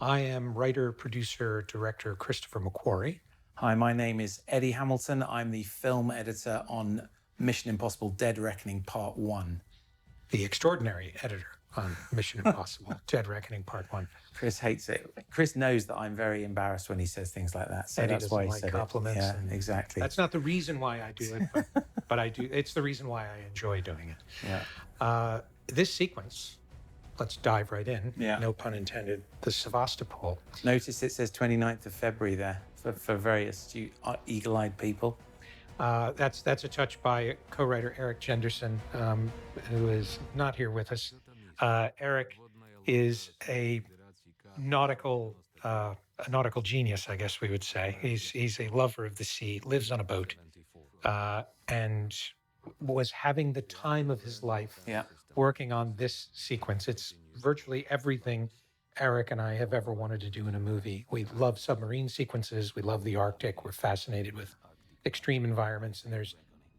I am writer, producer, director Christopher McQuarrie. Hi, my name is Eddie Hamilton. I'm the film editor on Mission Impossible Dead Reckoning Part 1. The extraordinary editor on Mission Impossible Dead Reckoning Part 1. Chris hates it. Chris knows that I'm very embarrassed when he says things like that. So Eddie that's why he doesn't like said compliments. it. Yeah, exactly. That's not the reason why I do it, but I do. It's the reason why I enjoy doing it. Yeah. This sequence, let's dive right in. Yeah. No pun intended. The Sevastopol. Notice it says 29th of February there for very astute, eagle-eyed people. That's a touch by co-writer Eric Jenderson, who is not here with us. Eric is a nautical genius, I guess we would say. He's a lover of the sea, lives on a boat, and was having the time of his life working on this sequence. It's virtually everything Eric and I have ever wanted to do in a movie. We love submarine sequences. We love the Arctic. We're fascinated with extreme environments, and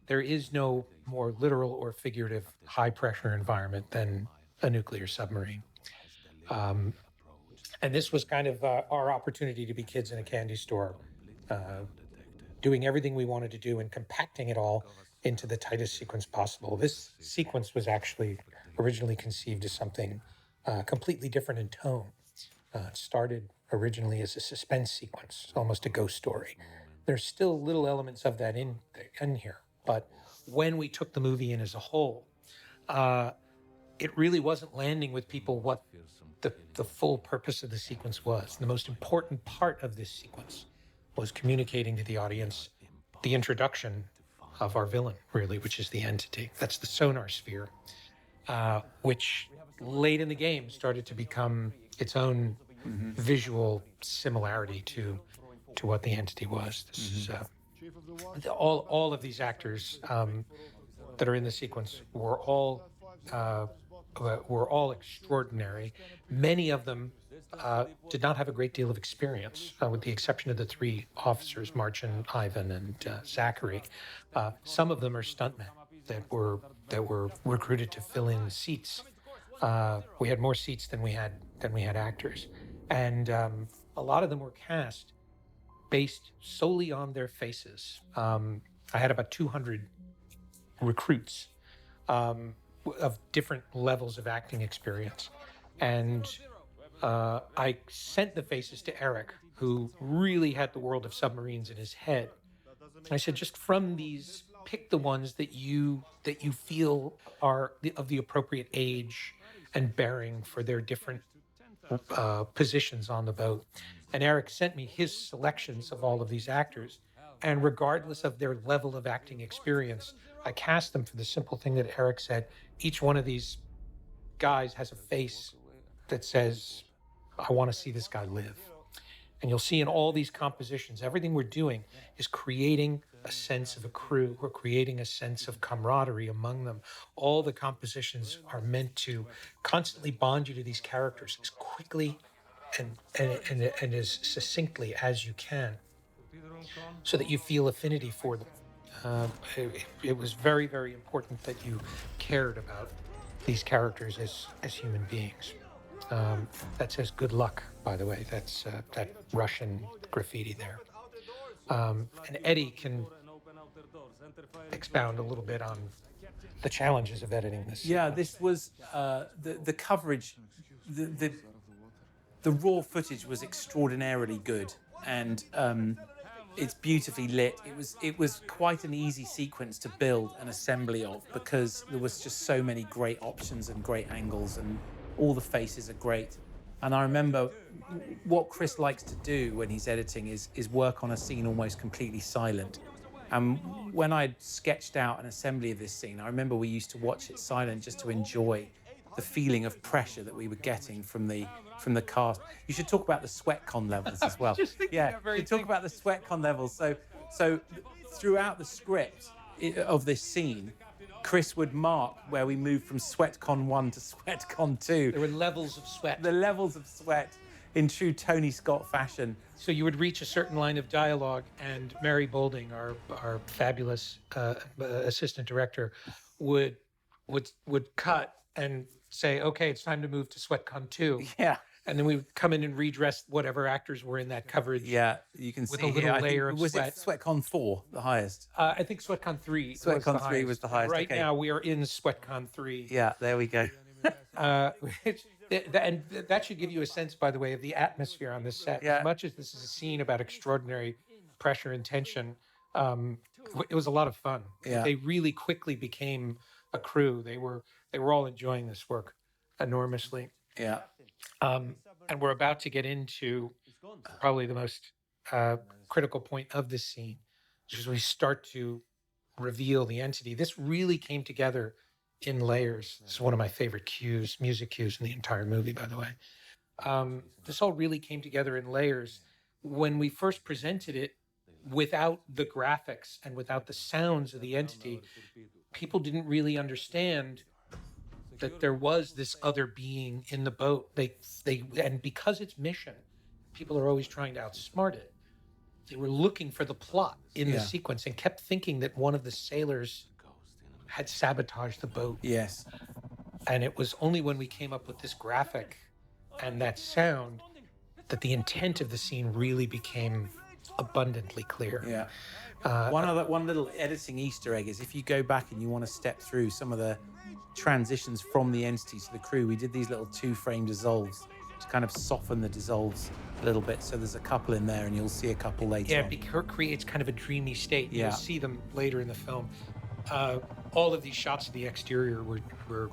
there is no more literal or figurative high pressure environment than a nuclear submarine. And this was kind of our opportunity to be kids in a candy store, doing everything we wanted to do and compacting it all into the tightest sequence possible. This sequence was actually originally conceived as something completely different in tone. It started originally as a suspense sequence, almost a ghost story. There's still little elements of that in here, but when we took the movie in as a whole, it really wasn't landing with people what the full purpose of the sequence was. The most important part of this sequence was communicating to the audience the introduction of our villain, really, which is the entity. That's the sonar sphere, which late in the game started to become its own visual similarity to what the entity was. This is all of these actors that are in the sequence were all extraordinary. Many of them did not have a great deal of experience, with the exception of the three officers, Marcin, Ivan, and Zachary. Some of them are stuntmen that were recruited to fill in seats. We had more seats than we had actors, and a lot of them were cast based solely on their faces. I had about 200 recruits of different levels of acting experience. And I sent the faces to Eric, who really had the world of submarines in his head. I said, just from these, pick the ones that you feel are of the appropriate age and bearing for their different positions on the boat. And Eric sent me his selections of all of these actors. And regardless of their level of acting experience, I cast them for the simple thing that Eric said. Each one of these guys has a face that says, I want to see this guy live. And you'll see in all these compositions, everything we're doing is creating a sense of a crew. We're creating a sense of camaraderie among them. All the compositions are meant to constantly bond you to these characters as quickly and as succinctly as you can, so that you feel affinity for them. It was very, very important that you cared about these characters as human beings. That says good luck, by the way. That's that Russian graffiti there. And Eddie can expound a little bit on the challenges of editing this. Yeah, this was the coverage, the raw footage was extraordinarily good, and it's beautifully lit. It was quite an easy sequence to build an assembly of, because there was just so many great options and great angles, and all the faces are great. And I remember what Chris likes to do when he's editing is work on a scene almost completely silent. And when I'd sketched out an assembly of this scene, I remember we used to watch it silent just to enjoy the feeling of pressure that we were getting from the cast. You should talk about the SweatCon levels as well. Yeah, you should talk about the SweatCon levels. So throughout the script of this scene, Chris would mark where we moved from SweatCon 1 to SweatCon 2. There were levels of sweat. The levels of sweat in true Tony Scott fashion. So you would reach a certain line of dialogue, and Mary Bolding, our fabulous assistant director, would cut and say, "Okay, it's time to move to SweatCon 2." Yeah. and then we would come in and redress whatever actors were in that coverage. Yeah, you can With see a little here. I layer think, of was sweat. it SweatCon 4, the highest? I think SweatCon 3 SweatCon 3 was the highest, Right okay. now we are in SweatCon 3. Yeah, there we go. And that should give you a sense, by the way, of the atmosphere on this set. Yeah. As much as this is a scene about extraordinary pressure and tension, it was a lot of fun. Yeah. They really quickly became a crew. They were all enjoying this work enormously. Yeah. And we're about to get into probably the most critical point of this scene, which is we start to reveal the entity. This really came together in layers. This is one of my favorite cues, music cues in the entire movie, by the way. This all really came together in layers. When we first presented it, without the graphics and without the sounds of the entity, people didn't really understand that there was this other being in the boat. And because it's mission, people are always trying to outsmart it. They were looking for the plot in the sequence and kept thinking that one of the sailors had sabotaged the boat. Yes. And it was only when we came up with this graphic and that sound that the intent of the scene really became abundantly clear. Yeah. One little editing Easter egg is if you go back and you want to step through some of the transitions from the entity to the crew, we did these little 2-frame dissolves to kind of soften the dissolves a little bit. So there's a couple in there, and you'll see a couple later. Yeah, on. because it creates kind of a dreamy state. Yeah. You'll see them later in the film. All of these shots of the exterior were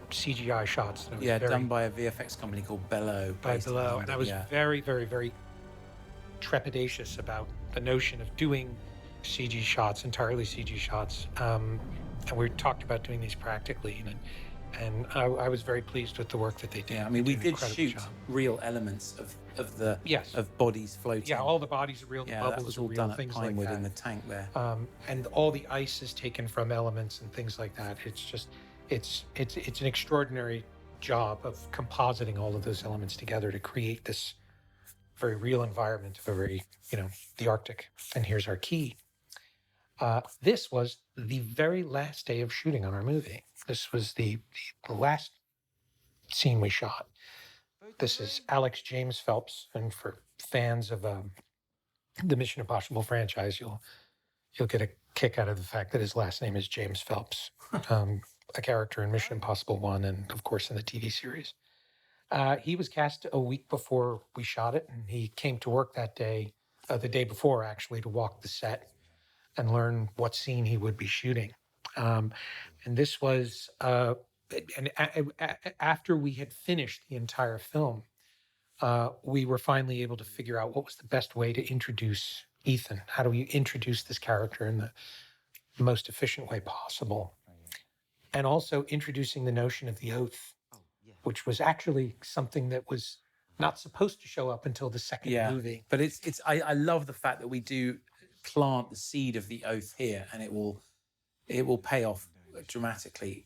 CGI shots. And it was Yeah, very, done by a VFX company called Bellow. by based in Below. London, And I was yeah. very, very, very trepidatious about the notion of doing CG shots, entirely CG shots. And we talked about doing these practically. And I was very pleased with the work that they did. Yeah, I mean, They we an did incredible shoot job. real elements of the Yes. of bodies floating. Yeah, all the bodies are real, the yeah, that bubbles was are all real, done at things like Pinewood that. in the tank there. And all the ice is taken from elements and things like that. It's just, it's an extraordinary job of compositing all of those elements together to create this very real environment of a very, the Arctic. And here's our key. This was the very last day of shooting on our movie. This was the last scene we shot. This is Alex James Phelps, and for fans of the Mission Impossible franchise, you'll get a kick out of the fact that his last name is James Phelps, a character in Mission Impossible 1 and, of course, in the TV series. He was cast a week before we shot it, and he came to work that day, the day before, actually, to walk the set and learn what scene he would be shooting. And this was, after we had finished the entire film, we were finally able to figure out what was the best way to introduce Ethan. How do we introduce this character in the most efficient way possible? And also introducing the notion of the oath, which was actually something that was not supposed to show up until the second movie. But I love the fact that we do plant the seed of the oath here, and it will pay off dramatically.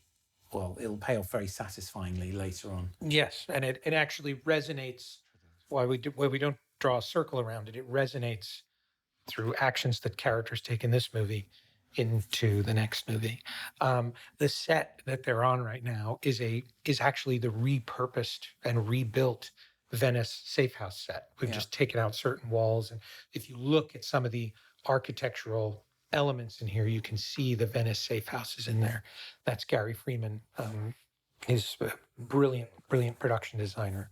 Well, it'll pay off very satisfyingly later on. Yes, and it actually resonates. While we don't draw a circle around it, it resonates through actions that characters take in this movie into the next movie. The set that they're on right now is actually the repurposed and rebuilt Venice safe house set. We've just taken out certain walls, and if you look at some of the architectural elements in here, you can see the Venice safe houses in there. That's Gary Freeman. He's a brilliant production designer,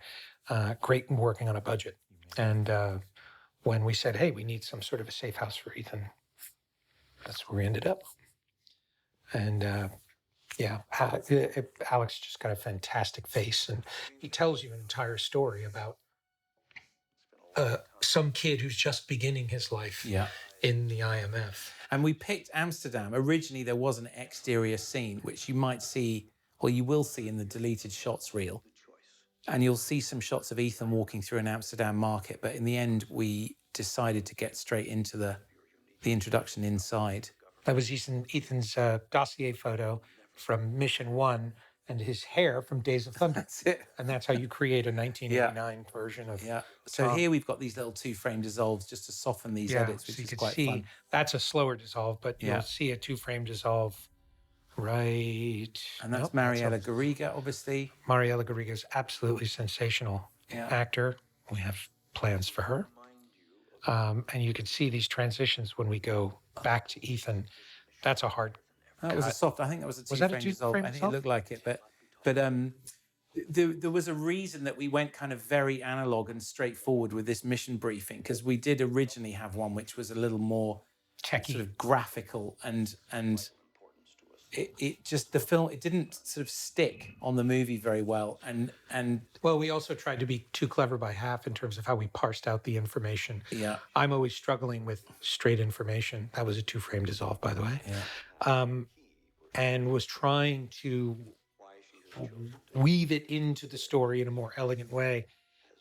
great in working on a budget. And when we said, hey, we need some sort of a safe house for Ethan, that's where we ended up. And Alex just got a fantastic face, and he tells you an entire story about some kid who's just beginning his life in the IMF. And we picked Amsterdam. Originally, there was an exterior scene, which you might see, or you will see in the deleted shots reel. And you'll see some shots of Ethan walking through an Amsterdam market. But in the end, we decided to get straight into the introduction inside. That was Ethan's dossier photo from Mission 1 and his hair from Days of Thunder. That's it. And that's how you create a 1989 version of So Tom. here we've got these little 2-frame dissolves just to soften these edits, which so you is can quite see fun. that's a slower dissolve, but you'll see a 2-frame dissolve right. And that's Mariella Garriga, obviously. Mariella Garriga is absolutely sensational Yeah. actor. We have plans for her. And you can see these transitions when we go back to Ethan. That's a hard That was a cut. soft. I think that was a Was that a two-frame dissolve. two-frame I think it dissolve? looked like it, but there was a reason that we went kind of very analog and straightforward with this mission briefing, because we did originally have one which was a little more Techie. sort of graphical, and it just, the film, it didn't sort of stick on the movie very well, and Well, we also tried to be too clever by half in terms of how we parsed out the information. yeah, I'm always struggling with straight information. That was a two-frame dissolve, by the way. yeah, And was trying to weave it into the story in a more elegant way.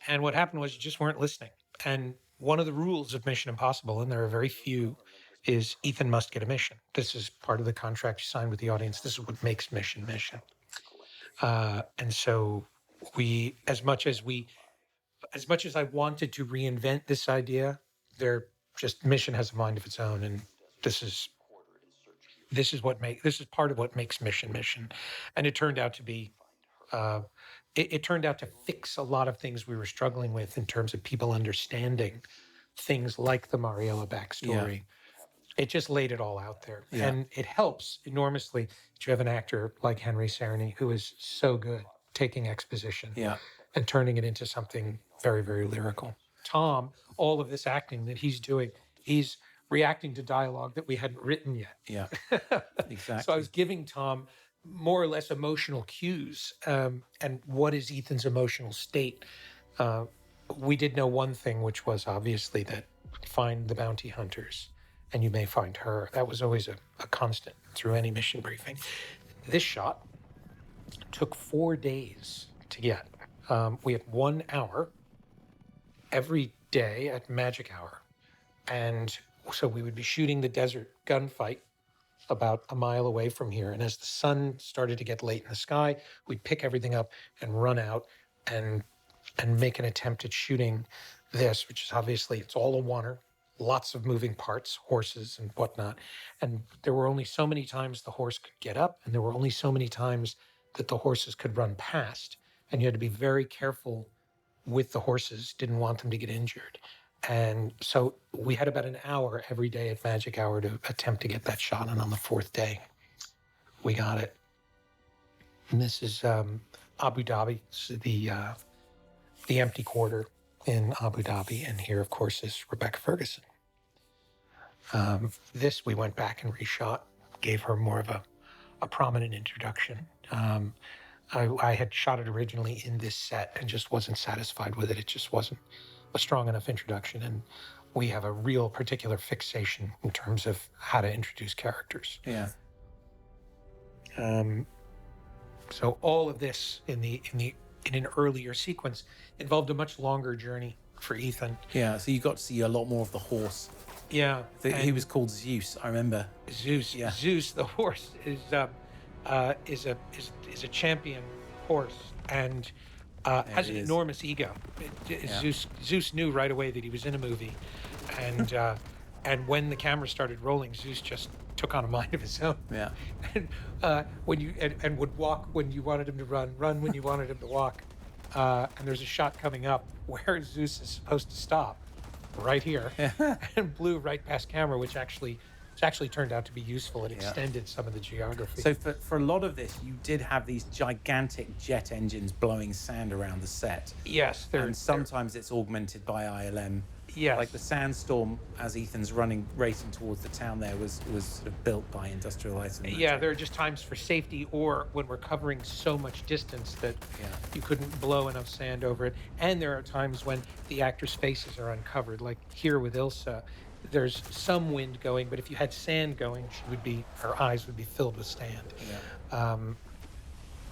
And what happened was you just weren't listening. And one of the rules of Mission Impossible, and there are very few, is Ethan must get a mission. This is part of the contract you sign with the audience. This is what makes mission. And so we, as much as I wanted to reinvent this idea, mission has a mind of its own, and this is part of what makes mission. And it turned out to be, it turned out to fix a lot of things we were struggling with in terms of people understanding things like the Mariella backstory. It just laid it all out there. Yeah. And it helps enormously that you have an actor like Henry Cerny, who is so good taking exposition yeah, and turning it into something very, very lyrical. Tom, all of this acting that he's doing, he's reacting to dialogue that we hadn't written yet. yeah, exactly. So I was giving Tom more or less emotional cues. And what is Ethan's emotional state? We did know one thing, which was obviously that find the bounty hunters and you may find her. That was always a constant through any mission briefing. This shot took 4 days to get. We had 1 hour every day at magic hour. And so we would be shooting the desert gunfight about a mile away from here. And as the sun started to get late in the sky, we'd pick everything up and run out and make an attempt at shooting this, which is obviously, it's all a oneer, lots of moving parts, horses and whatnot. And there were only so many times the horse could get up, and there were only so many times that the horses could run past. And you had to be very careful with the horses, didn't want them to get injured. And so we had about an hour every day at magic hour to attempt to get that shot. And on the 4th day, we got it. And this is Abu Dhabi. This is the empty quarter in Abu Dhabi. And here, of course, is Rebecca Ferguson. This we went back and reshot, gave her more of a prominent introduction. I had shot it originally in this set and just wasn't satisfied with it. It just wasn't a strong enough introduction. And we have a real particular fixation in terms of how to introduce characters. Yeah. So all of this in an earlier sequence involved a much longer journey for Ethan. Yeah. So you got to see a lot more of the horse. Yeah. He was called Zeus, I remember. Zeus. Yeah. Zeus, the horse, is a champion horse and has an enormous ego. Zeus knew right away that he was in a movie, and when the camera started rolling, Zeus just took on a mind of his own. Yeah. And and would walk when you wanted him to run when you wanted him to walk. And there's a shot coming up where Zeus is supposed to stop, right here, and blew right past camera, which actually turned out to be useful. It extended some of the geography. So for a lot of this, you did have these gigantic jet engines blowing sand around the set. Yes, And sometimes it's augmented by ILM. Yes. Like the sandstorm as Ethan's racing towards the town there was sort of built by Industrial Light and Magic. Yeah, there are just times for safety, or when we're covering so much distance that you couldn't blow enough sand over it. And there are times when the actors' faces are uncovered, like here with Ilsa. There's some wind going, but if you had sand going, her eyes would be filled with sand. Yeah.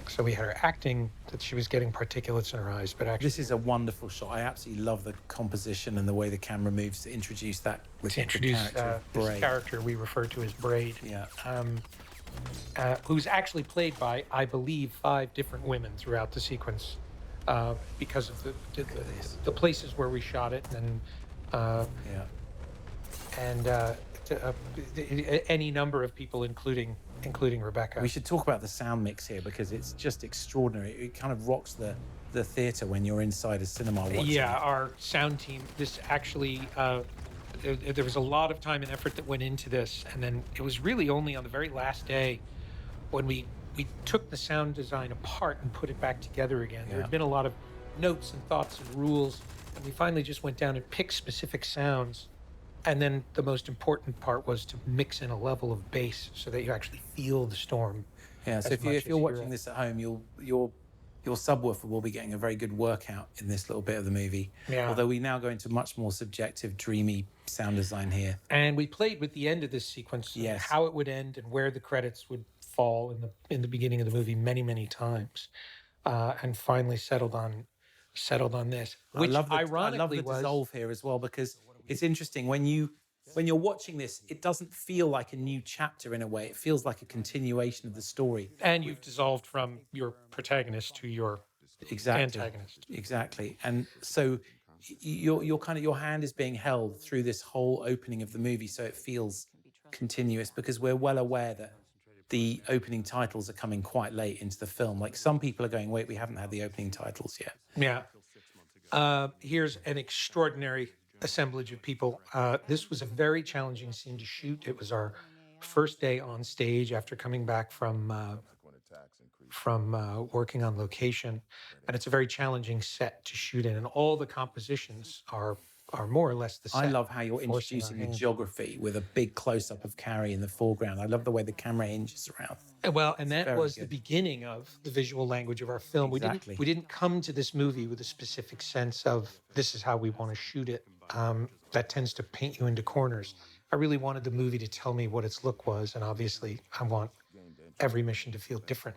So we had her acting that she was getting particulates in her eyes, but actually This is a wonderful shot. I absolutely love the composition and the way the camera moves to introduce that to introduce character of this Braid. character we refer to as Braid. Yeah. Who's actually played by, I believe, 5 different women throughout the sequence, because of the places where we shot it, and any number of people, including Rebecca. We should talk about the sound mix here because it's just extraordinary. It kind of rocks the the theater when you're inside a cinema watching Yeah, it. our sound team, this actually, there was a lot of time and effort that went into this. And then it was really only on the very last day when we took the sound design apart and put it back together again. There Yeah. had been a lot of notes and thoughts and rules, and we finally just went down and picked specific sounds. And then the most important part was to mix in a level of bass so that you actually feel the storm. Yeah, so as if much you're as hear watching it. this at home, your subwoofer will be getting a very good workout in this little bit of the movie. Yeah. Although we now go into much more subjective, dreamy sound design here. And we played with the end of this sequence, and Yes. how it would end and where the credits would fall in the beginning of the movie many times, and finally settled on this, which I love the ironically was dissolve here as well, because it's interesting when you're watching this, it doesn't feel like a new chapter in a way. It feels like a continuation of the story. and you've dissolved from your protagonist to your Exactly. antagonist. Exactly. And so your hand is being held through this whole opening of the movie, so it feels continuous, because we're well aware that the opening titles are coming quite late into the film. Like, some people are going, wait, we haven't had the opening titles yet. Yeah. Here's an extraordinary assemblage of people. This was a very challenging scene to shoot. It was our first day on stage after coming back from working on location, and it's a very challenging set to shoot in. And all the compositions are more or less the same. I love how you're forcing our introducing the hand. geography with a big close up of Carrie in the foreground. I love the way the camera hinges around. Well, and that very was the good. beginning of the visual language of our film. Exactly. We didn't come to this movie with a specific sense of this is how we want to shoot it. That tends to paint you into corners. I really wanted the movie to tell me what its look was, and obviously, I want every mission to feel different.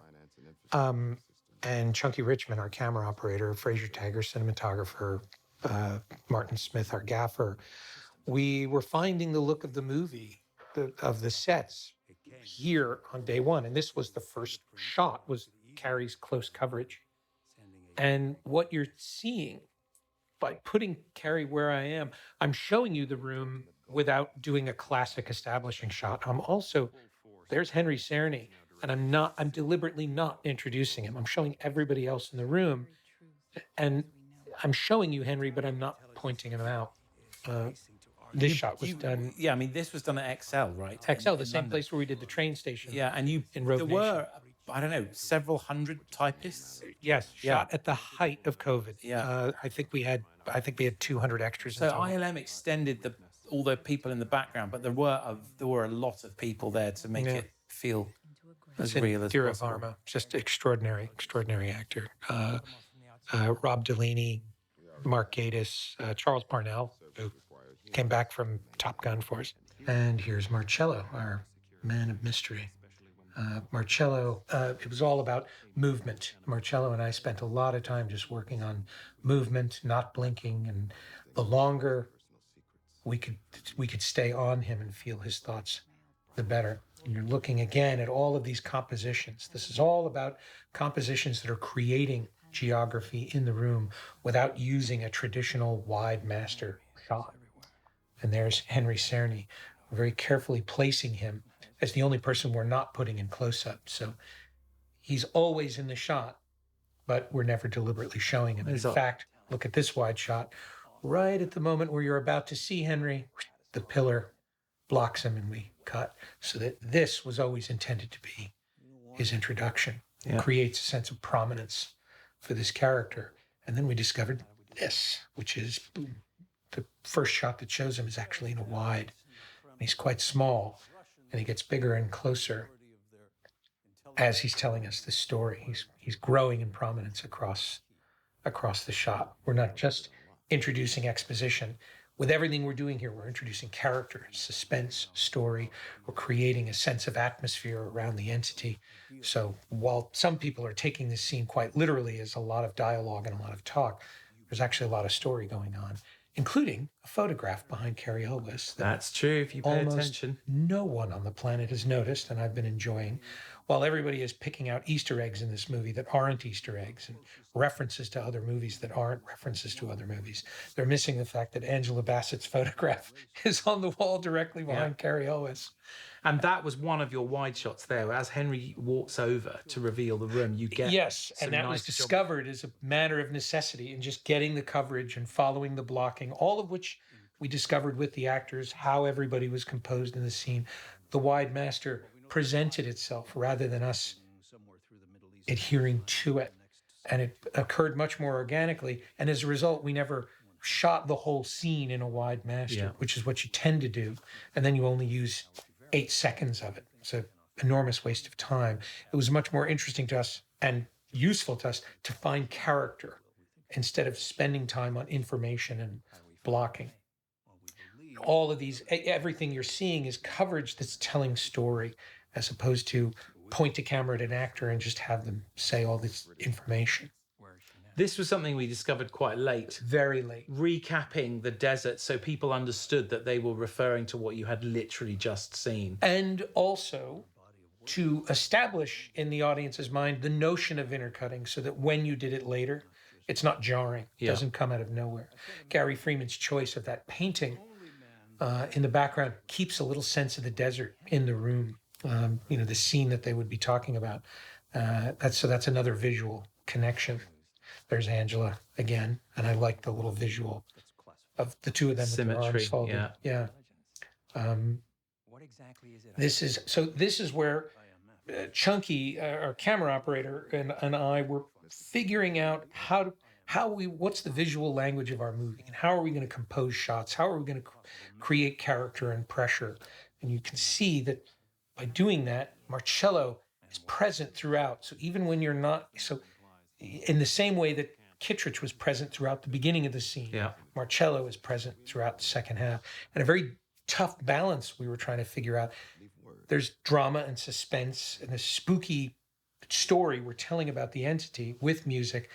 And Chunky Richmond, our camera operator, Fraser Tagger, cinematographer, Martin Smith, our gaffer, we were finding the look of the movie, of the sets here on day one. And this was the first shot, was Carrie's close coverage. And what you're seeing by putting Carrie where I am, I'm showing you the room without doing a classic establishing shot. There's Henry Czerny, and I'm deliberately not introducing him. I'm showing everybody else in the room, and I'm showing you Henry, but I'm not pointing him out. This shot was done Yeah, I mean, this was done at XL, right? XL, the In same London. place where we did the train station. Yeah, and in Rogue there Nation. were, I don't know, several hundred typists. Yes, Yeah. shot at the height of COVID. Yeah. I think we had 200 extras. So in total. ILM extended all the people in the background, but there were a lot of people there to make Yeah. it feel as And real as Dira possible. Varma, just extraordinary actor. Rob Delaney, Mark Gatiss, Charles Parnell, who came back from Top Gun for us. And here's Marcello, our man of mystery. Marcello, it was all about movement. Marcello and I spent a lot of time just working on movement, not blinking, and the longer we could stay on him and feel his thoughts, the better. And you're looking again at all of these compositions. This is all about compositions that are creating geography in the room without using a traditional wide master shot. And there's Henry Czerny. We're very carefully placing him as the only person we're not putting in close up. So he's always in the shot, but we're never deliberately showing him. In fact, look at this wide shot. Right at the moment where you're about to see Henry, the pillar blocks him and we cut. So that this was always intended to be his introduction. It creates a sense of prominence for this character. And then we discovered this, which is boom. The first shot that shows him is actually in a wide. And he's quite small, and he gets bigger and closer as he's telling us this story. He's growing in prominence across the shot. We're not just introducing exposition. With everything we're doing here, we're introducing character, suspense, story. We're creating a sense of atmosphere around the entity. So while some people are taking this scene quite literally as a lot of dialogue and a lot of talk, there's actually a lot of story going on, including a photograph behind Carrie Elwes that That's true, if you pay almost attention. no one on the planet has noticed, and I've been enjoying. while everybody is picking out Easter eggs in this movie that aren't Easter eggs and references to other movies that aren't references to other movies, they're missing the fact that Angela Bassett's photograph is on the wall directly behind Carrie Elwes. And that was one of your wide shots there. As Henry walks over to reveal the room, you get Yes, some and that was nice job- discovered as a matter of necessity in just getting the coverage and following the blocking, all of which we discovered with the actors, how everybody was composed in the scene. The wide master presented itself rather than us adhering to it. And it occurred much more organically. And as a result, we never shot the whole scene in a wide master, Yeah. which is what you tend to do. And then you only use 8 seconds of it. It's an enormous waste of time. It was much more interesting to us and useful to us to find character instead of spending time on information and blocking. All of these, everything you're seeing is coverage that's telling story, as opposed to point to camera at an actor and just have them say all this information. This was something we discovered quite late, Very late. recapping the desert so people understood that they were referring to what you had literally just seen. And also to establish in the audience's mind the notion of intercutting so that when you did it later, it's not jarring. It doesn't come out of nowhere. Gary Freeman's choice of that painting in the background keeps a little sense of the desert in the room. The scene that they would be talking about. That's another visual connection. There's Angela again, and I like the little visual of the two of them with their arms Symmetry, folded. Yeah. This is where Chunky, our camera operator, and I were figuring out what's the visual language of our movie, and how are we going to compose shots? How are we going to create character and pressure? And you can see that by doing that, Marcello is present throughout. So even when you're not, so in the same way that Kittredge was present throughout the beginning of the scene, Marcello is present throughout the second half. And a very tough balance we were trying to figure out. There's drama and suspense and a spooky story we're telling about the entity with music.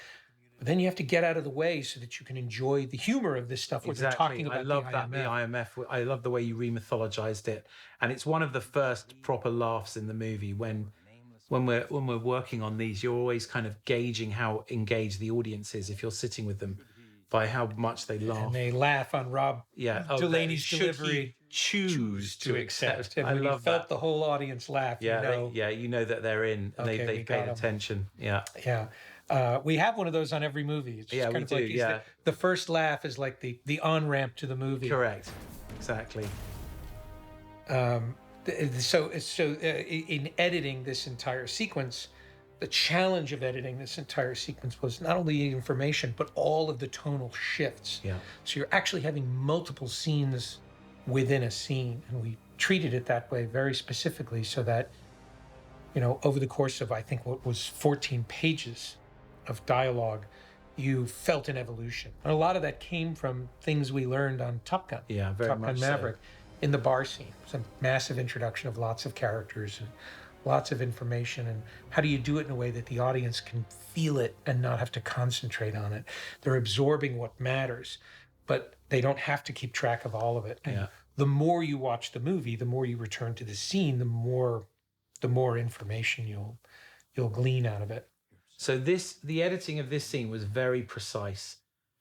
But then you have to get out of the way so that you can enjoy the humor of this stuff. We're talking about I love the that, the IMF. IMF. I love the way you remythologized it. And it's one of the first proper laughs in the movie when we're working on these, you're always kind of gauging how engaged the audience is if you're sitting with them by how much they laugh. And they laugh on Rob Delaney's should delivery. he choose to accept. And I when love you felt that. the whole audience laugh, You know that they're in and Okay, we they've got paid 'em. attention. Yeah. We have one of those on every movie. It's just Yeah, kind we of do, like yeah. the first laugh is like the on-ramp to the movie. Correct. Exactly. So in editing this entire sequence, the challenge of editing this entire sequence was not only the information, but all of the tonal shifts. Yeah. So you're actually having multiple scenes within a scene. And we treated it that way very specifically so that, over the course of, I think, what was 14 pages of dialogue, you felt an evolution. And a lot of that came from things we learned on Top Gun. Yeah, very Top much Gun so. Maverick. In the bar scene, some massive introduction of lots of characters and lots of information. And how do you do it in a way that the audience can feel it and not have to concentrate on it? They're absorbing what matters, but they don't have to keep track of all of it. And the more you watch the movie, the more you return to the scene, the more information you'll glean out of it. So the editing of this scene was very precise.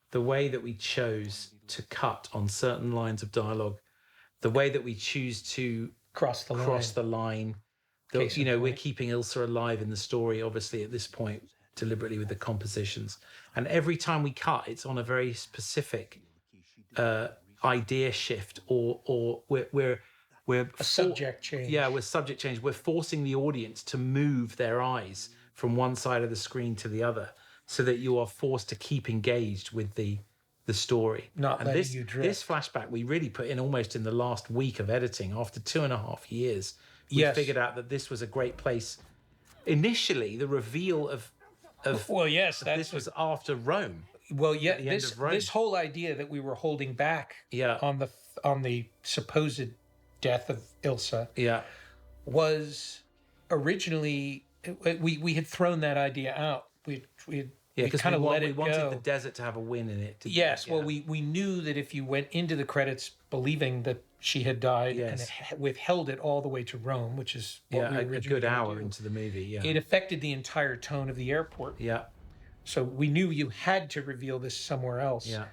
The way that we chose to cut on certain lines of dialogue, the way that we choose to Cross the line. Case in We're point. keeping Ilsa alive in the story, obviously, at this point, deliberately with the compositions. And every time we cut, it's on a very specific idea shift, or we're A subject change. Yeah, with subject change. We're forcing the audience to move their eyes from one side of the screen to the other so that you are forced to keep engaged with the story. Not and letting this, you drift. This flashback we really put in almost in the last week of editing. After 2.5 years, we Yes. figured out that this was a great place. Initially, the reveal of Well, yes, this was after Rome. Well, yeah, the end of Rome. this whole idea that we were holding back Yeah. on the supposed death of Ilsa Yeah. was originally we had thrown that idea out. We had Yeah, we because kind of let we it wanted go. the desert to have a win in it. Yes, well, we knew that if you went into the credits believing that she had died and Yes. withheld it all the way to Rome, which is what Yeah, we a originally good gonna hour do, into the movie. Yeah. it affected the entire tone of the airport. Yeah. So we knew you had to reveal this somewhere else. Yeah.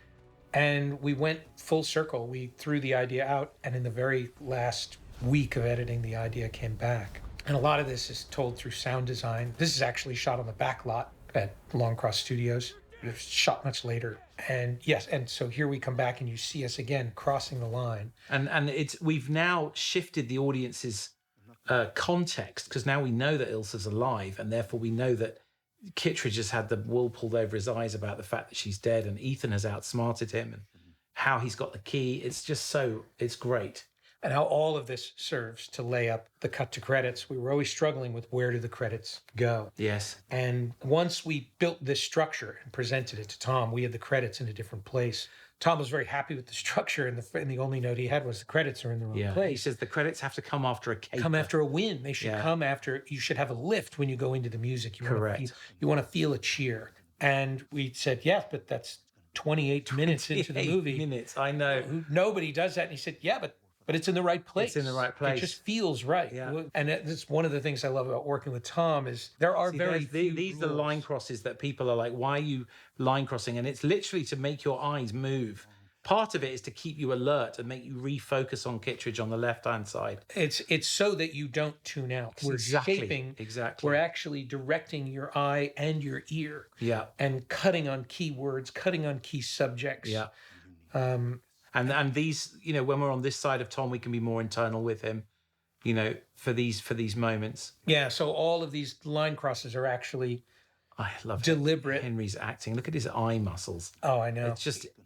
And we went full circle. We threw the idea out, and in the very last week of editing, the idea came back. And a lot of this is told through sound design. This is actually shot on the back lot at Longcross Studios. It was shot much later. And yes, and so here we come back and you see us again crossing the line. And we've now shifted the audience's context, because now we know that Ilsa's alive, and therefore we know that Kittredge has had the wool pulled over his eyes about the fact that she's dead, and Ethan has outsmarted him, and how he's got the key. It's great. And how all of this serves to lay up the cut to credits. We were always struggling with where do the credits go. Yes. And once we built this structure and presented it to Tom, we had the credits in a different place. Tom was very happy with the structure, and the only note he had was the credits are in the wrong Yeah. He place. says the credits have to come after a caper. Come after a win. They should Yeah. come after. You should have a lift when you go into the music. Correct. You want to feel a cheer. And we said, yes, but that's 28 minutes into the 8 movie. minutes. I know. Nobody does that. And he said, yeah, but it's in the right place. It's in the right place. It just feels right. Yeah. And that's one of the things I love about working with Tom is there are See, very few these are the rules. line crosses that people are like, why are you line crossing? And it's literally to make your eyes move. Part of it is to keep you alert and make you refocus on Kittredge on the left-hand side. It's so that you don't tune out. We're shaping. Exactly. We're actually directing your eye and your ear. Yeah. And cutting on key words, cutting on key subjects. Yeah. And these, when we're on this side of Tom, we can be more internal with him, for these moments. Yeah. So all of these line crosses are actually I love deliberate. Henry's acting. Look at his eye muscles. Oh, I know.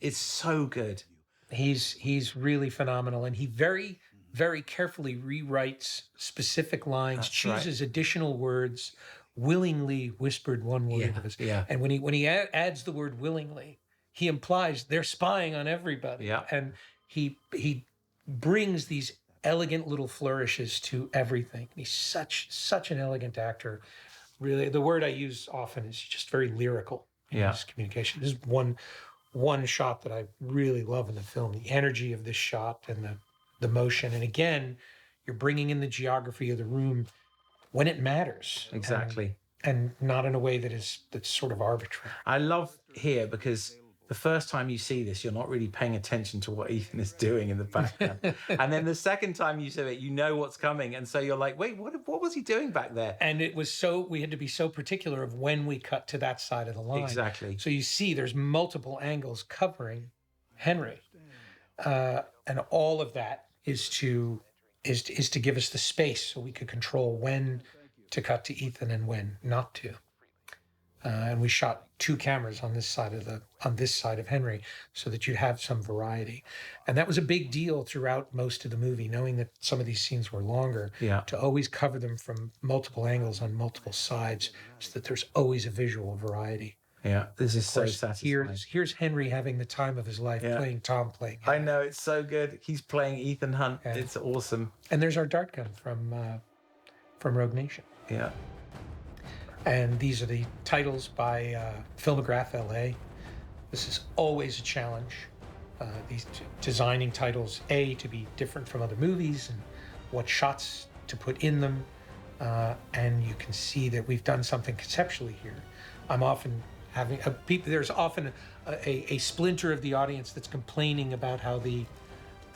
It's so good. He's really phenomenal, and he very, very carefully rewrites specific lines, That's chooses additional words, willingly whispered one word of his. Yeah. And when he adds the word willingly, he implies they're spying on everybody. Yeah. And he brings these elegant little flourishes to everything. He's such an elegant actor. Really, the word I use often is just very lyrical in his communication. This is one shot that I really love in the film, the energy of this shot and the motion. And again, you're bringing in the geography of the room when it matters. Exactly. And not in a way that's sort of arbitrary. I love here because the first time you see this, you're not really paying attention to what Ethan is doing in the background. And then the second time you see it, you know what's coming. And so you're like, wait, what was he doing back there? And we had to be so particular of when we cut to that side of the line. Exactly. So you see there's multiple angles covering Henry. And all of that is to give us the space so we could control when to cut to Ethan and when not to. And we shot 2 cameras on this side of Henry, so that you'd have some variety. And that was a big deal throughout most of the movie, knowing that some of these scenes were longer. Yeah. To always cover them from multiple angles on multiple sides, so that there's always a visual variety. Yeah, this is so Of course, satisfying. here's Henry having the time of his life, playing Tom, playing. I know, it's so good. He's playing Ethan Hunt. Yeah. It's awesome. And there's our dart gun from Rogue Nation. Yeah. And these are the titles by Filmograph LA. This is always a challenge. These designing titles, to be different from other movies and what shots to put in them. And you can see that we've done something conceptually here. I'm often having there's often a splinter of the audience that's complaining about how the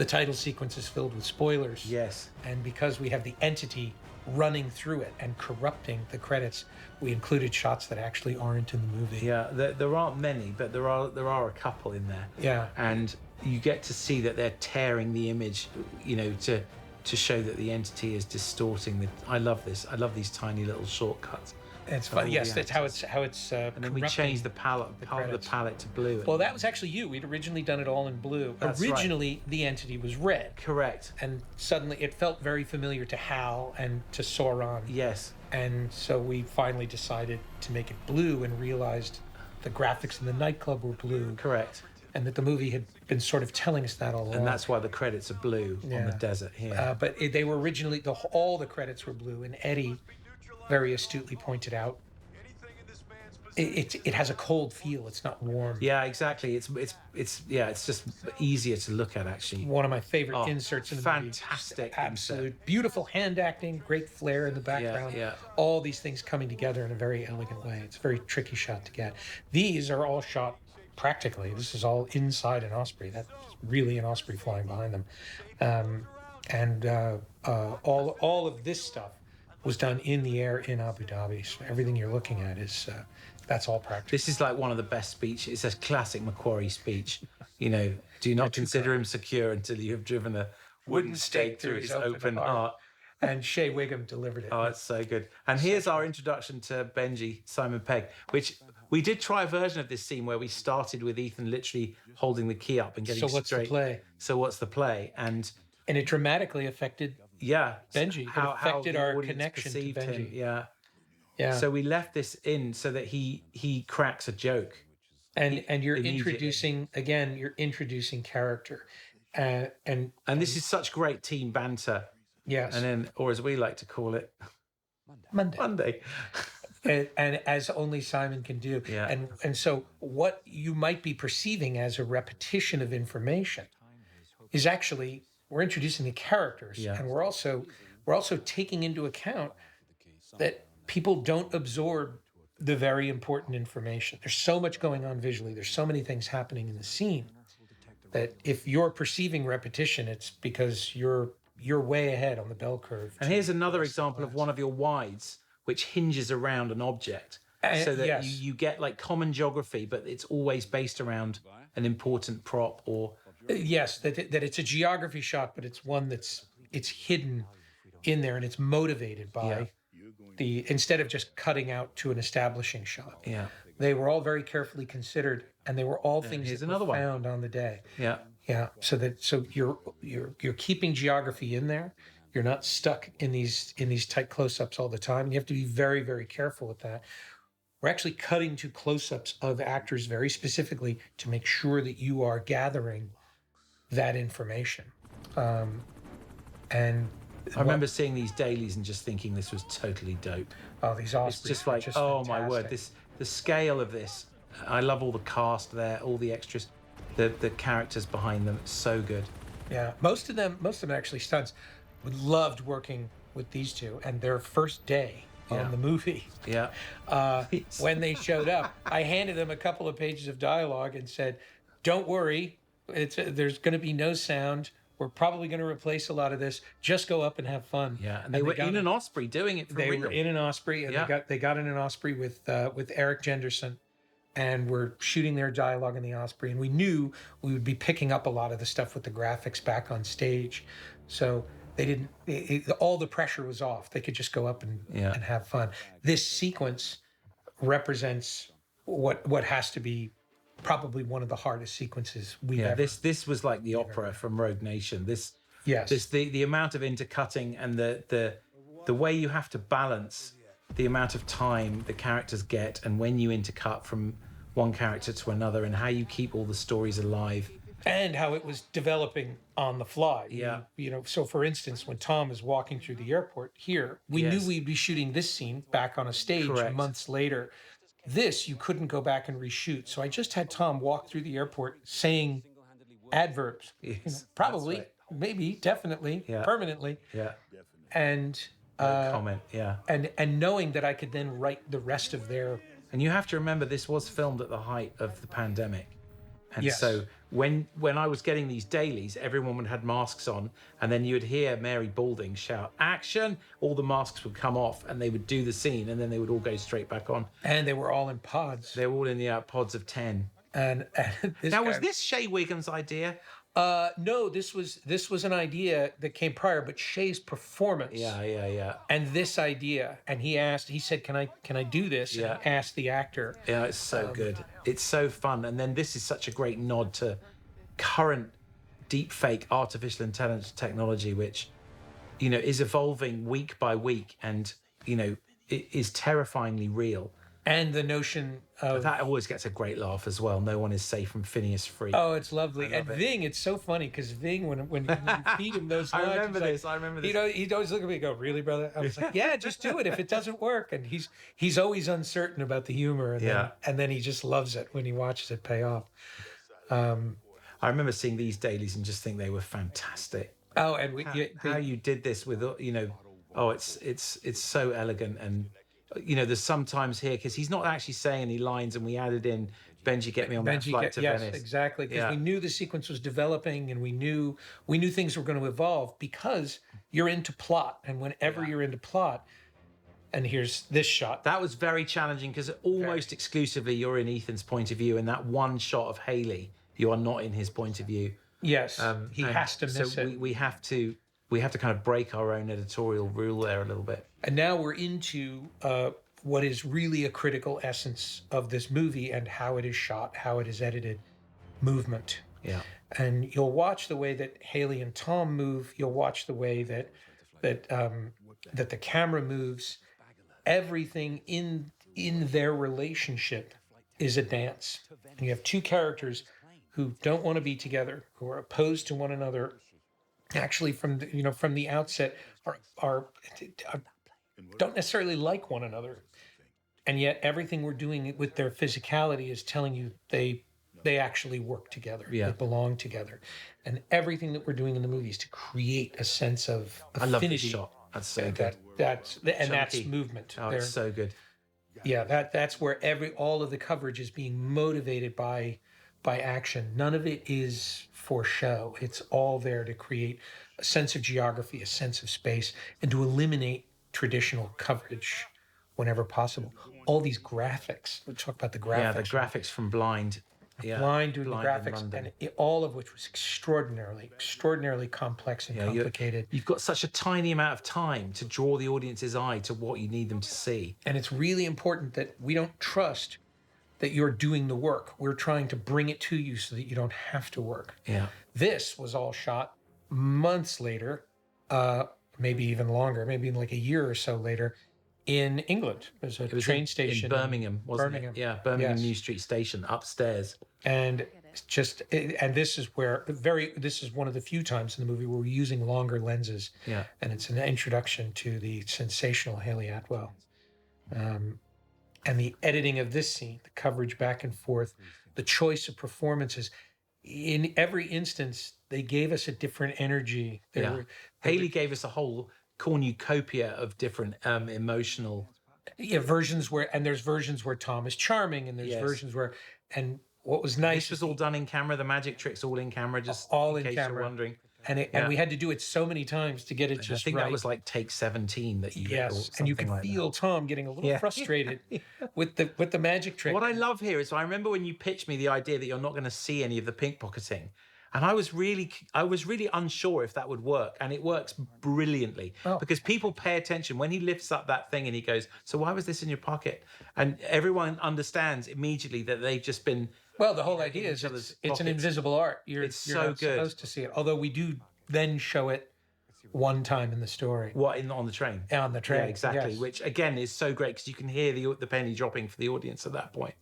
title sequence is filled with spoilers. Yes. And because we have the entity running through it and corrupting the credits, we included shots that actually aren't in the movie. Yeah, there aren't many, but there are a couple in there. Yeah. And you get to see that they're tearing the image, to show that the entity is distorting the. I love this. I love these tiny little shortcuts. It's of fun. all Yes, the that's how actors. it's. And then we changed the palette credits. to blue. Well, that was actually you. We'd originally done it all in blue. That's right. Originally, the entity was red, Correct. and suddenly it felt very familiar to Hal and to Sauron. Yes. And so we finally decided to make it blue and realized the graphics in the nightclub were blue, Correct. and that the movie had been sort of telling us that all along. And that's why the credits are blue on the Yeah. desert here. But they were originally all the credits were blue, and Eddie very astutely pointed out it has a cold feel. It's not warm. Yeah, exactly. It's just easier to look at actually. One of my favorite Oh, inserts in the movie. fantastic Absolute beautiful hand acting, great flair in the background. yeah. All these things coming together in a very elegant way. It's a very tricky shot to get. These are all shot practically. This is all inside an Osprey. That's really an Osprey flying behind them. And all of this stuff was done in the air in Abu Dhabi. So everything you're looking at is that's all practical. This is like one of the best speeches. It's a classic Macquarie speech. You know, do not consider him secure until you have driven a wooden stake through his open heart. And Shea Wiggum delivered it. Oh, it's so good. And here's our introduction to Benji, Simon Pegg, which we did try a version of this scene where we started with Ethan literally holding the key up and getting So what's the straight. play? So what's the play? And it dramatically affected yeah, Benji. It affected the our audience connection to perceived Benji. him. Yeah. Yeah. So we left this in so that he cracks a joke. And you're immediately. you're introducing character. And this is such great team banter. yes. And then, or as we like to call it, Monday. and as only Simon can do. Yeah. And so what you might be perceiving as a repetition of information is actually we're introducing the characters, Yeah. and we're also taking into account that people don't absorb the very important information. There's so much going on visually. There's so many things happening in the scene that if you're perceiving repetition, it's because you're way ahead on the bell curve. And here's another example of one of your wides, which hinges around an object. So that yes. you get like common geography, but it's always based around an important prop or Yes, that it's a geography shot, but it's one it's hidden in there and it's motivated by instead of just cutting out to an establishing shot. yeah. They were all very carefully considered, and they were all things here's that another were one. found on the day. Yeah. Yeah, so you're keeping geography in there. You're not stuck in these tight close-ups all the time. You have to be very, very careful with that. We're actually cutting to close-ups of actors very specifically to make sure that you are gathering that information. And I remember seeing these dailies and just thinking this was totally dope. these It's Ospreys just are like, oh my word, fantastic. the scale of this. I love all the cast there, all the extras, the characters behind them. It's so good. Yeah, most of them are actually stunts. We loved working with these two, and their first day Yeah. on the movie. Yeah. When they showed up, I handed them a couple of pages of dialogue and said, "Don't worry, there's going to be no sound. We're probably going to replace a lot of this. Just go up and have fun." Yeah. And they were in an Osprey doing it for They real. were in an Osprey, and Yeah. they got in an Osprey with Eric Jenderson, and we're shooting their dialogue in the Osprey. And we knew we would be picking up a lot of the stuff with the graphics back on stage, so they didn't. All the pressure was off. They could just go up and have fun. This sequence represents what has to be probably one of the hardest sequences we've Yeah, ever. this was like the opera from Rogue Nation. Yes. The amount of intercutting and the way you have to balance the amount of time the characters get and when you intercut from one character to another and how you keep all the stories alive. And how it was developing on the fly. Yeah. So for instance, when Tom is walking through the airport here, we Yes. knew we'd be shooting this scene back on a stage Correct. months later. This you couldn't go back and reshoot. So I just had Tom walk through the airport saying adverbs. Yes, Probably, that's maybe, definitely, Yeah. permanently. Yeah. And Comment. Yeah. and knowing that I could then write the rest of their And you have to remember this was filmed at the height of the pandemic. And Yes. so when I was getting these dailies, everyone would had masks on, and then you would hear Mary Balding shout, "Action!" All the masks would come off, and they would do the scene, and then they would all go straight back on. and they were all in pods. They're all in the pods of 10. And this Now, guy- was this Shea Wiggum's idea? No, this was an idea that came prior, but Shea's performance. Yeah. And this idea, and he said, "Can I do this?" Yeah. And asked the actor. Yeah, it's so good. It's so fun. And then this is such a great nod to current deepfake artificial intelligence technology, which, is evolving week by week and, it is terrifyingly real. And the notion of That always gets a great laugh as well. No one is safe from Phineas Freak. oh, it's lovely. I And love it. Ving, it's so funny because Ving, when you feed him those I lines, remember he's like, this. I remember this. you know, he'd always look at me and go, "Really, brother?" I was like, "Yeah, just do it. If it doesn't work," and he's always uncertain about the humor, and Yeah. then he just loves it when he watches it pay off. I remember seeing these dailies and just think they were fantastic. Oh, and How you did this with, oh, it's so elegant. And there's sometimes here, because he's not actually saying any lines, and we added in Benji, get me on that flight to yes, Venice. exactly, because Yeah. we knew the sequence was developing, and we knew things were going to evolve because you're into plot, and whenever you're into plot, and here's this shot. That was very challenging because almost exclusively you're in Ethan's point of view, and that one shot of Haley, you are not in his point of view. Yes, he And has to miss so it. we have to kind of break our own editorial rule there a little bit. And now we're into what is really a critical essence of this movie and how it is shot, how it is edited, movement. Yeah. And you'll watch the way that Haley and Tom move. You'll watch the way that the camera moves. Everything in their relationship is a dance. And you have two characters who don't want to be together, who are opposed to one another. Actually, from the outset, are don't necessarily like one another, and yet everything we're doing with their physicality is telling you they actually work together. Yeah. They belong together, and everything that we're doing in the movie is to create a sense of I love this affinity. shot. That's so good. That's Chunky. movement. Oh, There- it's so good. yeah, that's where all of the coverage is being motivated by action. None of it is for show. It's all there to create a sense of geography, a sense of space, and to eliminate traditional coverage whenever possible. All these graphics. We'll talk about the graphics. Yeah, the graphics from Blind. Yeah, Blind doing Blind the in graphics, London. and all of which was extraordinarily complex and complicated. You've got such a tiny amount of time to draw the audience's eye to what you need them to see. And it's really important that we don't trust that you're doing the work. We're trying to bring it to you so that you don't have to work. Yeah. This was all shot months later, maybe even longer, maybe like a year or so later, in England. There's a It was train station in Birmingham, wasn't Birmingham. it? Yeah, Birmingham Yes. New Street Station upstairs. And this is one of the few times in the movie where we're using longer lenses. Yeah. And it's an introduction to the sensational Haley Atwell. And the editing of this scene, the coverage back and forth, the choice of performances. In every instance, they gave us a different energy. Haley gave us a whole cornucopia of different emotional. Versions there's versions where Tom is charming, and there's Yes. versions where, and what was nice This was all done in camera. The magic tricks all in camera. Just All in in case you're camera. wondering. and we had to do it so many times to get it I just think right. that was like take 17 that you. or Yes, and you something could like that. feel Tom getting a little Yeah. frustrated with the magic trick. What I love here is I remember when you pitched me the idea that you're not going to see any of the pickpocketing, and I was really unsure if that would work, and it works brilliantly Oh. because people pay attention when he lifts up that thing and he goes, "So why was this in your pocket?" And everyone understands immediately that they've just been. Well, the whole idea is each other's it's an pockets. invisible art. You're It's you're so not good. supposed to see it. Although we do then show it one time in the story On the train? on the train. Yeah, exactly. Yes. Which again is so great because you can hear the penny dropping for the audience at that point.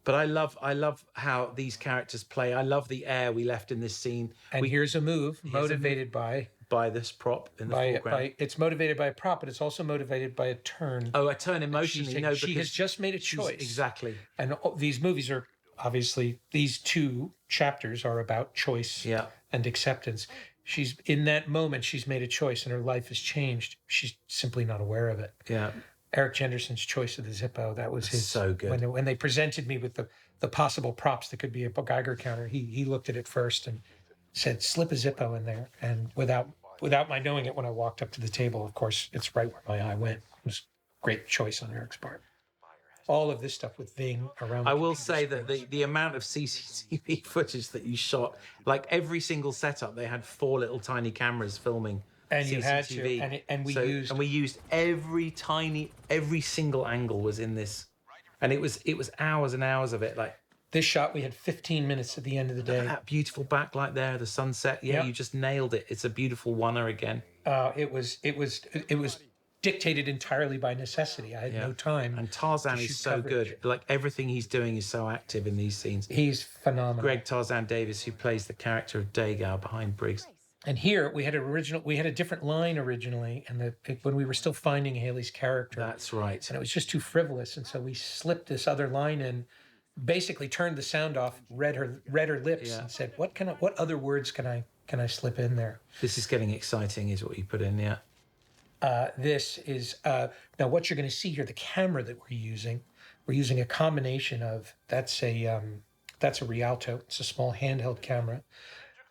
But I love how these characters play. I love the air we left in this scene. And here's a move motivated by This prop in the foreground. it's motivated by a prop, but it's also motivated by a turn. Oh, I turn emotionally. She has just made a choice. Exactly. And these movies are obviously, these two chapters are about choice Yeah. and acceptance. She's in that moment, she's made a choice and her life has changed. She's simply not aware of it. Yeah. Eric Jenderson's choice of the Zippo, that was his. so good. When they presented me with the possible props that could be a Geiger counter, he looked at it first and said, slip a Zippo in there. And without my knowing it, when I walked up to the table, of course, it's right where my eye went. It was a great choice on Eric's part. All of this stuff with Ving around. I will say that the amount of CCTV footage that you shot, like every single setup, they had 4 little tiny cameras filming. And you had CCTV. to, and we used every single angle was in this, and it was hours and hours of it. Like this shot. We had 15 minutes at the end of the day. that beautiful backlight there, the sunset. Yeah, Yep. you just nailed it. It's a beautiful oneer again. It was dictated entirely by necessity. I had no time. And Tarzan to is shoot so coverage. good. Like everything he's doing is so active in these scenes. He's phenomenal. Greg Tarzan Davis, who plays the character of Dagow behind Briggs. And here we had a different line originally, and when we were still finding Haley's character, That's right. and it was just too frivolous, and so we slipped this other line in, basically turned the sound off, read her lips, Yeah. and said, what other words can I slip in there? This is getting exciting, is what you put in, yeah. This is now what you're going to see here. The camera that we're using a combination of that's a Rialto. It's a small handheld camera.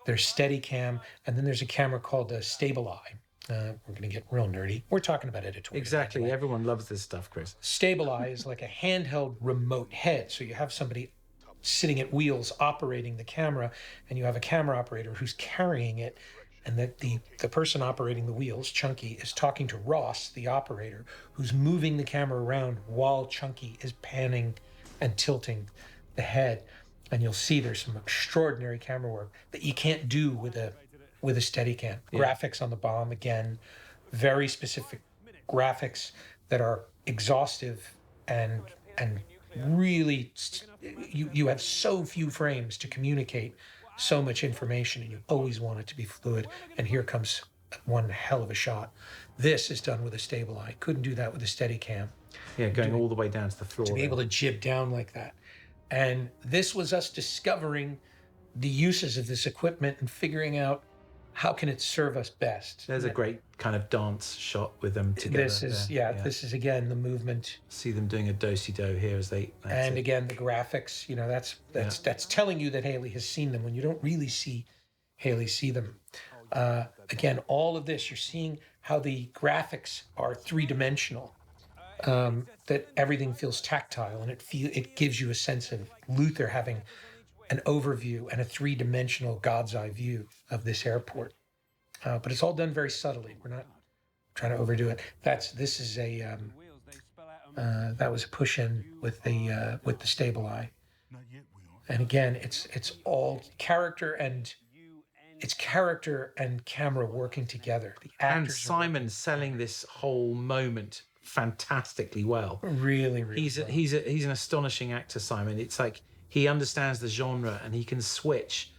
There's Steadicam, and then there's a camera called a Stabilize. We're going to get real nerdy. We're talking about editorial. Exactly. Anyway. Everyone loves this stuff, Chris. Stabilize is like a handheld remote head. So you have somebody sitting at wheels operating the camera, and you have a camera operator who's carrying it, and that the person operating the wheels, Chunky, is talking to Ross, the operator, who's moving the camera around while Chunky is panning and tilting the head. And you'll see there's some extraordinary camera work that you can't do with a Steadicam. Yeah. Graphics on the bomb, again, very specific graphics that are exhaustive and really you have so few frames to communicate so much information, and you always want it to be fluid. And here comes one hell of a shot. This is done with a Stabilize. Couldn't do that with a Steadicam. Yeah, going all the way down to the floor. To be able to jib down like that. And this was us discovering the uses of this equipment and figuring out how can it serve us best. There's a great kind of dance shot with them together. This is this is again the movement. See them doing a do-si-do here as they. And again the graphics. You know, that's telling you that Haley has seen them when you don't really see Haley see them. Again, all of this, you're seeing how the graphics are three-dimensional. That everything feels tactile, and it gives you a sense of Luther having an overview and a three-dimensional God's eye view of this airport. But it's all done very subtly. We're not trying to overdo it. That was a push-in with the Stabilize. And again, it's all character and camera working together. The actors and Simon selling this whole moment fantastically well. Really he's an astonishing actor, Simon. It's like he understands the genre and he can switch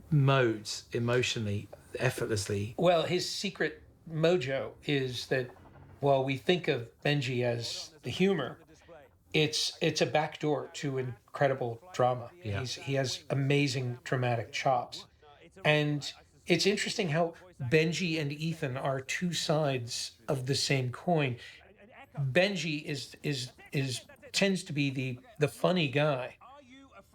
modes emotionally effortledly. Well, his secret mojo is that while we think of Benji as the humor, it's a backdoor to incredible drama. Yeah. He has amazing dramatic chops. And it's interesting how Benji and Ethan are two sides of the same coin. Benji tends to be the funny guy,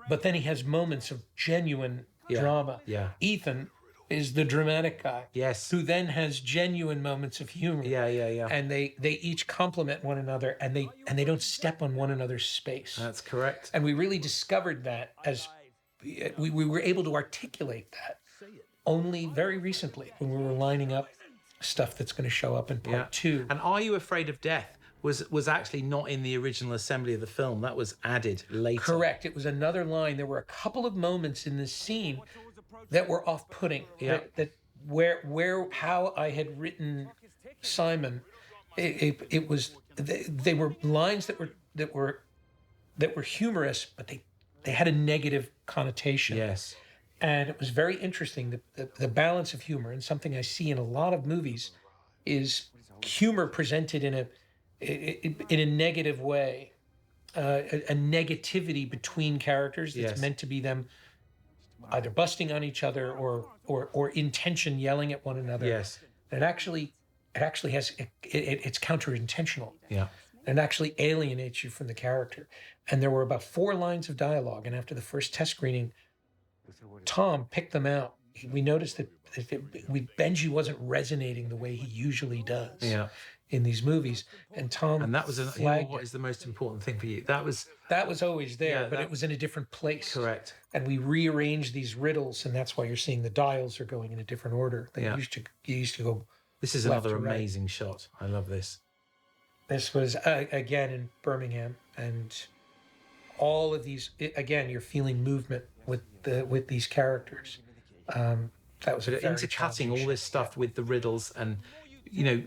but then he has moments of genuine drama. Yeah. Ethan is the dramatic guy. Yes. Who then has genuine moments of humor. Yeah. And they each complement one another, and they don't step on one another's space. That's correct. And we really discovered that as we were able to articulate that only very recently when we were lining up stuff that's going to show up in part 2. And Are You Afraid of Death was actually not in the original assembly of the film. That was added later. Correct. It was another line. There were a couple of moments in this scene that were off-putting. Yeah. That how I had written Simon, it was they were lines that were humorous, but they had a negative connotation. Yes. And it was very interesting. The balance of humor, and something I see in a lot of movies, is humor presented in a negative way, a negativity between characters that's meant to be them either busting on each other or intention yelling at one another. Yes. And it actually has it's counter-intentional. Yeah. And it actually alienates you from the character. And there were about 4 lines of dialogue, and after the first test screening, Tom picked them out. We noticed that Benji wasn't resonating the way he usually does in these movies, and Tom and that was flagged what is the most important thing for you? That was always there, but it was in a different place. Correct. And we rearranged these riddles, and that's why you're seeing the dials are going in a different order. They used to go. This is another amazing shot. I love this. This was again in Birmingham, and all of these again. You're feeling movement with these characters. That was intercutting all this stuff with the riddles, and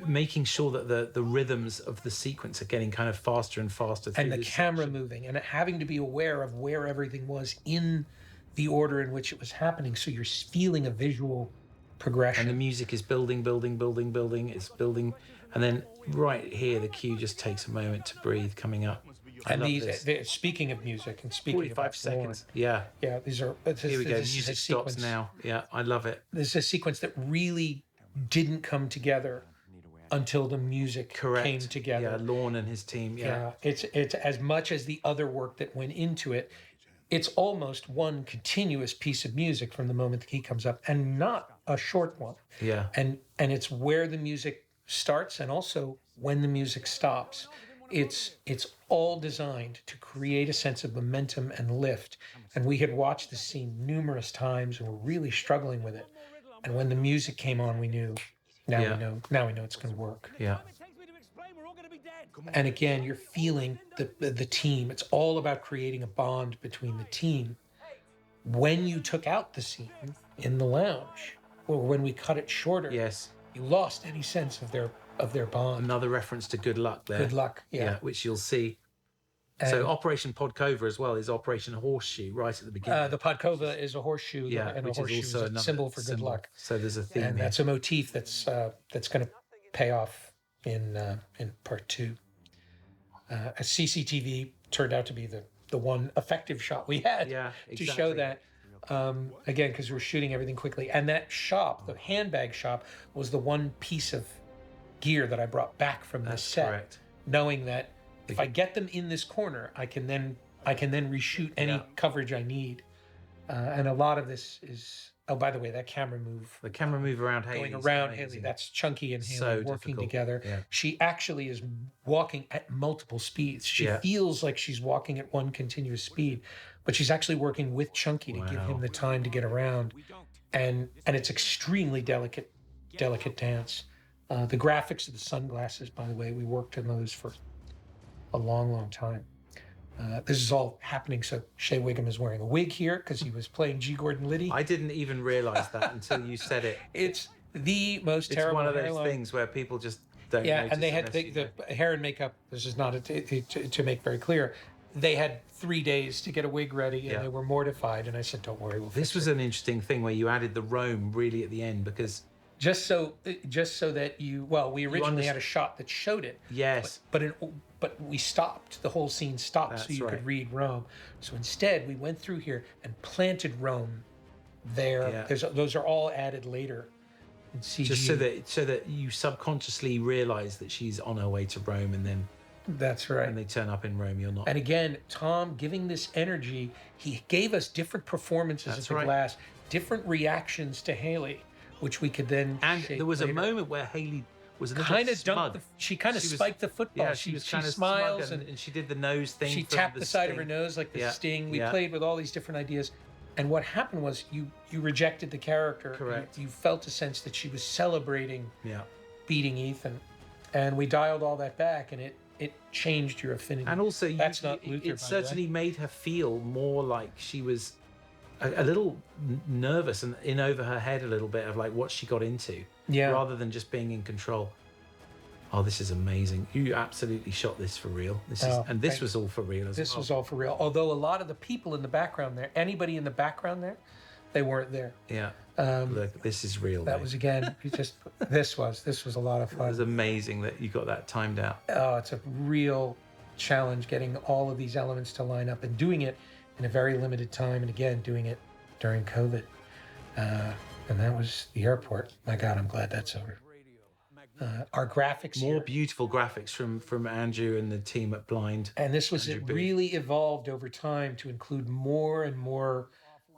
making sure that the rhythms of the sequence are getting kind of faster and faster through And the this camera section. moving and having to be aware of where everything was in the order in which it was happening. So you're feeling a visual progression. And the music is building, building, building, building. It's building. And then right here, the cue just takes a moment to breathe coming up. I and love these, this. speaking of music and speaking 45 about seconds. Lorne, Yeah. yeah, these are. Here we go. This is a Music stops sequence. now. Yeah, I love it. This is a sequence that really didn't come together until the music Correct. came together. Yeah, Lorne and his team. Yeah. It's as much as the other work that went into it. It's almost one continuous piece of music from the moment the key comes up, and not a short one. Yeah. And it's where the music starts and also when the music stops. It's all designed to create a sense of momentum and lift. And we had watched this scene numerous times and were really struggling with it. And when the music came on, we knew. Now Yeah. we know it's going to work. Yeah. And again, you're feeling the team. It's all about creating a bond between the team. When you took out the scene in the lounge, or when we cut it shorter, Yes. you lost any sense of their bond. Another reference to Good Luck there. Good Luck, yeah. Which you'll see. And, So Operation Podkova as well is Operation Horseshoe right at the beginning. the Podkova is a horseshoe, and a which horseshoe is also a another symbol for good symbol. luck. So there's a theme And here. that's a motif that's going to pay off in part 2. A CCTV turned out to be the one effective shot we had Yeah, to show exactly. that. Again, because we were shooting everything quickly. And that shop, the handbag shop, was the one piece of gear that I brought back from the That's set, correct. knowing that if I get them in this corner, I can then reshoot any Yeah. coverage I need. And a lot of this is. Oh, by the way, that camera move The camera move around Haley. going around Haley. That's Chunky and Haley So working difficult. together. Yeah. She actually is walking at multiple speeds. She Yeah. feels like she's walking at one continuous speed, but she's actually working with Chunky to give Wow. him the time to get around. And it's extremely delicate dance. The graphics of the sunglasses, by the way, we worked on those for a long time. This is all happening. So Shea Wiggum is wearing a wig here because he was playing G. Gordon Liddy. I didn't even realize that until you said it. It's the most It's terrible one of those hairline. things where people just don't Yeah, notice and they had unless you know. the hair and makeup. This is not to make very clear. They had 3 days to get a wig ready, and Yeah. they were mortified. And I said, "Don't worry, we'll This fix was an interesting thing where you added the Rome really at the end because just so that you." Well, we originally had a shot that showed it, yes, but we stopped. The whole scene stopped, so That's you right. could read Rome. So instead, we went through here and planted Rome there. Yeah. Those are all added later in CG. just so that you subconsciously realize that she's on her way to Rome, and then That's right. when they turn up in Rome, you're not. And again, Tom giving this energy, he gave us different performances That's at the right. glass, different reactions to Haley, which we could then And shape there was later. a moment where Haley was a little kind of smug. dumped. She kind of She was- spiked the football. Yeah, she was kind of smiles smug and she did the nose thing. she from tapped the side of her sting. nose like the Yeah, sting. We yeah. played with all these different ideas, and what happened was you rejected the character. Correct. You felt a sense that she was celebrating Yeah. beating Ethan, and we dialed all that back, and it changed your affinity. And also, That's not Luther, by the way. it certainly made her feel more like she was a little nervous and in over her head a little bit of like what she got into, Yeah. rather than just being in control. Oh, this is amazing! You absolutely shot this for real. This is, Oh, and this thank- was all for real as This well. was all for real. Although a lot of the people in the background there, anybody in the background there, they weren't there. Yeah. Look, this is real. That mate. was again, this was a lot of It was fun. amazing that you got that timed out. Oh, it's a real challenge getting all of these elements to line up and doing it in a very limited time, and again doing it during COVID. And that was the airport. My God, I'm glad that's over. Our graphics More here, beautiful graphics from Andrew and the team at Blind. and this was Andrew it Booth. really evolved over time to include more and more.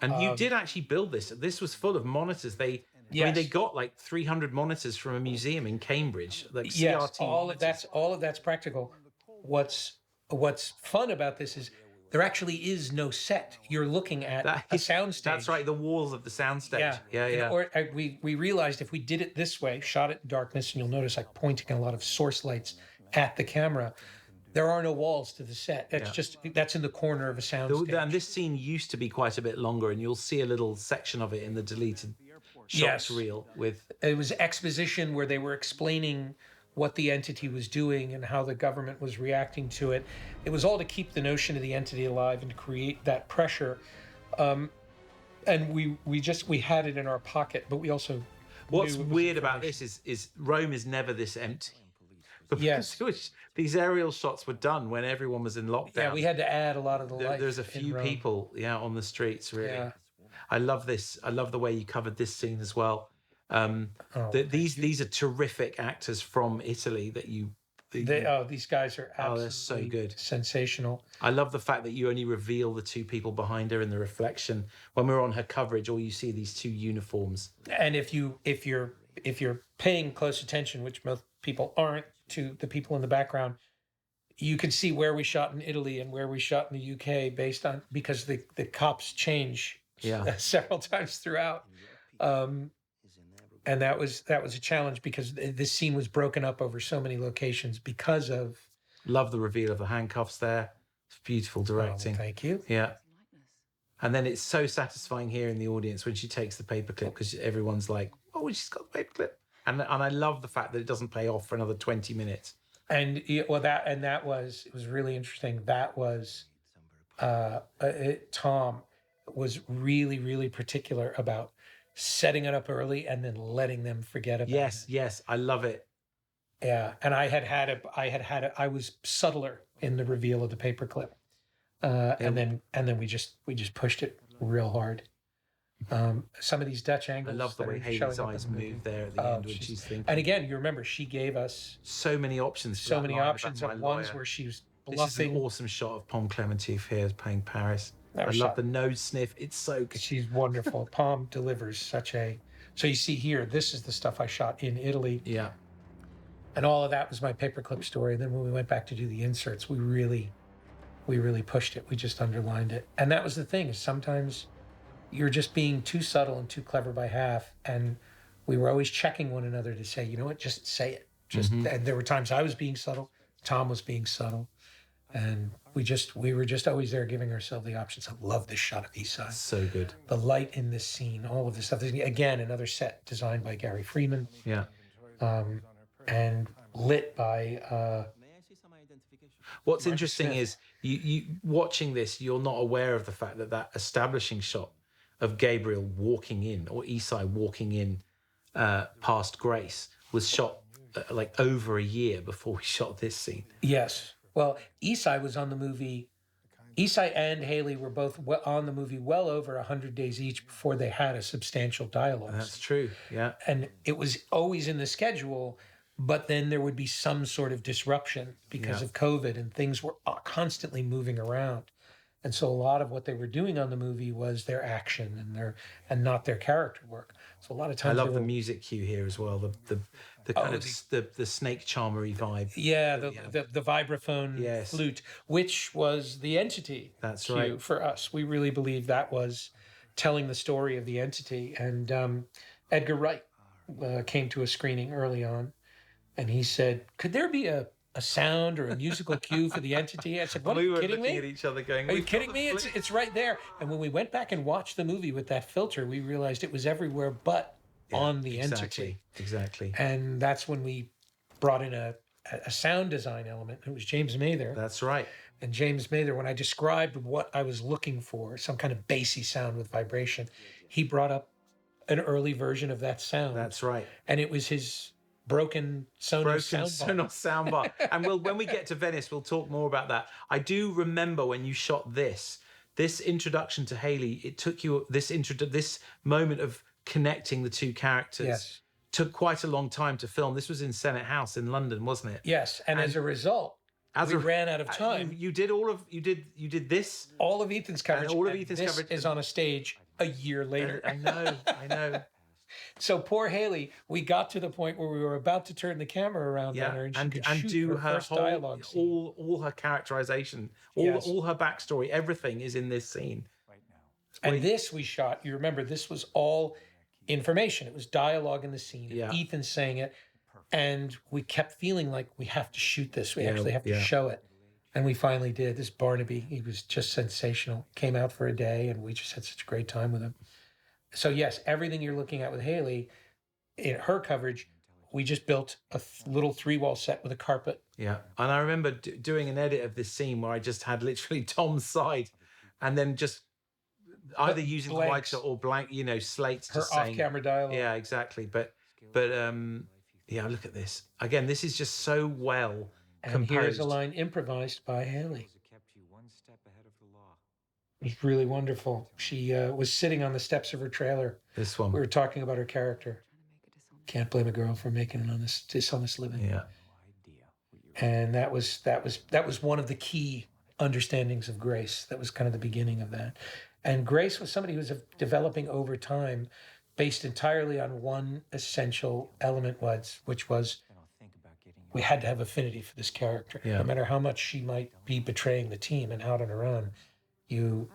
And you did actually build this. This was full of monitors. I mean, they Yes. got like 300 monitors from a museum in Cambridge, like Yes, CRT. all of that's practical. What's fun about this is there actually is no set. You're looking at a soundstage. That's right, the walls of the soundstage. Yeah. Or we realized if we did it this way, shot it in darkness, and you'll notice like pointing a lot of source lights at the camera. There are no walls to the set. That's in the corner of a soundstage. And this scene used to be quite a bit longer, and you'll see a little section of it in the deleted shots Yes. reel with It was exposition where they were explaining what the entity was doing and how the government was reacting to it. It was all to keep the notion of the entity alive and to create that pressure. And we had it in our pocket, but we also What's knew it was weird about information. this is Rome is never this empty. Because Yes. these aerial shots were done when everyone was in lockdown. Yeah, we had to add a lot of the life. There's a in few Rome. people, on the streets. Really, Yeah. I love this. I love the way you covered this scene as well. These are terrific actors from Italy that you. These guys are absolutely they're so good. sensational. I love the fact that you only reveal the two people behind her in the reflection. When we're on her coverage, all you see are these two uniforms. And if you're paying close attention, which most people aren't, to the people in the background, you can see where we shot in Italy and where we shot in the UK because the cops change several times throughout. And that was a challenge because this scene was broken up over so many locations because of. Love the reveal of the handcuffs there. It's beautiful directing. Thank you. Yeah. And then it's so satisfying here in the audience when she takes the paperclip because everyone's like, oh, she's got the paperclip. And I love the fact that it doesn't pay off for another 20 minutes. And it was really interesting. That was Tom was really, really particular about setting it up early and then letting them forget about it. Yes, I love it. Yeah, and I was subtler in the reveal of the paperclip, and then we just pushed it real hard. Some of these Dutch I angles. love the that way are Haley's showing up in eyes the movie. move there at the end when she's thinking. And again, you remember she gave us So many options. for so that many line about options my of ones lawyer. where she was This is an bluffing. awesome shot of Pom Clementif here playing Paris. That I was love shot- the nose sniff. It's so good. She's wonderful. Palm delivers such a. So you see here, this is the stuff I shot in Italy, Yeah. and all of that was my paperclip story. And then when we went back to do the inserts, we really pushed it. We just underlined it, and that was the thing. Is sometimes you're just being too subtle and too clever by half, and we were always checking one another to say, you know what, just say it. And there were times I was being subtle, Tom was being subtle, and we were just always there giving ourselves the options. I love this shot of East Side. So good. The light in this scene, all of this stuff. Again, another set designed by Gary Freeman, Yeah. and lit by. What's interesting is you watching this, you're not aware of the fact that establishing shot of Gabriel walking in or Isai walking in past Grace was shot like over a year before we shot this scene. Yes. Well, Isai was on the movie. Isai and Haley were both on the movie well over 100 days each before they had a substantial dialogue. That's true. Yeah. And it was always in the schedule, but then there would be some sort of disruption because of COVID, and things were constantly moving around. And so a lot of what they were doing on the movie was their action and not their character work. So a lot of I times love the music cue here as well. The kind of the snake charmery vibe. Yeah, the vibraphone flute, which was the entity. That's cue right. for us. We really believe that was telling the story of the entity. And Edgar Wright came to a screening early on, and he said, "Could there be a sound or a musical cue for the entity?" I said, "What, are We you were kidding looking me? at each other going, Are you "We've got kidding the me? flute." It's right there." And when we went back and watched the movie with that filter, we realized it was everywhere but on the entity. Exactly. And that's when we brought in a sound design element. It was James Mather. That's right. And James Mather, when I described what I was looking for, some kind of bassy sound with vibration, he brought up an early version of that sound. That's right. And it was his broken Sonos soundbar. Sonos soundbar. And when we get to Venice, we'll talk more about that. I do remember when you shot this introduction to Haley. It took you this moment of connecting the two characters. Yes. Took quite a long time to film. This was in Senate House in London, wasn't it? Yes. And as a result, we ran out of time. You did this. All of Ethan's coverage. all of and Ethan's this coverage. is on a stage a year later. I know. So poor Haley, we got to the point where we were about to turn the camera around on her, and she could shoot do her her first whole dialogue scene. all her characterization, Yes. all her backstory, everything is in this scene. And this we shot, you remember, this was all information. It was dialogue in the scene. Yeah. Ethan saying it. And we kept feeling like we have to shoot this. We actually have to show it. And we finally did. This Barnaby, he was just sensational. Came out for a day, and we just had such a great time with him. So yes, everything you're looking at with Haley in her coverage, we just built a little 3-wall set with a carpet. Yeah. And I remember doing an edit of this scene where I just had literally Tom's side and then just either using the white blanks. shot or blank, slates, Her just saying, off-camera dialogue. yeah, exactly. But yeah, look at this. Again, this is just so well And here's composed. a line improvised by Haley. It was really wonderful. She was sitting on the steps of her trailer. This one. We were talking about her character. Can't blame a girl for making it on this dishonest living. Yeah. And that was one of the key understandings of Grace. That was kind of the beginning of that. And Grace was somebody who was developing over time, based entirely on one essential element, which was we had to have affinity for this character. Yeah. No matter how much she might be betraying the team and out on her own, you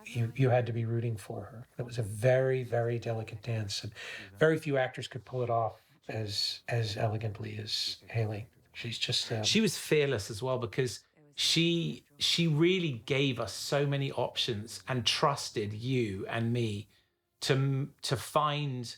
had to be rooting for her. It was a very, very delicate dance, and very few actors could pull it off as elegantly as Haley. She's just She was fearless as well because she really gave us so many options and trusted you and me to find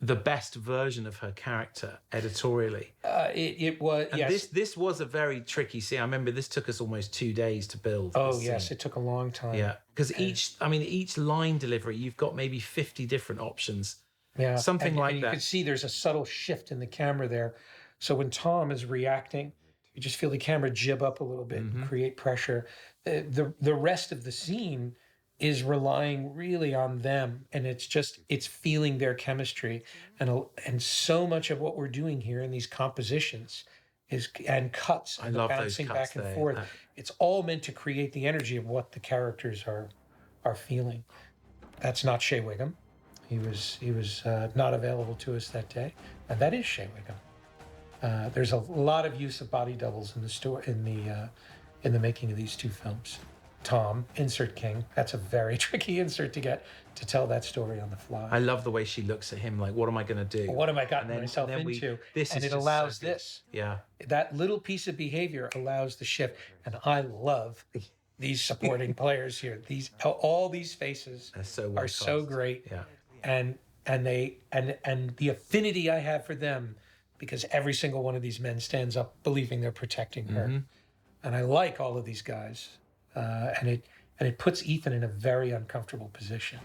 the best version of her character editorially. it was And yes. this was a very tricky scene. I remember this took us almost 2 days to build. Oh this yes, scene. it took a long time. Yeah, because each line delivery, you've got maybe 50 different options. Yeah, Something like and that. You can see there's a subtle shift in the camera there. So when Tom is reacting, you just feel the camera jib up a little bit and create pressure. The rest of the scene is relying really on them, and it's feeling their chemistry, and so much of what we're doing here in these compositions and cuts and the love those bouncing cuts back and there. forth. It's all meant to create the energy of what the characters are feeling. That's not Shea Wiggum. He was not available to us that day, and that is Shea Wiggum. There's a lot of use of body doubles in the making of these two films. Tom, insert king. That's a very tricky insert to get to tell that story on the fly. I love the way she looks at him like, what am I going to do? What am I gotten And then- myself and then into? this And is it just allows so good. this. Yeah. That little piece of behavior allows the shift, and I love these supporting players here. All these faces They're so well are so cast. great, Yeah. and the affinity I have for them, because every single one of these men stands up believing they're protecting her, and I like all of these guys, and it puts Ethan in a very uncomfortable position,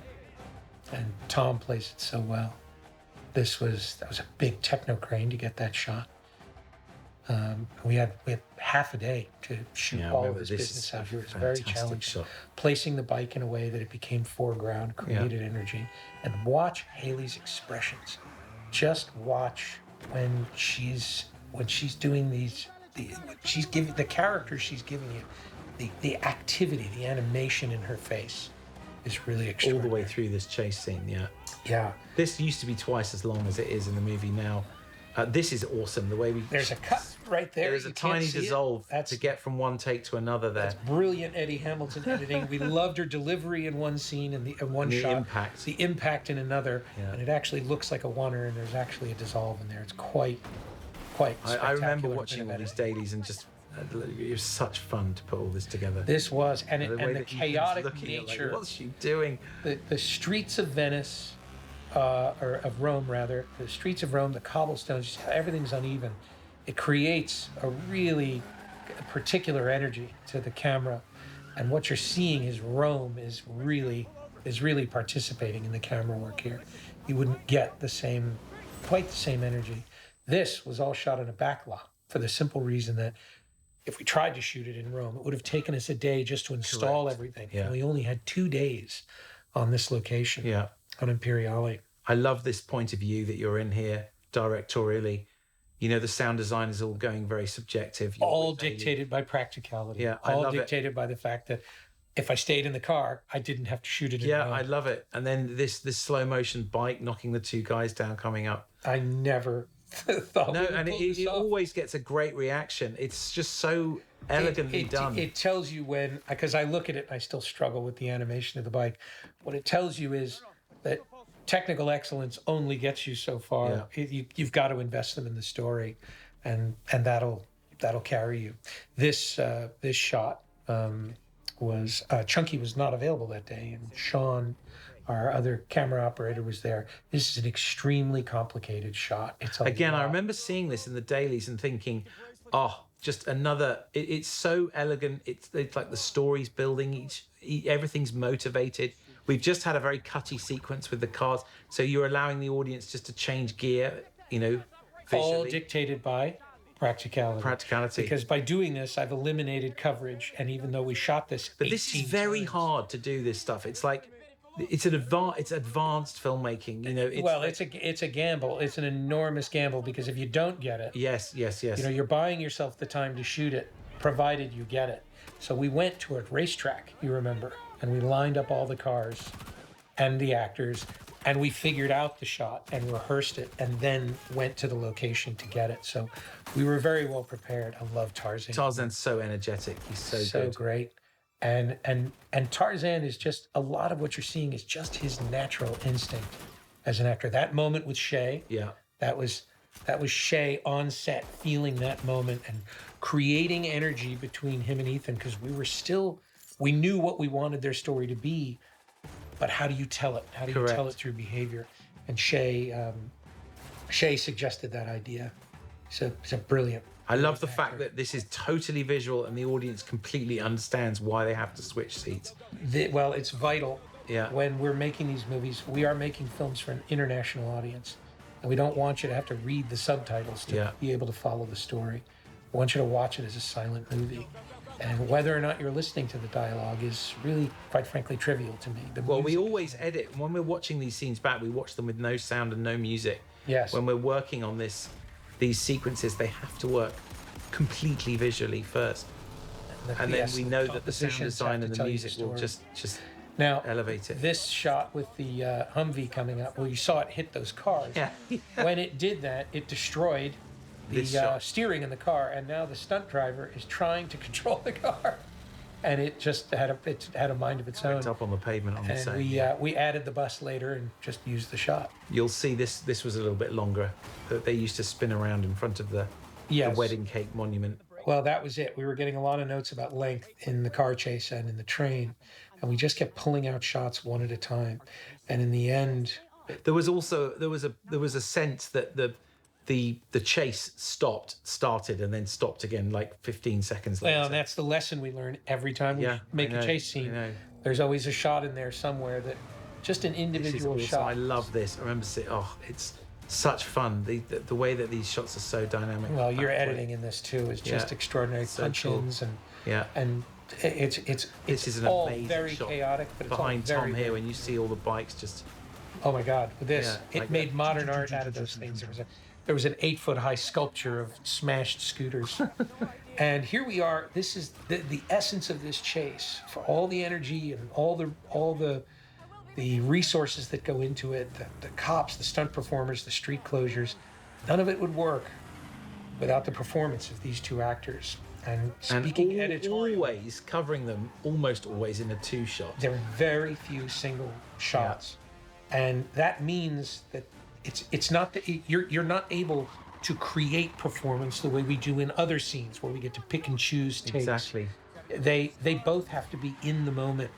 and Tom plays it so well. That was a big techno crane to get that shot. We had half a day to shoot Yeah, I all of remember this this business is out a here. It was very fantastic challenging. shot. Placing the bike in a way that it became foreground created energy. And watch Haley's expressions. Just watch when she's doing she's giving the character she's giving you, the activity, the animation in her face is really All extraordinary. the way through this chase scene, yeah. Yeah. This used to be twice as long as it is in the movie now. This is awesome. The way There's a cut right there. There's a You can't tiny see it. dissolve That's to get from one take to another there. That's brilliant Eddie Hamilton editing. We loved her delivery in one scene and in one The shot. impact. The impact in another. Yeah. And it actually looks like a oneer, and there's actually a dissolve in there. It's quite I remember spectacular watching bit all of these editing. dailies and just it was such fun to put all this together. This was, and way the that Ethan's chaotic looking at, like, nature, what's she doing? the streets of Venice, or of Rome rather, the streets of Rome, the cobblestones, just how everything's uneven. It creates a really particular energy to the camera, and what you're seeing is Rome is really participating in the camera work here. You wouldn't get quite the same energy. This was all shot in a backlot for the simple reason that if we tried to shoot it in Rome, it would have taken us a day just to install Correct. everything. Yeah. And we only had 2 days on this location, Yeah. on Imperiale. I love this point of view that you're in here directorially. You know, the sound design is all going very subjective. You're All with Haley. dictated by practicality. Yeah, I all love it. dictated by the fact that if I stayed in the car, I didn't have to shoot it in Yeah, Rome. I love it. And then this slow motion bike knocking the two guys down coming up. I never thought No, we would and pull it this off. always gets a great reaction. It's just so elegantly done. It tells you when, because I look at it and I still struggle with the animation of the bike. What it tells you is that technical excellence only gets you so far. You've got to invest them in the story, and that'll carry you. This shot was Chunky was not available that day, and Sean Our other camera operator was there. This is an extremely complicated shot. It's a Again, I lot. remember seeing this in the dailies and thinking, oh, just another. It's so elegant. It's like the story's building. Everything's motivated. We've just had a very cutty sequence with the cars, so you're allowing the audience just to change gear. All Visually. dictated by practicality. Because by doing this, I've eliminated coverage. And even though we shot this, But this is 18 very times- hard to do. This stuff. It's like it's advanced filmmaking. It's a gamble. It's an enormous gamble because if you don't get it, Yes. you're buying yourself the time to shoot it, provided you get it. So we went to a racetrack, you remember, and we lined up all the cars and the actors, and we figured out the shot and rehearsed it, and then went to the location to get it. So we were very well prepared. I love Tarzan. Tarzan's so energetic. He's so good. Great. And Tarzan is just a lot of what you're seeing is just his natural instinct as an actor. That moment with Shay, Yeah. that was Shay on set feeling that moment and creating energy between him and Ethan because we knew what we wanted their story to be, but how do you tell it? How do you tell it through behavior? And Shay suggested that idea. So it's a brilliant. I love the fact that this is totally visual and the audience completely understands why they have to switch seats. It's vital. Yeah. When we're making these movies, we are making films for an international audience. And we don't want you to have to read the subtitles to be able to follow the story. We want you to watch it as a silent movie. And whether or not you're listening to the dialogue is really, quite frankly, trivial to me. We always edit. When we're watching these scenes back, we watch them with no sound and no music. Yes. When we're working on these sequences, they have to work completely visually first. And then we know that the sound design and the music will just now elevate it. This shot with the Humvee coming up, well, you saw it hit those cars. Yeah. When it did that, it destroyed the steering in the car, and now the stunt driver is trying to control the car, and it just had a mind of its own. It's up on the pavement on the same. And we added the bus later and just used the shot. You'll see this was a little bit longer. They used to spin around in front of the wedding cake monument. Well, that was it. We were getting a lot of notes about length in the car chase and in the train, and we just kept pulling out shots one at a time. And in the end, there was a sense that the chase started and then stopped again like 15 seconds later. Well, that's the lesson we learn every time we make a chase scene. There's always a shot in there somewhere that just an individual shot. I love this. I remember seeing. Oh, it's such fun. The way that these shots are so dynamic. Well, your editing in this too is just extraordinary. So Punch-ins cool. and it's this is an all amazing very shot. chaotic, but it's Behind all very Tom here, when you see all the bikes just. Oh my God! With this, Yeah, it like made that. modern art out of those things. There was an 8-foot-high sculpture of smashed scooters, and here we are. This is the essence of this chase. For all the energy and all the resources that go into it, the cops, the stunt performers, the street closures, none of it would work without the performance of these two actors. And speaking editorially, always covering them, almost always in a two shot. there are very few single shots, and that means that it's not that you're not able to create performance the way we do in other scenes where we get to pick and choose takes. Exactly. They both have to be in the moment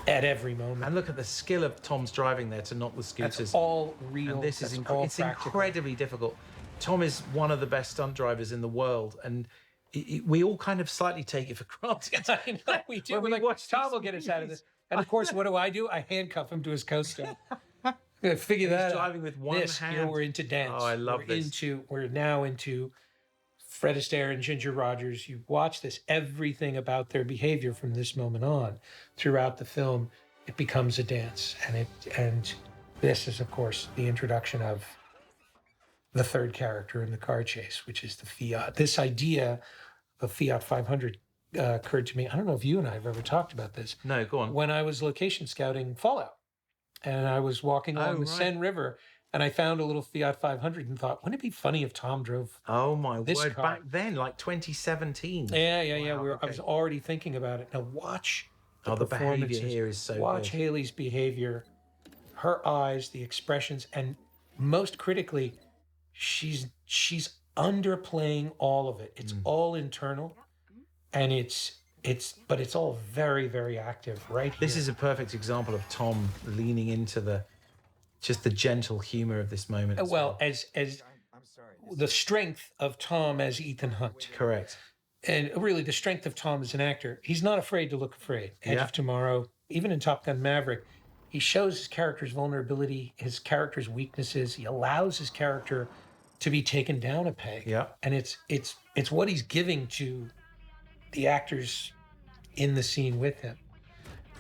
at every moment. And look at the skill of Tom's driving there to knock the scooters. That's all real. And this is that's all it's practical. incredibly difficult. Tom is one of the best stunt drivers in the world, and we all kind of slightly take it for granted. I know we do. When We're we like, watch Tom these will get us out of this. And of course, what do? I handcuff him to his coaster. Figure that out. driving with one hand. We're into dance. Oh, I love this. We're now into Fred Astaire and Ginger Rogers. You watch this, everything about their behavior from this moment on, throughout the film, it becomes a dance. And this is, of course, the introduction of the third character in the car chase, which is the Fiat. This idea of Fiat 500 occurred to me. I don't know if you and I have ever talked about this. No, go on. When I was location scouting Fallout, and I was walking along the Seine River, and I found a little Fiat 500 and thought, wouldn't it be funny if Tom drove? Oh my this word! car? Back then, like 2017. Yeah. Wow, I was already thinking about it. Now watch the behavior performances. here is so Watch good. Haley's behavior, her eyes, the expressions, and most critically, she's underplaying all of it. It's all internal, and it's but it's all very, very active right here. This is a perfect example of Tom leaning into the gentle humor of this moment. As well as the strength of Tom as Ethan Hunt. Correct. And really the strength of Tom as an actor. He's not afraid to look afraid. Edge Yeah. of Tomorrow, even in Top Gun Maverick, he shows his character's vulnerability, his character's weaknesses. He allows his character to be taken down a peg. Yeah. And it's what he's giving to the actors in the scene with him.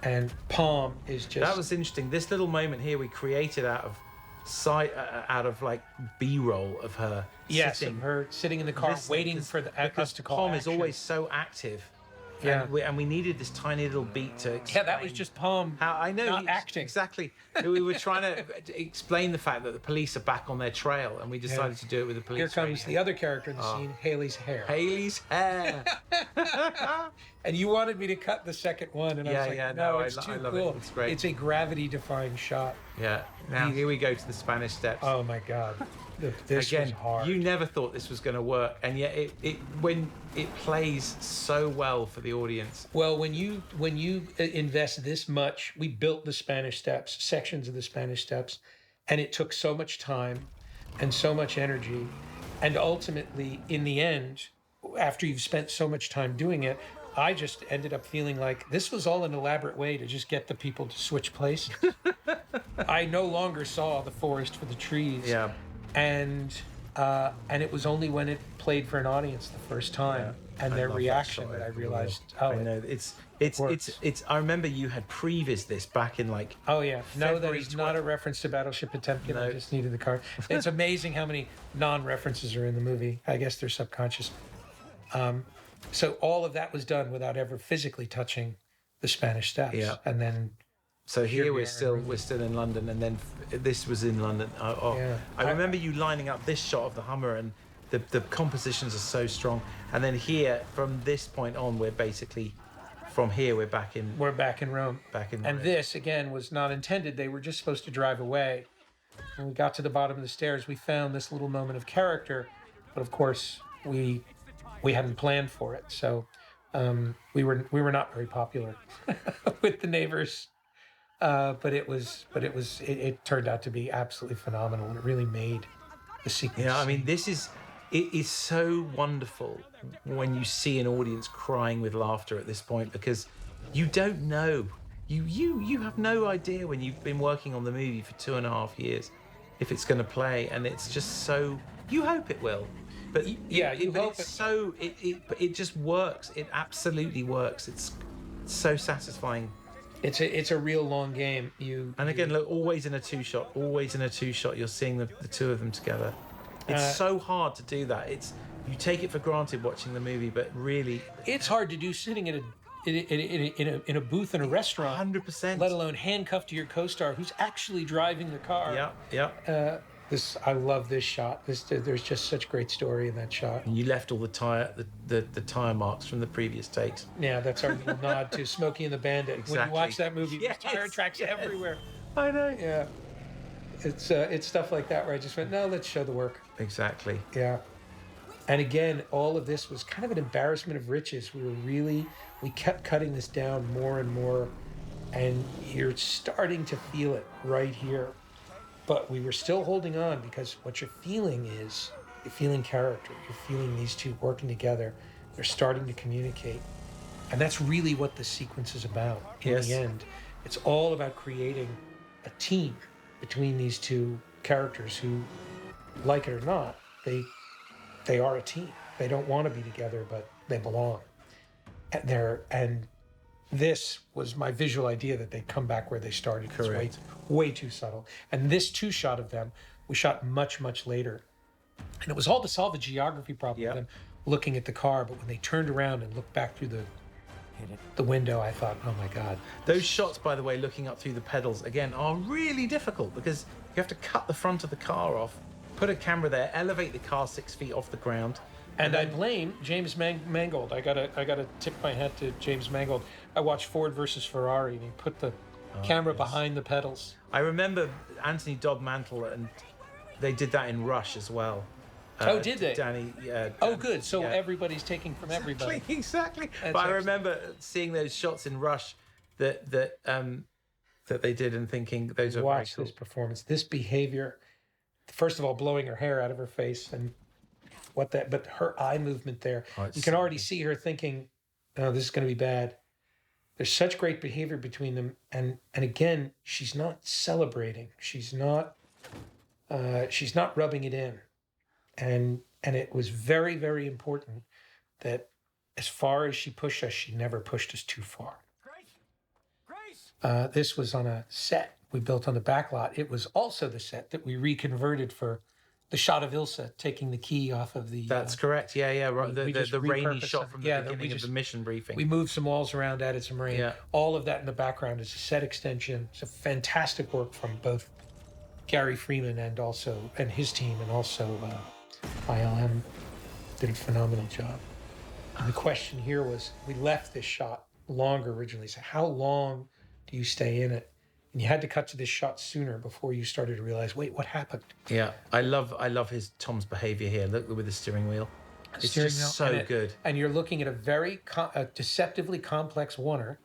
And Palm is just That was interesting. This little moment here we created out of like B-roll of her sitting. of her sitting in the car listening, waiting for us to call Tom is action. always so active. Yeah. And we needed this tiny little beat to explain. Yeah, that was just Palm How I know not acting. exactly. We were trying to explain the fact that the police are back on their trail, and we decided to do it with the police. Here comes radio. the other character in the scene, Haley's hair. Haley's hair. And you wanted me to cut the second one, and I was like, no, it's too I love cool. it. It's great. It's a gravity-defying shot. Yeah. Now here we go to the Spanish Steps. Oh my God, this was Again, hard. you never thought this was going to work, and yet when it plays so well for the audience. Well, when you invest this much, we built the Spanish Steps, sections of the Spanish Steps, and it took so much time and so much energy, and ultimately, in the end, after you've spent so much time doing it, I just ended up feeling like this was all an elaborate way to just get the people to switch places. I no longer saw the forest for the trees. Yeah. And it was only when it played for an audience the first time and I their love that reaction shot. that I It realized, I know works. it's. I remember you had previs this back in like. oh yeah, no, that February is not a reference to Battleship Potemkin. I No. just needed the card. It's amazing how many non-references are in the movie. I guess they're subconscious. So all of that was done without ever physically touching the Spanish Steps. Yeah. And then So here we we're are still in London, and then this was in London. Yeah. I remember you lining up this shot of the Hummer, and the compositions are so strong. And then here, from this point on, we're basically from here we're back in we're back in Rome. Rome. And this, again, was not intended. They were just supposed to drive away. When we got to the bottom of the stairs, we found this little moment of character. But of course, we hadn't planned for it. So we were not very popular with the neighbors. But it turned out to be absolutely phenomenal. And it really made the sequence. Yeah, I mean, it is so wonderful when you see an audience crying with laughter at this point, because you don't know. You have no idea when you've been working on the movie for 2.5 years if it's going to play, and it's just so. You hope it will, but you but hope it's it- so it just works. It absolutely works. It's so satisfying. It's a real long game. And again, look, always in a two-shot. You're seeing the two of them together. It's so hard to do that. You take it for granted watching the movie, but really, it's hard to do sitting in a booth in a restaurant, 100%. let alone handcuffed to your co-star who's actually driving the car. Yeah. I love this shot. There's just such great story in that shot. And you left all the tire marks from the previous takes. Yeah, that's our little nod to Smokey and the Bandit. When you Exactly. watch that movie, Yes, there's tire tracks yes. everywhere. I know. Yeah, it's stuff like that where I just went, no, let's show the work. Exactly. Yeah. And again, all of this was kind of an embarrassment of riches. We kept cutting this down more and more, and you're starting to feel it right here. But we were still holding on, because what you're feeling is you're feeling character. You're feeling these two working together. They're starting to communicate. And that's really what the sequence is about in Yes. the end. It's all about creating a team between these two characters who, like it or not, they are a team. They don't want to be together, but they belong. And this was my visual idea, that they'd come back where they started. It's Correct. way too subtle. And this two shot of them, we shot much, much later. And it was all to solve a geography problem Yeah. of them looking at the car. But when they turned around and looked back through the window, I thought, oh my God. Those shots, by the way, looking up through the pedals, again, are really difficult, because you have to cut the front of the car off, put a camera there, elevate the car 6 feet off the ground. And I blame James Mangold. I gotta tip my hat to James Mangold. I watched Ford versus Ferrari, and he put the camera behind the pedals. I remember Anthony Dodd Mantle, and they did that in Rush as well. Oh, did they? Danny. Oh, good. So yeah. everybody's taking from everybody. Exactly. That's But I excellent. remember seeing those shots in Rush that they did and thinking those are very Watch cool. this performance, this behavior. First of all, blowing her hair out of her face and but her eye movement there. it's You can so already good. see her thinking, oh, this is going to be bad. There's such great behavior between them. And again, she's not celebrating. She's not rubbing it in. And it was very, very important that as far as she pushed us, she never pushed us too far. This was on a set we built on the back lot. It was also the set that we reconverted for the shot of Ilsa taking the key off of the. That's correct. Yeah. Right. we just The rainy repurposed shot them. from the Yeah, we beginning of just- the mission briefing. We moved some walls around, added some rain. Yeah. All of that in the background is a set extension. It's a fantastic work from both Gary Freeman and his team, and also ILM did a phenomenal job. And the question here was, we left this shot longer originally. So how long do you stay in it? And you had to cut to this shot sooner before you started to realize, wait, what happened? Yeah, I love Tom's behavior here. Look with the steering wheel. It's Steering just wheel, so and good. And you're looking at a very deceptively complex oneer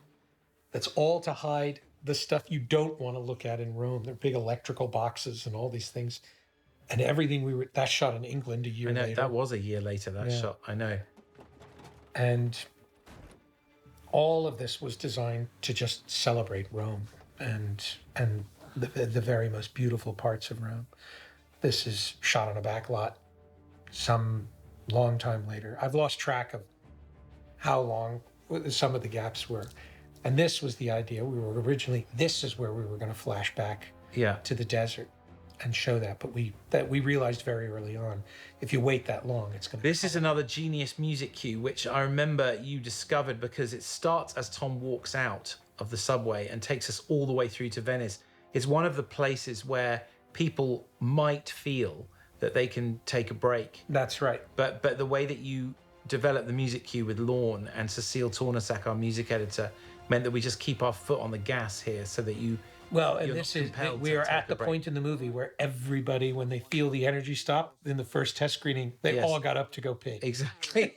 that's all to hide the stuff you don't want to look at in Rome. They're big electrical boxes and all these things. And everything that shot in England a year I know later. that was a year later. That Yeah. shot. I know. And all of this was designed to just celebrate Rome and the very most beautiful parts of Rome. This is shot on a back lot some long time later. I've lost track of how long some of the gaps were. And this was the idea. This is where we were going to flash back Yeah. to the desert and show that. But we realized very early on, if you wait that long, it's going to. This is another genius music cue, which I remember you discovered because it starts as Tom walks out of the subway and takes us all the way through to Venice. It's one of the places where people might feel that they can take a break. That's right. But the way that you developed the music cue with Lorne and Cecile Tornasak, our music editor, meant that we just keep our foot on the gas here so that you. Well, and You're this not is compelled we to are take at a the break. point in the movie where everybody, when they feel the energy stop in the first test screening, they Yes. all got up to go pee. Exactly.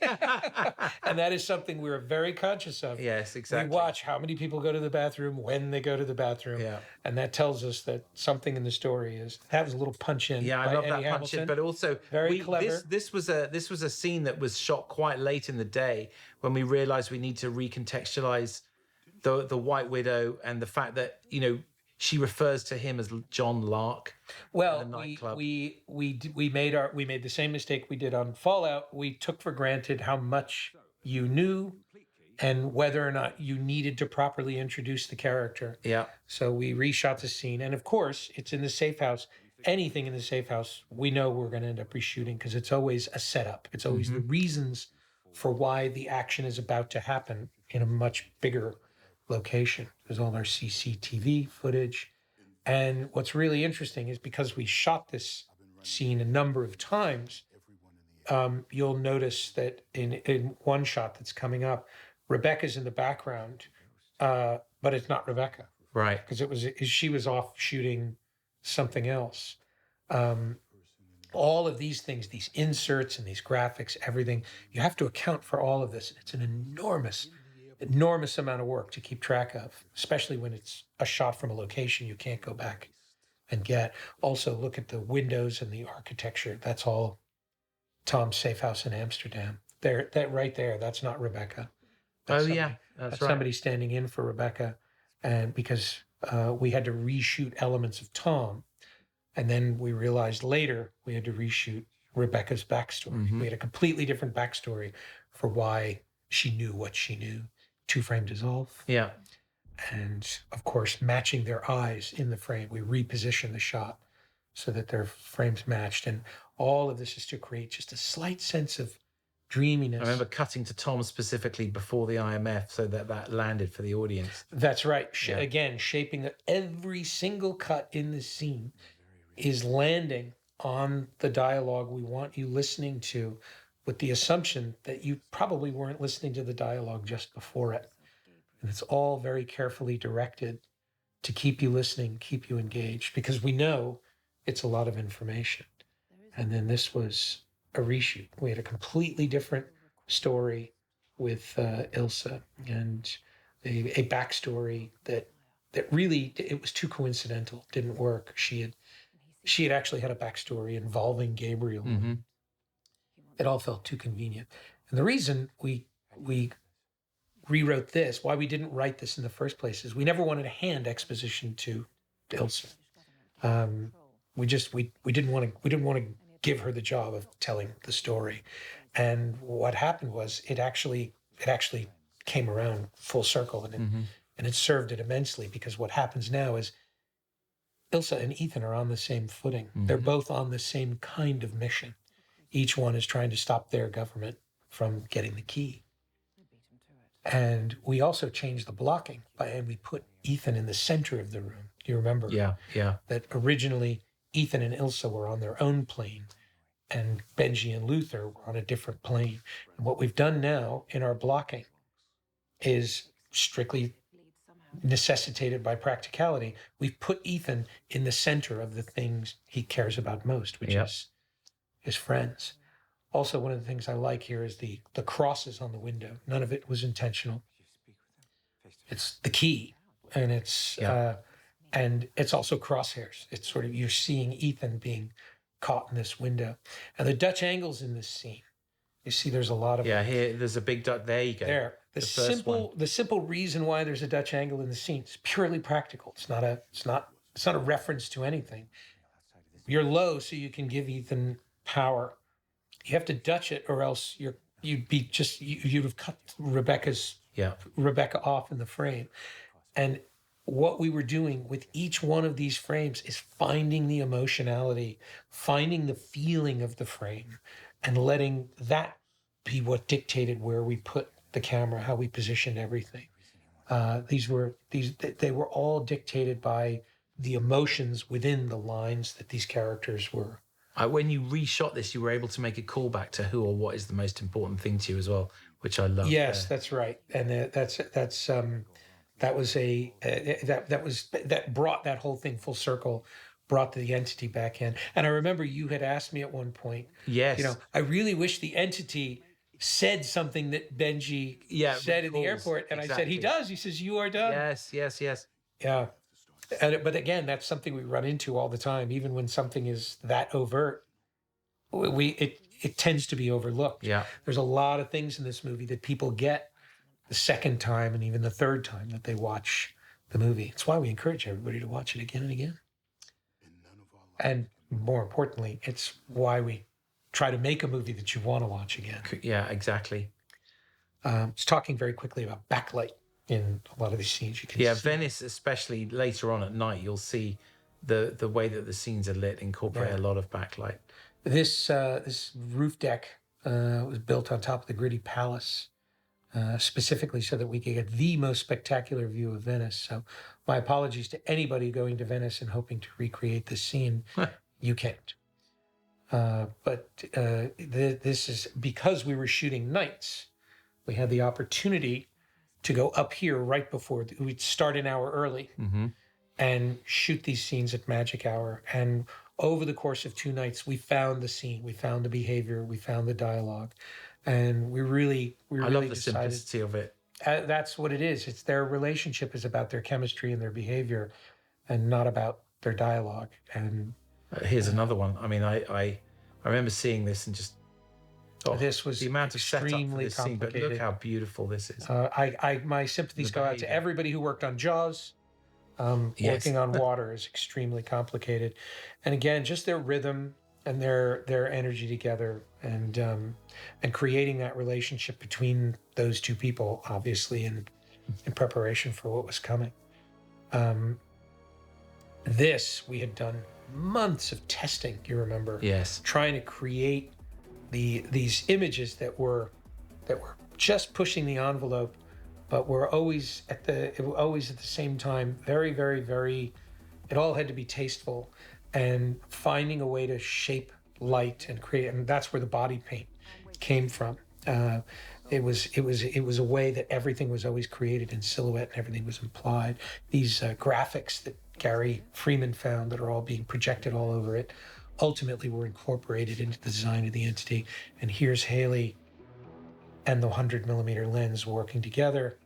And that is something we were very conscious of. Yes, exactly. We watch how many people go to the bathroom, when they go to the bathroom. Yeah. And that tells us that something in the story is that was a little punch in. Yeah, I by love Eddie that punch in, Hamilton. but also Very clever. This was a scene that was shot quite late in the day when we realized we need to recontextualize the White Widow and the fact that she refers to him as John Lark. Well, the nightclub. we made the same mistake we did on Fallout. We took for granted how much you knew and whether or not you needed to properly introduce the character. Yeah, So we reshot the scene, and of course, it's in the safe house. Anything in the safe house, we know we're going to end up reshooting because it's always a setup. It's always the reasons for why the action is about to happen in a much bigger location. There's all our CCTV footage. And what's really interesting is because we shot this scene a number of times, you'll notice that in one shot that's coming up, Rebecca's in the background, but it's not Rebecca right. because she was off shooting something else. All of these things, these inserts and these graphics, everything, you have to account for all of this. It's an enormous amount of work to keep track of, especially when it's a shot from a location you can't go back and get. Also, look at the windows and the architecture. That's all Tom's safe house in Amsterdam. That right there, that's not Rebecca. That's That's that's right. somebody standing in for Rebecca, and because we had to reshoot elements of Tom, and then we realized later we had to reshoot Rebecca's backstory. Mhm. We had a completely different backstory for why she knew what she knew. Two-frame dissolve, Yeah, and of course matching their eyes in the frame. We repositioned the shot so that their frames matched, and all of this is to create just a slight sense of dreaminess. I remember cutting to Tom specifically before the IMF so that landed for the audience. That's right. Yeah. Again, shaping that every single cut in the scene is landing on the dialogue we want you listening to, with the assumption that you probably weren't listening to the dialogue just before it. And it's all very carefully directed to keep you listening, keep you engaged, because we know it's a lot of information. And then this was a reshoot. We had a completely different story with Ilsa, and a backstory that really, it was too coincidental, didn't work. She had actually had a backstory involving Gabriel. Mm-hmm. It all felt too convenient. And the reason we rewrote this, why we didn't write this in the first place, is we never wanted to hand exposition to Ilsa. We didn't want to give her the job of telling the story. And what happened was it actually came around full circle, and it served it immensely, because what happens now is Ilsa and Ethan are on the same footing. They're both on the same kind of mission. Each one is trying to stop their government from getting the key. And we also changed the blocking and we put Ethan in the center of the room. Do you remember? Yeah. That originally Ethan and Ilsa were on their own plane, and Benji and Luther were on a different plane. And what we've done now in our blocking is strictly necessitated by practicality. We've put Ethan in the center of the things he cares about most, which is his friends. Also, one of the things I like here is the crosses on the window. None of it was intentional. It's the key, and it's also crosshairs. It's sort of, you're seeing Ethan being caught in this window, and the Dutch angles in this scene. You see, there's a lot of Here there's a big dot. There you go. there. The first one. simple reason why there's a Dutch angle in the scene is purely practical. It's not a reference to anything. You're low, so you can give Ethan power. You have to Dutch it, or else you'd have cut Rebecca off in the frame. And what we were doing with each one of these frames is finding the emotionality, finding the feeling of the frame, and letting that be what dictated where we put the camera, how we positioned everything. They were all dictated by the emotions within the lines that these characters were. When you reshot this, you were able to make a callback to who or what is the most important thing to you as well, which I love. Yes, that's right, and that brought that whole thing full circle, brought the entity back in. And I remember you had asked me at one point, Yes. I really wish the entity said something that Benji said in the airport, and I said, he does. He says, "You are done." Yes. Yeah. But again, that's something we run into all the time. Even when something is that overt, it tends to be overlooked. Yeah. There's a lot of things in this movie that people get the second time and even the third time that they watch the movie. It's why we encourage everybody to watch it again and again. And more importantly, it's why we try to make a movie that you want to watch again. Yeah, exactly. It's talking very quickly about backlight in a lot of these scenes. You can see. Venice, especially later on at night, you'll see the way that the scenes are lit incorporate a lot of backlight. This roof deck was built on top of the Gritty Palace, specifically so that we could get the most spectacular view of Venice. So my apologies to anybody going to Venice and hoping to recreate this scene. You can't. But this is because we were shooting nights. We had the opportunity to go up here right before we'd start an hour early and shoot these scenes at magic hour. And over the course of 2 nights, we found the scene, we found the behavior, we found the dialogue, and we really love the decided, simplicity of it. That's what it is. It's their relationship is about their chemistry and their behavior, and not about their dialogue. And Here's another one. I mean, I remember seeing this and just this was the amount of setup for extremely this scene. But complicated. look how beautiful this is. My sympathies go out to everybody who worked on Jaws. Yes. Working on water is extremely complicated, and again, just their rhythm and their energy together, and creating that relationship between those two people, obviously, in preparation for what was coming. This we had done months of testing. You remember? Yes. Trying to create these images that were just pushing the envelope, but were always at the same time very, very, very. It all had to be tasteful, and finding a way to shape light and create, and that's where the body paint came from. It was a way that everything was always created in silhouette and everything was implied. These graphics that Gary Freeman found that are all being projected all over it ultimately were incorporated into the design of the entity. And here's Haley and the 100mm lens working together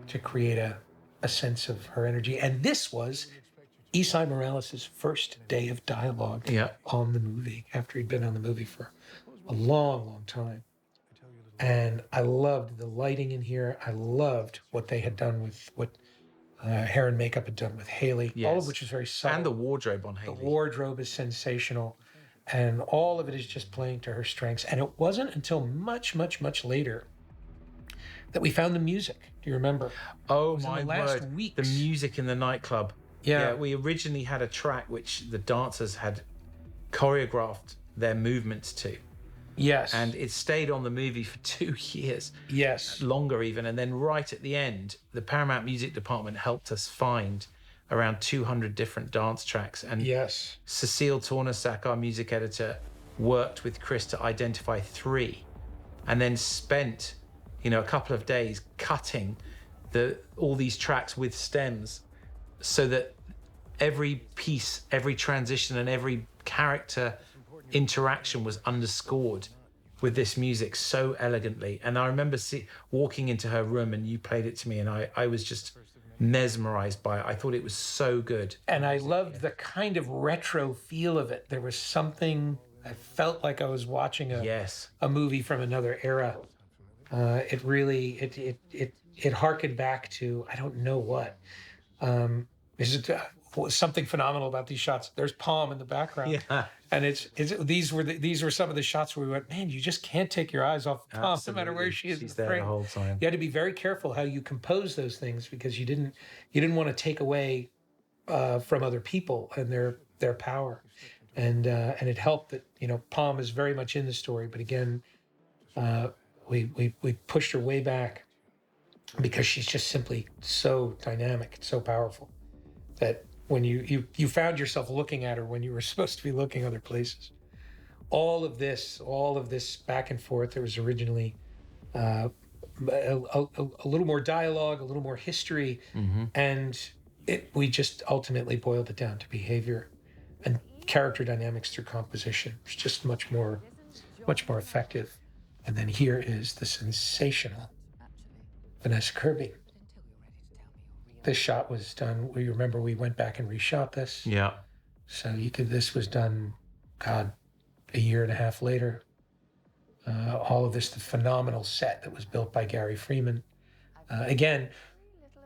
to create a sense of her energy. And this was Esai Morales' first day of dialogue Yeah. on the movie, after he'd been on the movie for a long, long time. And I loved the lighting in here. I loved what they had done with what hair and makeup had done with Haley, all of Yes. which is very subtle. And the wardrobe on The Haley. wardrobe is sensational, and all of it is just playing to her strengths. And it wasn't until much, much, much later that we found the music. Do you remember? Oh was in my the last word! weeks. The music in the nightclub. Yeah. We originally had a track which the dancers had choreographed their movements to, Yes. and it stayed on the movie for 2 years, yes. longer even. And then right at the end, the Paramount Music Department helped us find around 200 different dance tracks. And Yes. Cecile Tornasak, our music editor, worked with Chris to identify 3, and then spent, a couple of days cutting all these tracks with stems, so that every piece, every transition, and every character interaction was underscored with this music so elegantly. And I remember walking into her room, and you played it to me, and I was just mesmerized by it. I thought it was so good. And I loved the kind of retro feel of it. There was something, I felt like I was watching Yes. a movie from another era. It really, it harkened back to, I don't know what. There's something phenomenal about these shots. There's Palm in the background. Yeah. And these were some of the shots where we went, man, you just can't take your eyes off Palm, no matter where she is. She's in the there frame. the whole time. You had to be very careful how you compose those things, because you didn't want to take away from other people and their power. And it helped that Palm is very much in the story, but again, we pushed her way back because she's just simply so dynamic, so powerful, that when you found yourself looking at her when you were supposed to be looking other places. All of this back and forth. There was originally a little more dialogue, a little more history, and we just ultimately boiled it down to behavior and character dynamics through composition. It's just much more effective. And then here is the sensational Vanessa Kirby. This shot was done. We remember we went back and reshot this. Yeah. So this was done, God, a year and a half later. All of this, the phenomenal set that was built by Gary Freeman. Again,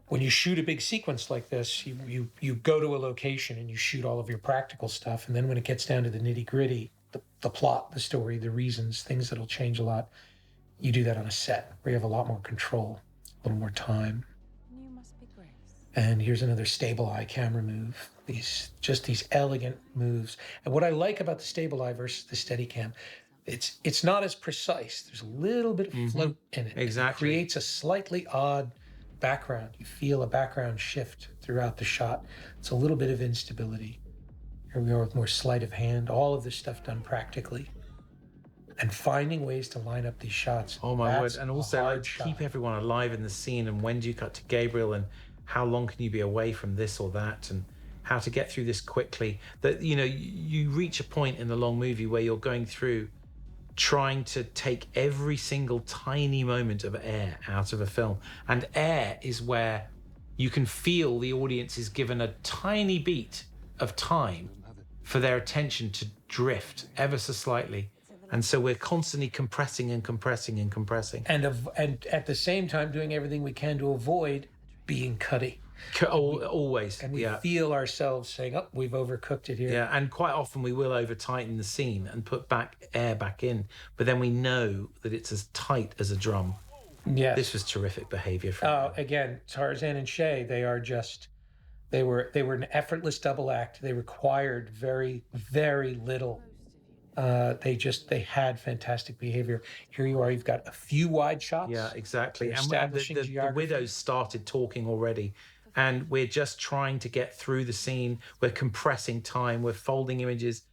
when you shoot a big sequence like this, you go to a location and you shoot all of your practical stuff. And then when it gets down to the nitty gritty, the plot, the story, the reasons, things that'll change a lot, you do that on a set where you have a lot more control, a little more time. And here's another stable eye camera move. These elegant moves. And what I like about the stable eye versus the Steadicam, it's not as precise. There's a little bit of float in it. Exactly. It creates a slightly odd background. You feel a background shift throughout the shot. It's a little bit of instability. Here we are with more sleight of hand. All of this stuff done practically. And finding ways to line up these shots. Oh my word. That's And a also hard like, to shot. keep everyone alive in the scene, and when do you cut to Gabriel, and how long can you be away from this or that, and how to get through this quickly. That you reach a point in the long movie where you're going through trying to take every single tiny moment of air out of a film. And air is where you can feel the audience is given a tiny beat of time for their attention to drift ever so slightly. And so we're constantly compressing and compressing and compressing. And at the same time doing everything we can to avoid being cutty. Always. And we Yeah. feel ourselves saying, oh, we've overcooked it here. Yeah, and quite often we will over tighten the scene and put air back in, but then we know that it's as tight as a drum. Yes. This was terrific behavior from Again, Tarzan and Shay, they were an effortless double act. They required very, very little. They had fantastic behavior. Here you are, you've got a few wide shots. Yeah, exactly. You're And establishing the geography. widows started talking already, and we're just trying to get through the scene. We're compressing time. We're folding images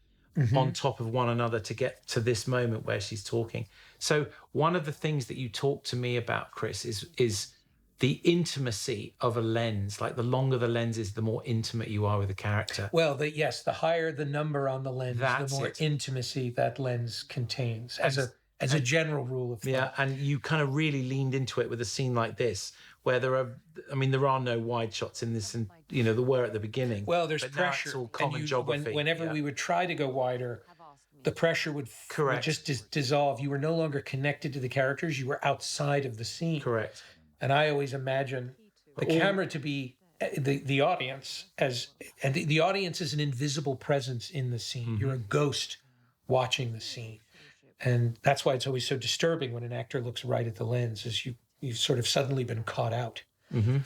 on top of one another to get to this moment where she's talking. So one of the things that you talked to me about, Chris, is the intimacy of a lens. Like the longer the lens is, the more intimate you are with the character. Well, yes, the higher the number on the lens, That's the more it. intimacy that lens contains, as a general rule of thumb. Yeah, and you kind of really leaned into it with a scene like this, where there are no wide shots in this, and there were at the beginning. Well, there's but now pressure. It's all common geography. Whenever we would try to go wider, the pressure would just dissolve. You were no longer connected to the characters. You were outside of the scene. Correct. And I always imagine the camera to be the audience, and the audience is an invisible presence in the scene. Mm-hmm. You're a ghost watching the scene. And that's why it's always so disturbing when an actor looks right at the lens, is you've sort of suddenly been caught out. Mm-hmm.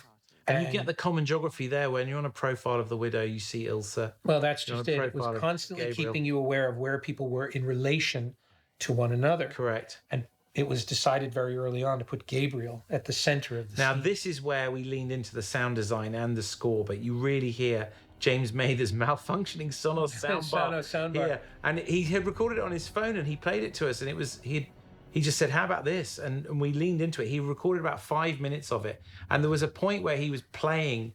And you get the common geography there. When you're on a profile of the widow, you see Ilsa. Well, that's just it. It was constantly keeping you aware of where people were in relation to one another. Correct. And it was decided very early on to put Gabriel at the center of the Now, scene. this is where we leaned into the sound design and the score, but you really hear James Mather's malfunctioning Sonos soundbar. soundbar. Here. And he had recorded it on his phone and he played it to us, and he just said, how about this? And we leaned into it. He recorded about 5 minutes of it. And there was a point where he was playing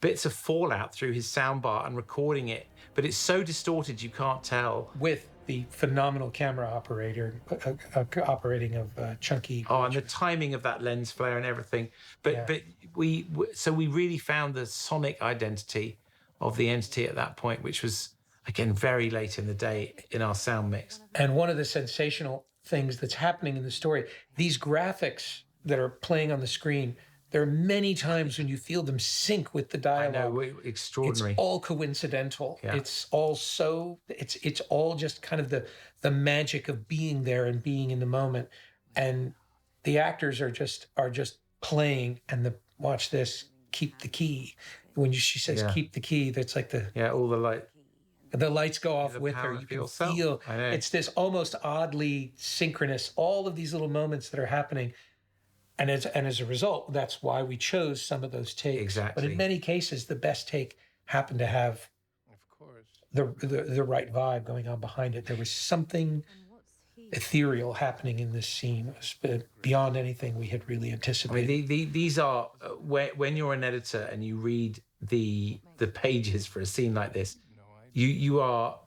bits of Fallout through his soundbar and recording it, but it's so distorted you can't tell. With the phenomenal camera operator operating of Chunky. Oh, and the timing of that lens flare and everything. But we really found the sonic identity of the entity at that point, which was, again, very late in the day in our sound mix. And one of the sensational things that's happening in the story, these graphics that are playing on the screen, there are many times when you feel them sync with the dialogue. I know, extraordinary. It's all coincidental. Yeah. It's all it's all just kind of the magic of being there and being in the moment. And the actors are just playing, and watch this, keep the key. When she says keep the key, that's like all the light. The lights go off The with power her. of You can yourself. feel I know. it's this almost oddly synchronous, all of these little moments that are happening. And as a result, that's why we chose some of those takes. Exactly. But in many cases, the best take happened to have, of course, the right vibe going on behind it. There was something ethereal happening in this scene. It was beyond anything we had really I anticipated. mean, these are when you're an editor and you read the pages for a scene like this, you are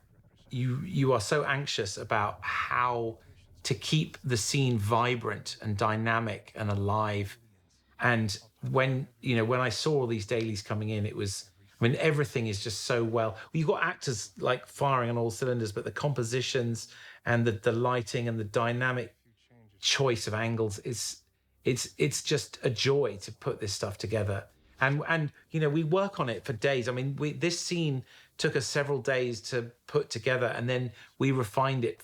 so anxious about how to keep the scene vibrant and dynamic and alive. And when I saw all these dailies coming in, everything is just so well. You've got actors like firing on all cylinders, but the compositions and the lighting and the dynamic choice of angles it's just a joy to put this stuff together. And we work on it for days. I mean, this scene took us several days to put together, and then we refined it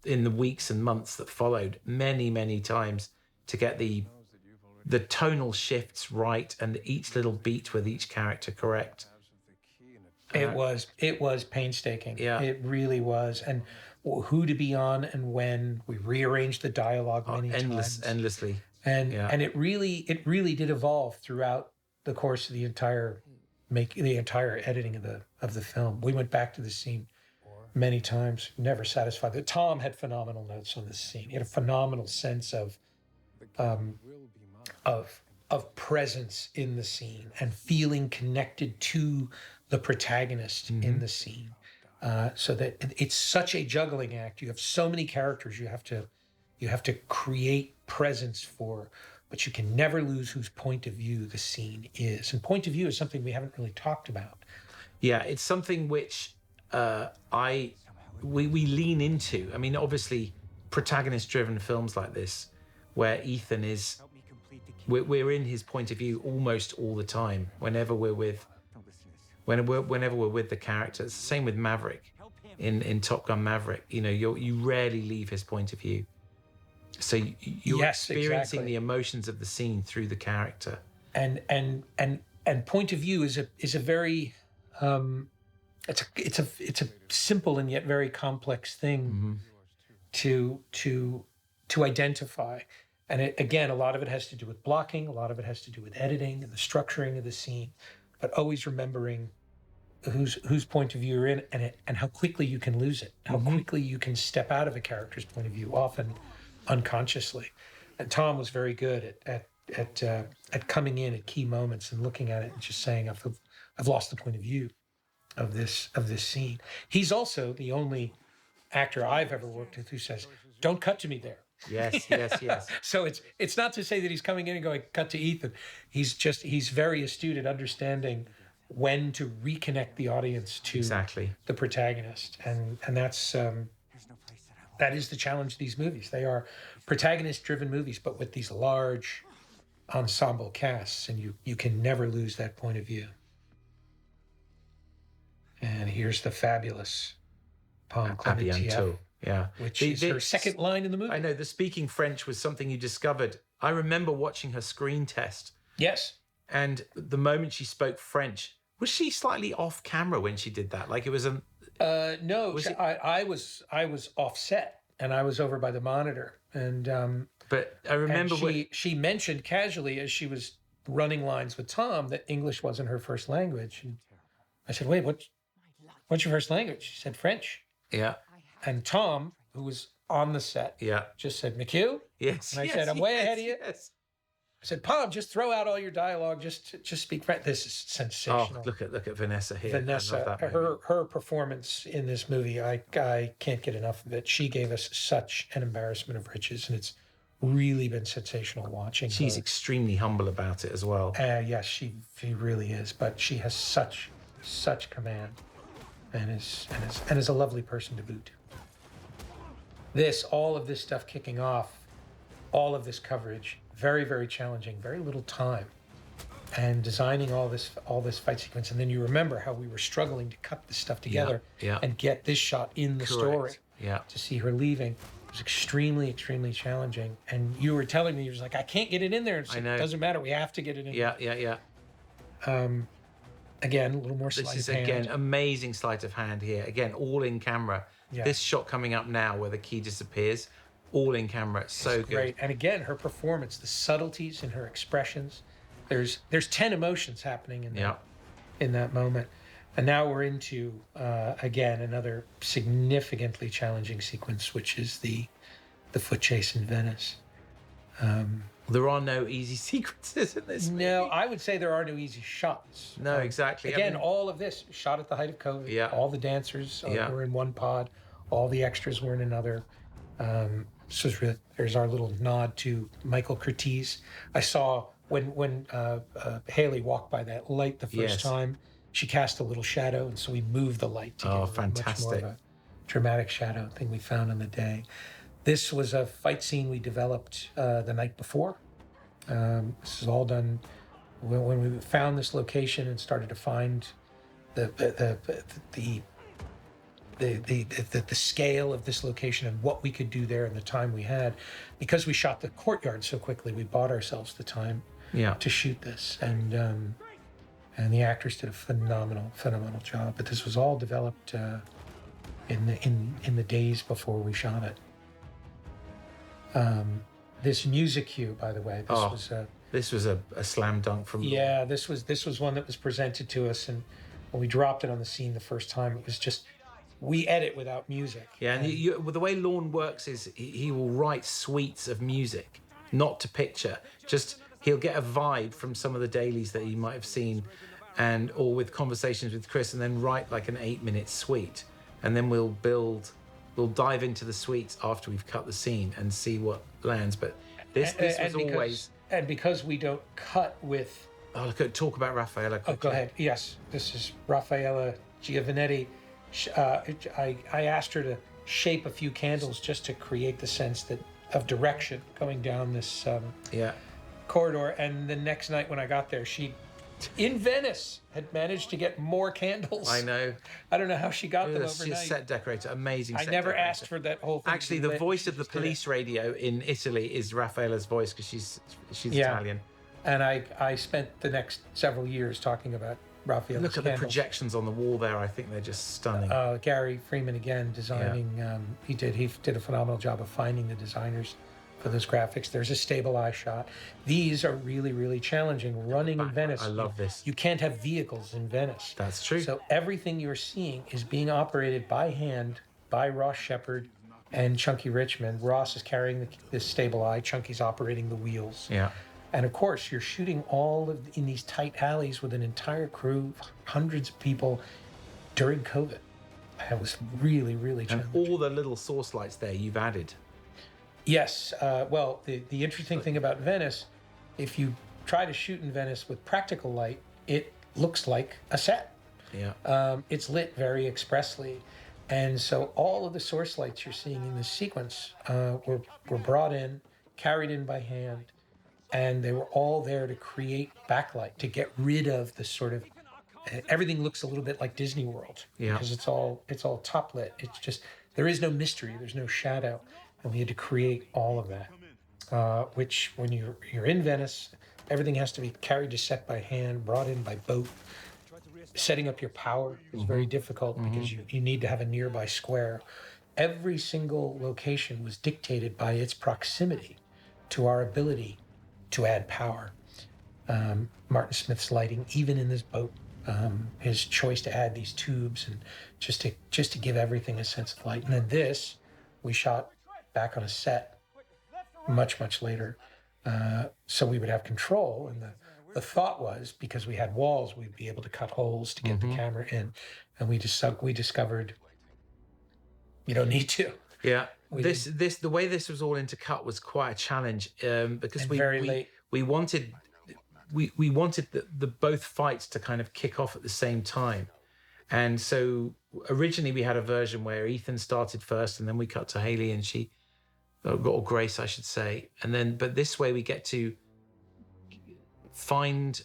in the weeks and months that followed many times to get the tonal shifts right and each little beat with each character correct. It was painstaking. Yeah. It really was. And who to be on and when. We rearranged the dialogue many times. Endlessly. And it really did evolve throughout the course of the entire editing of the film. We went back to the scene many times, never satisfied. Tom had phenomenal notes on this scene. He had a phenomenal sense of presence in the scene and feeling connected to the protagonist in the scene. So that it's such a juggling act. You have so many characters you have to create presence for, but you can never lose whose point of view the scene is. And point of view is something we haven't really talked about. Yeah, it's something which we lean into. I mean, obviously, protagonist-driven films like this, where Ethan is, we're in his point of view almost all the time. Whenever we're with the character, it's the same with Maverick. In Top Gun Maverick, you rarely leave his point of view. So you're experiencing the emotions of the scene through the character. And point of view is a very it's a simple and yet very complex thing to identify. And again, a lot of it has to do with blocking, a lot of it has to do with editing and the structuring of the scene, but always remembering whose point of view you're in and how quickly you can lose it, how quickly you can step out of a character's point of view, often unconsciously. And Tom was very good at at coming in at key moments and looking at it and just saying, I've lost the point of view of this scene. He's also the only actor I've ever worked with who says, "Don't cut to me there." Yes, yes, yes. So it's not to say that he's coming in and going, "Cut to Ethan." He's very astute at understanding when to reconnect the audience to Exactly. the protagonist, and that's that is the challenge of these movies. They are protagonist-driven movies, but with these large ensemble casts, and you can never lose that point of view. And here's the fabulous Pom Klementieff, Abiento. Yeah. which The- is the- her second line in the movie. I know the speaking French was something you discovered. I remember watching her screen test, Yes. and the moment she spoke French, was she slightly off camera when she did that? Like it was a No, Was it- I was offset, and I was over by the monitor, and but I remember when she mentioned casually as she was running lines with Tom that English wasn't her first language. And I said, "Wait, what's your first language?" She said, "French." yeah, And Tom, who was on the set, yeah, just said, "McHugh." yes. And I yes, said, "I'm way yes, ahead of you." yes. I said, "Pom, just throw out all your dialogue. Just speak French." This is Oh, sensational. look at Vanessa here. I love Vanessa, that moment. her performance in this movie, I can't get enough of it. She gave us such an embarrassment of riches, and it's really been sensational watching She's her. extremely humble about it as well. Yes, she really is, but she has such command, and is a lovely person to boot. All of this stuff kicking off, all of this coverage, very, very challenging, very little time, and designing all this fight sequence. And then you remember how we were struggling to cut this stuff together yeah. and get this shot in the story. Correct. Yeah. To see her leaving, it was extremely, extremely challenging. And you were telling me, you was like, "I can't get it in there." And I know. It doesn't matter, we have to get it in. Yeah, yeah, yeah. Again, a little more This sleight is of hand. again amazing sleight of hand here. Again, all in camera. Yeah. This shot coming up now where the key disappears, all in camera. It's so good. Great. And again, her performance, the subtleties in her expressions. There's 10 emotions happening in Yeah. that moment. And now we're into again another significantly challenging sequence, which is the foot chase in Venice. There are no easy sequences in this. No, I would say there are no easy shots. No, exactly. I Again, mean- all of this shot at the height of COVID. Yeah. All the dancers Yeah. were in one pod. All the extras were in another. This was really, there's our little nod to Michael Curtiz. I saw when Haley walked by that light the first Yes. time, she cast a little shadow, and so we moved the light to Oh, give it much more fantastic. of a dramatic shadow thing we found on the day. This was a fight scene we developed the night before. This is all done when we found this location and started to find the scale of this location and what we could do there and the time we had. Because we shot the courtyard so quickly, we bought ourselves the time Yeah. to shoot this, and the actors did a phenomenal job. But this was all developed in the days before we shot it. This music cue, by the way, Oh. was This was a slam dunk from yeah, this was one that was presented to us, and when we dropped it on the scene the first time, it was just we edit without music. Yeah, and well, the way Lorne works is he will write suites of music, not to picture. Just he'll get a vibe from some of the dailies that he might have seen, or with conversations with Chris, and then write like an 8-minute suite, and then we'll dive into the suites after we've cut the scene and see what lands. But this was always. And because we don't cut with Oh, look! Talk about Raffaella. Oh, go ahead. Yes, this is Raffaella Giovanetti. I asked her to shape a few candles just to create the sense of direction going down this Yeah. corridor. And the next night when I got there, she, in Venice, had managed to get more candles. I know. I don't know how she got them She's a overnight. set decorator, amazing. I set never decorator. asked for that whole thing. Actually, to the be lit. voice She of the just did it. police radio in Italy is Raffaella's voice because she's Italian. And I spent the next several years talking about Raffaella's Look at the candles. projections on the wall there. I think they're just stunning. Gary Freeman again designing. He did a phenomenal job of finding the designers for those graphics. There's a stable eye shot. These are really, really challenging. Running in Venice, I love this. You can't have vehicles in Venice. That's true. So everything you're seeing is being operated by hand by Ross Shepard and Chunky Richmond. Ross is carrying this stable eye. Chunky's operating the wheels. Yeah. And of course, you're shooting all of in these tight alleys with an entire crew, hundreds of people during COVID. That was really, really And challenging. all the little source lights there you've added. Yes. Well, the interesting thing about Venice, if you try to shoot in Venice with practical light, it looks like a set. Yeah. It's lit very expressly. And so all of the source lights you're seeing in this sequence were brought in, carried in by hand, and they were all there to create backlight, to get rid of the sort of everything looks a little bit like Disney World Yeah. because it's all top lit. It's just there is no mystery, there's no shadow, and we had to create all of that. Which when you're in Venice, everything has to be carried to set by hand, brought in by boat. Setting up your power is very difficult because you need to have a nearby square. Every single location was dictated by its proximity to our ability to add power. Martin Smith's lighting, even in this boat, his choice to add these tubes and just to give everything a sense of light. And then this, we shot back on a set much later, so we would have control. And the thought was because we had walls, we'd be able to cut holes to get the camera in. And we discovered you don't need to. Yeah. The way this was all intercut was quite a challenge because And we very late. we wanted the both fights to kind of kick off at the same time. And so originally we had a version where Ethan started first and then we cut to Haley and she or Grace, I should say. And then but this way we get to find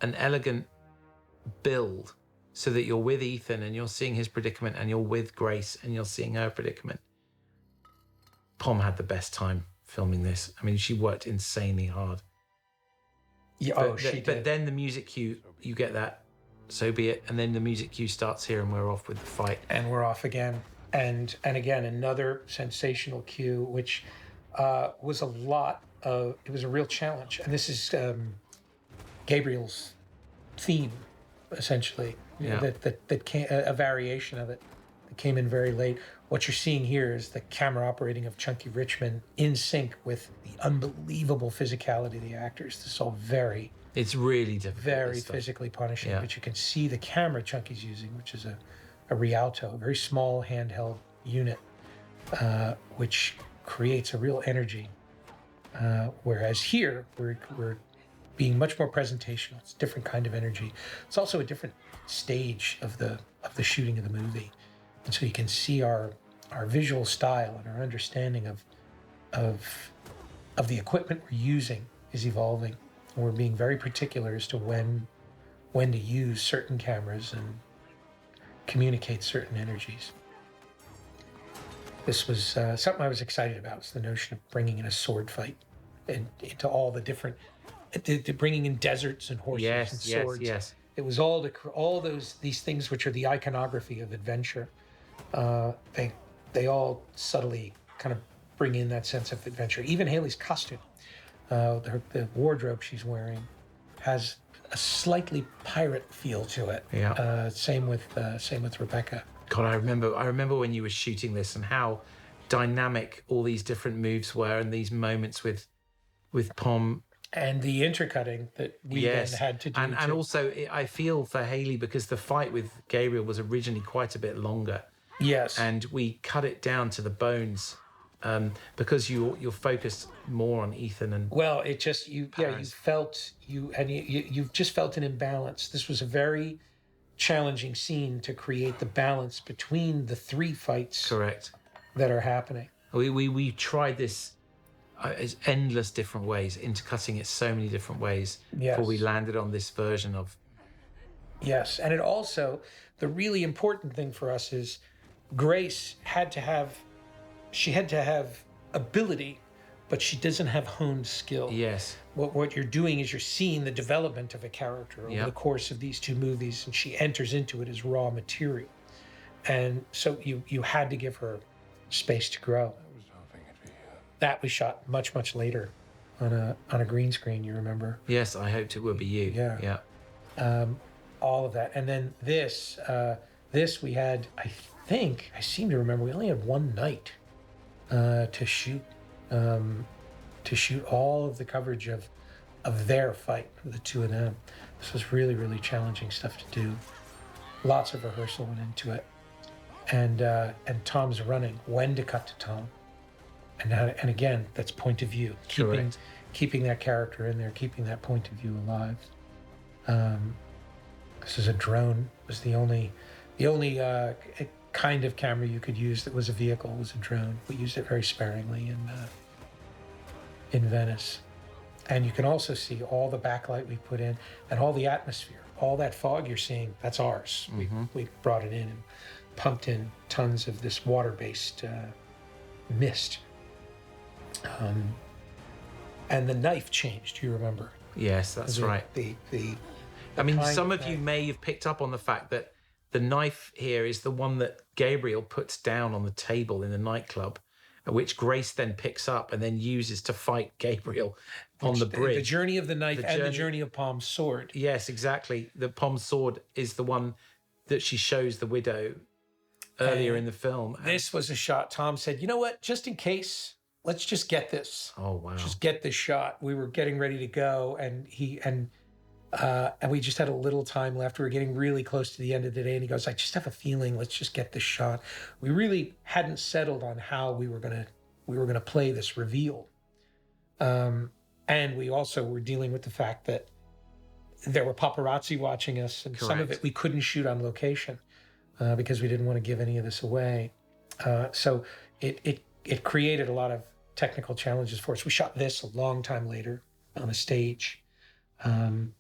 an elegant build so that you're with Ethan and you're seeing his predicament and you're with Grace and you're seeing her predicament. Pom had the best time filming this. I mean, she worked insanely hard. Yeah, She did. But then the music cue, you get that, so be it. And then the music cue starts here and we're off with the fight. And we're off again. And again, another sensational cue, which was a lot of, it was a real challenge. And this is Gabriel's theme, essentially. Yeah. That came, a variation of it that came in very late. What you're seeing here is the camera operating of Chunky Richmond in sync with the unbelievable physicality of the actors. This is all It's really difficult. very this stuff. physically punishing, Yeah. but you can see the camera Chunky's using, which is a Rialto, a very small handheld unit, which creates a real energy. Whereas here, we're being much more presentational. It's a different kind of energy. It's also a different stage of the shooting of the movie. And so you can see our visual style and our understanding of the equipment we're using is evolving. And we're being very particular as to when to use certain cameras and communicate certain energies. This was something I was excited about. It's the notion of bringing in a sword fight and into all the different, bringing in deserts and horses and Yes, swords. yes. It was these things which are the iconography of adventure. They all subtly kind of bring in that sense of adventure. Even Haley's costume, the wardrobe she's wearing, has a slightly pirate feel to it. Yeah. Same with Rebecca. God, I remember when you were shooting this and how dynamic all these different moves were and these moments with Pom. And the intercutting that we Yes, then had to do. and also I feel for Haley because the fight with Gabriel was originally quite a bit longer, yes. and we cut it down to the bones because you're focused more on Ethan and Well, it just you've just felt an imbalance. This was a very challenging scene to create the balance between the three fights correct. that are happening. We tried this as endless different ways, intercutting it so many different ways Yes. before we landed on this version of Yes, and it also the really important thing for us is Grace had to have ability, but she doesn't have honed skill. yes. What you're doing is you're seeing the development of a character over Yeah. the course of these two movies, and she enters into it as raw material. And so you had to give her space to grow. That we shot much later on a green screen, you remember? Yes, I hoped it would be you. Yeah. Yeah. All of that. And then this we had, I seem to remember we only had one night to shoot all of the coverage of of their fight, the two of them. This was really, really challenging stuff to do. Lots of rehearsal went into it, and Tom's running when to cut to Tom, and again, that's point of view, Correct. keeping that character in there, keeping that point of view alive. This is a drone. It was the only kind of camera you could use that was a vehicle, was a drone. We used it very sparingly in Venice. And you can also see all the backlight we put in and all the atmosphere, all that fog you're seeing, that's ours. We brought it in and pumped in tons of this water-based mist. And the knife changed, you remember? Yes, that's right. I mean, some of you may have picked up on the fact that the knife here is the one that Gabriel puts down on the table in the nightclub, which Grace then picks up and then uses to fight Gabriel on the bridge. The journey of the knife and the journey of Pom's sword. Yes, exactly. The Pom's sword is the one that she shows the widow earlier in the film. This was a shot. Tom said, you know what, just in case, let's just get this. Oh, wow. Just get this shot. We were getting ready to go, and we just had a little time left. We were getting really close to the end of the day, and he goes, I just have a feeling, let's just get this shot. We really hadn't settled on how we were gonna play this reveal. And we also were dealing with the fact that there were paparazzi watching us, and some of it we couldn't shoot on location because we didn't want to give any of this away. So it created a lot of technical challenges for us. We shot this a long time later on a stage. And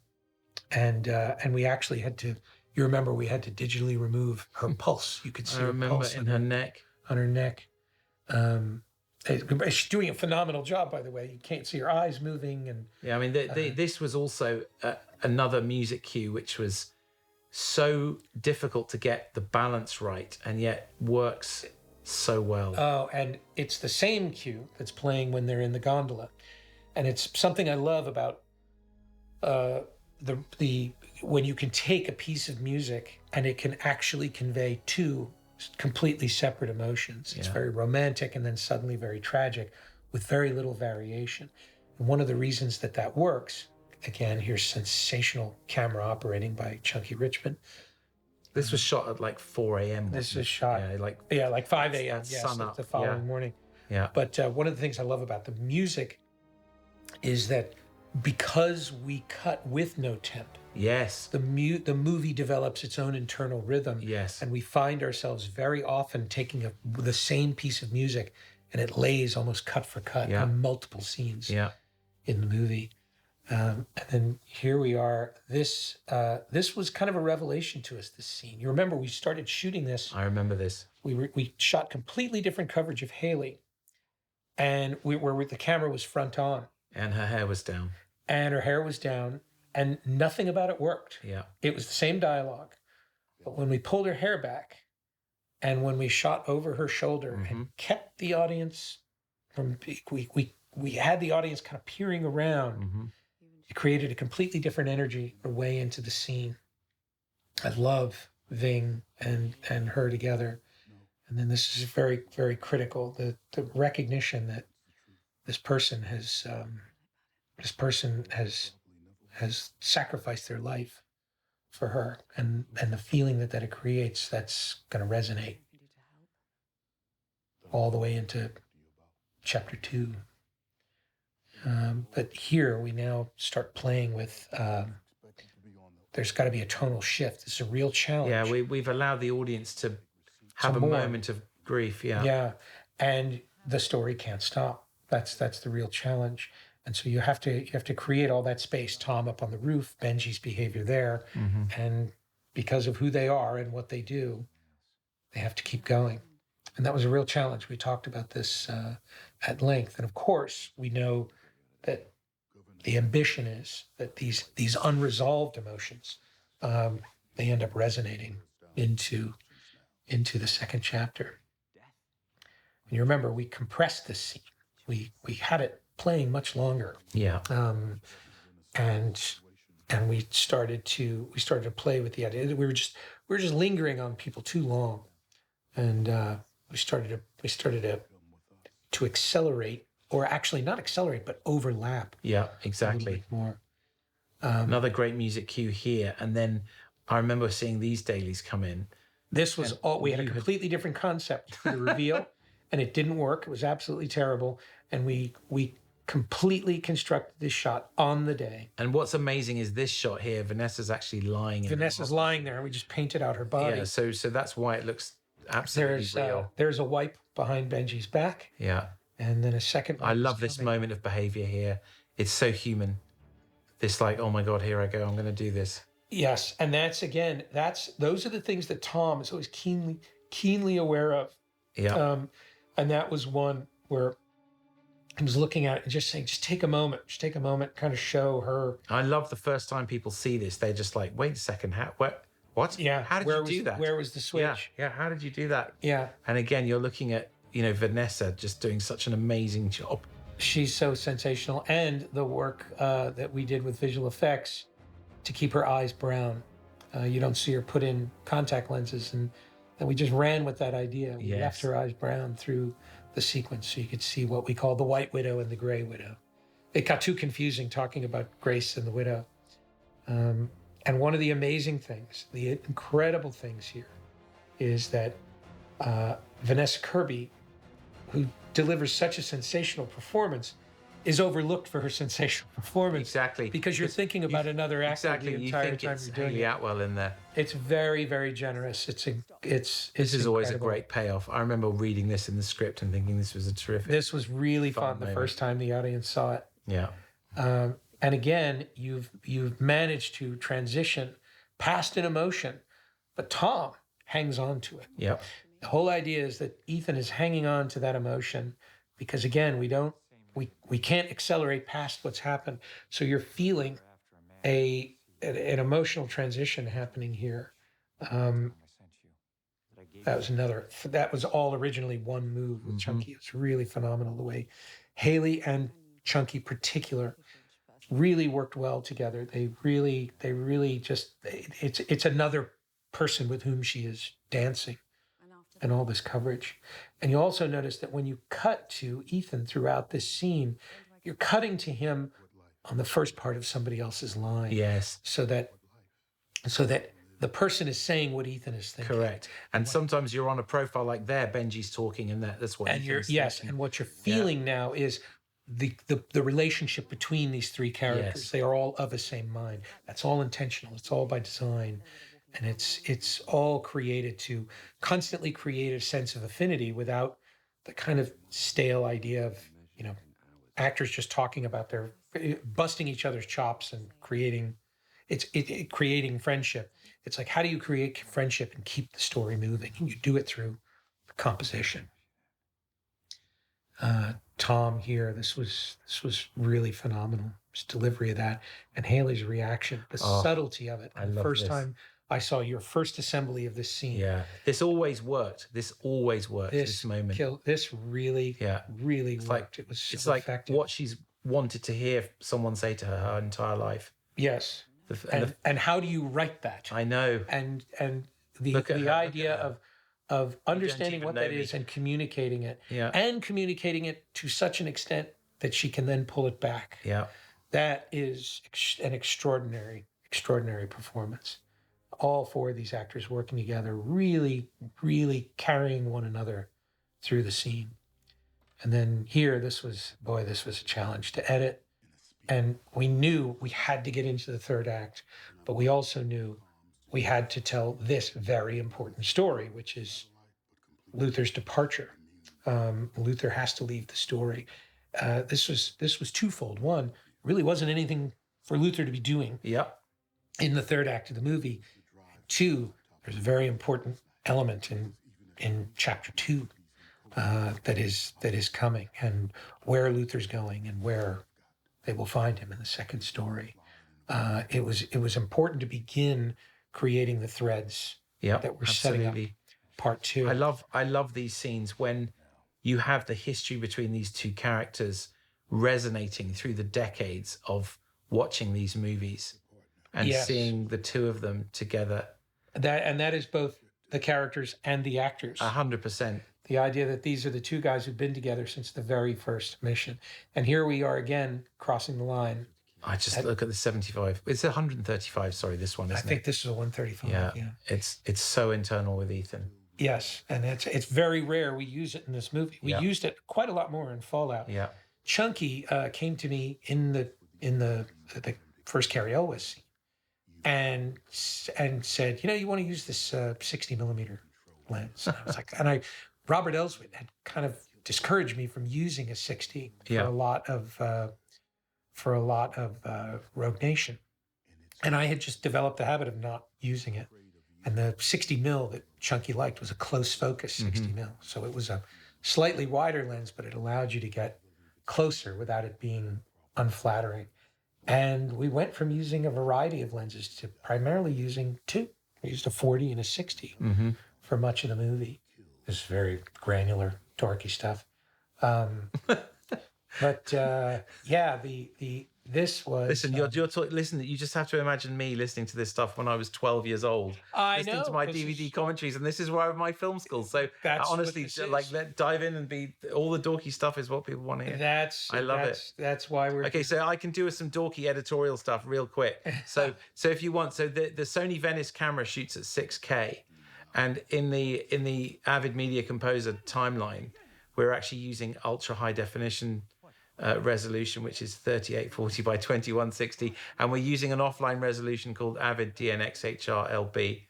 we actually had to, you remember, we had to digitally remove her pulse. You could see her pulse in her neck. On her neck. She's doing a phenomenal job, by the way. You can't see her eyes moving. And yeah, I mean, this was also another music cue, which was so difficult to get the balance right, and yet works so well. Oh, and it's the same cue that's playing when they're in the gondola. And it's something I love about when you can take a piece of music and it can actually convey two completely separate emotions. It's very romantic and then suddenly very tragic with very little variation. And one of the reasons that works, again, here's sensational camera operating by Chunky Richmond. This was shot at like 4 a.m. This is shot like 5 a.m. Yes, sun up. the following morning. Yeah. But one of the things I love about the music is that because we cut with no temp, yes, the movie develops its own internal rhythm. Yes. And we find ourselves very often taking the same piece of music and it lays almost cut for cut on multiple scenes in the movie. And then here we are. This was kind of a revelation to us, this scene. You remember we started shooting this. I remember this. We shot completely different coverage of Haley, and the camera was front on. And her hair was down. And her hair was down, and nothing about it worked. Yeah. It was the same dialogue. But when we pulled her hair back, and when we shot over her shoulder and kept the audience from, we had the audience kind of peering around, it created a completely different energy or way into the scene. I love Ving and her together. And then this is very, very critical, the recognition that this person has sacrificed their life for her, and the feeling that it creates, that's going to resonate all the way into chapter 2. But here we now start playing with, there's got to be a tonal shift. It's a real challenge. Yeah, we've allowed the audience to have a moment of grief. Yeah. Yeah. And the story can't stop. That's the real challenge. And so you have to create all that space. Tom up on the roof, Benji's behavior there. And because of who they are and what they do, they have to keep going. And that was a real challenge. We talked about this at length. And of course, we know that the ambition is that these unresolved emotions, they end up resonating into the second chapter. And you remember, we compressed this scene. We had it playing much longer. Yeah. And we started to play with the idea. We were just lingering on people too long, and we started to accelerate or actually not accelerate, but overlap Yeah, a little exactly. bit more. Another great music cue here. And then I remember seeing these dailies come in. This was And all, we had a you had- completely different concept for the reveal, and it didn't work. It was absolutely terrible. And we completely constructed this shot on the day. And what's amazing is this shot here. Vanessa's actually lying in. Vanessa's lying there, and we just painted out her body. Yeah, so that's why it looks absolutely real. There's a wipe behind Benji's back, Yeah, and then a second. I wipe is love this coming. moment of behavior here. It's so human. This like, oh my god, here I go. I'm going to do this. Yes, and those are the things that Tom is always keenly aware of. Yeah, And that was one where he was looking at it and just saying, just take a moment, kind of show her. I love the first time people see this. They're just like, wait a second, what? Yeah, How did where you was do that? Where was the switch? Yeah. How did you do that? Yeah, And again, you're looking at Vanessa just doing such an amazing job. she's so sensational, and the work that we did with visual effects to keep her eyes brown. You don't see her put in contact lenses, and we just ran with that idea. We left Yes. her eyes brown through the sequence, so you could see what we call the White Widow and the Gray Widow. It got too confusing talking about Grace and the Widow. And one of the amazing things, the incredible things here, is that Vanessa Kirby, who delivers such a sensational performance, is overlooked for her sensational performance. Exactly. Because you're thinking about another actor Exactly. the You entire think time it's you're doing Haley it. Atwell in there. It's very, very generous. It's This is always a incredible. great payoff. I remember reading this in the script and thinking this was a terrific. This was really Fun fun the moment. first time the audience saw it. Yeah. And again, you've managed to transition past an emotion, but Tom hangs on to it. Yep. The whole idea is that Ethan is hanging on to that emotion because again, we can't accelerate past what's happened. So you're feeling an emotional transition happening here. That was all originally one move with Chunky. It's really phenomenal the way Haley and Chunky particular really worked well together. They really it's another person with whom she is dancing and all this coverage. And you also notice that when you cut to Ethan throughout this scene, you're cutting to him on the first part of somebody else's line. Yes. So that the person is saying what Ethan is thinking. Correct. And sometimes you're on a profile like there, Benji's talking, and that's what. And Ethan's thinking. and what you're feeling now is the relationship between these three characters. Yes. They are all of the same mind. That's all intentional. It's all by design. And it's all created to constantly create a sense of affinity without the kind of stale idea of, actors just talking about their busting each other's chops and creating creating friendship. It's like, how do you create friendship and keep the story moving? And you do it through composition. Tom here, this was really phenomenal. His delivery of that and Haley's reaction, the subtlety of it. I And the love first this. time I saw your first assembly of this scene. Yeah. This always worked. This moment. This really, Yeah. really It's worked. like It was so it's like effective. what she's wanted to hear someone say to her entire life. Yes. The- And how do you write that? I know. And the Look at her, look idea at her. of understanding even what know that me. is and communicating it, Yeah. and communicating it to such an extent that she can then pull it back. Yeah. That is an extraordinary performance. All four of these actors working together, really, really carrying one another through the scene. And then here, this was a challenge to edit. And we knew we had to get into the third act, but we also knew we had to tell this very important story, which is Luther's departure. Luther has to leave the story. This was twofold. One, really wasn't anything for Luther to be doing Yep. in the third act of the movie. Two, there's a very important element in chapter 2 that is coming, and where Luther's going and where they will find him in the second story. It was important to begin creating the threads Yep. that we're setting up Absolutely. part 2. I love these scenes when you have the history between these two characters resonating through the decades of watching these movies and Yes. seeing the two of them together. That is both the characters and the actors. 100%. The idea that these are the two guys who've been together since the very first mission. And here we are again crossing the line. I just look at the 75. It's 135. Sorry, this one, I isn't think it? this is a 135. Yeah. Yeah. It's so internal with Ethan. Yes. And it's very rare we use it in this movie. We Yeah. used it quite a lot more in Fallout. Yeah. Chunky came to me in the first Cary Elwes scene and said, you want to use this 60 millimeter lens. And I was like, Robert Elswit had kind of discouraged me from using a 60 Yeah. for a lot of Rogue Nation, and I had just developed the habit of not using it. And the 60 mil that Chunky liked was a close focus 60 mil, so it was a slightly wider lens, but it allowed you to get closer without it being unflattering. And we went from using a variety of lenses to primarily using two. We used a 40 and a 60 for much of the movie. This is very granular, dorky stuff. But this was. Listen, listen. You just have to imagine me listening to this stuff when I was 12 years old, I listening know, to my this DVD is- commentaries, and this is where my film school. So That's what honestly, this is. like, dive in and be all the dorky stuff is what people want to hear. I love it. That's why we're Okay, so I can do some dorky editorial stuff real quick. So if you want, so the Sony Venice camera shoots at 6K, and in the Avid Media Composer timeline, we're actually using ultra high definition resolution, which is 3840 by 2160, and we're using an offline resolution called Avid DNxHR LB,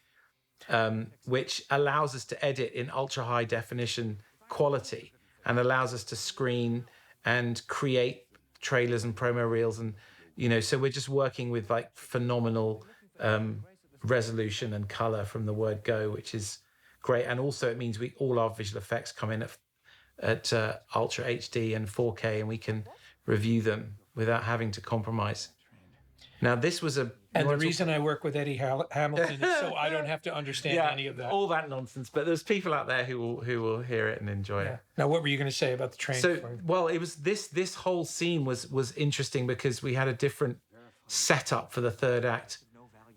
which allows us to edit in ultra high definition quality and allows us to screen and create trailers and promo reels, and so we're just working with like phenomenal resolution and color from the word go, which is great. And also it means all our visual effects come in at Ultra HD and 4K, and we can review them without having to compromise. Now, this was And the reason I work with Eddie Hamilton is so I don't have to understand any of that. all that nonsense. But there's people out there who will hear it and enjoy it. Now, what were you going to say about the train? So, well, it was this whole scene was interesting because we had a different setup for the third act.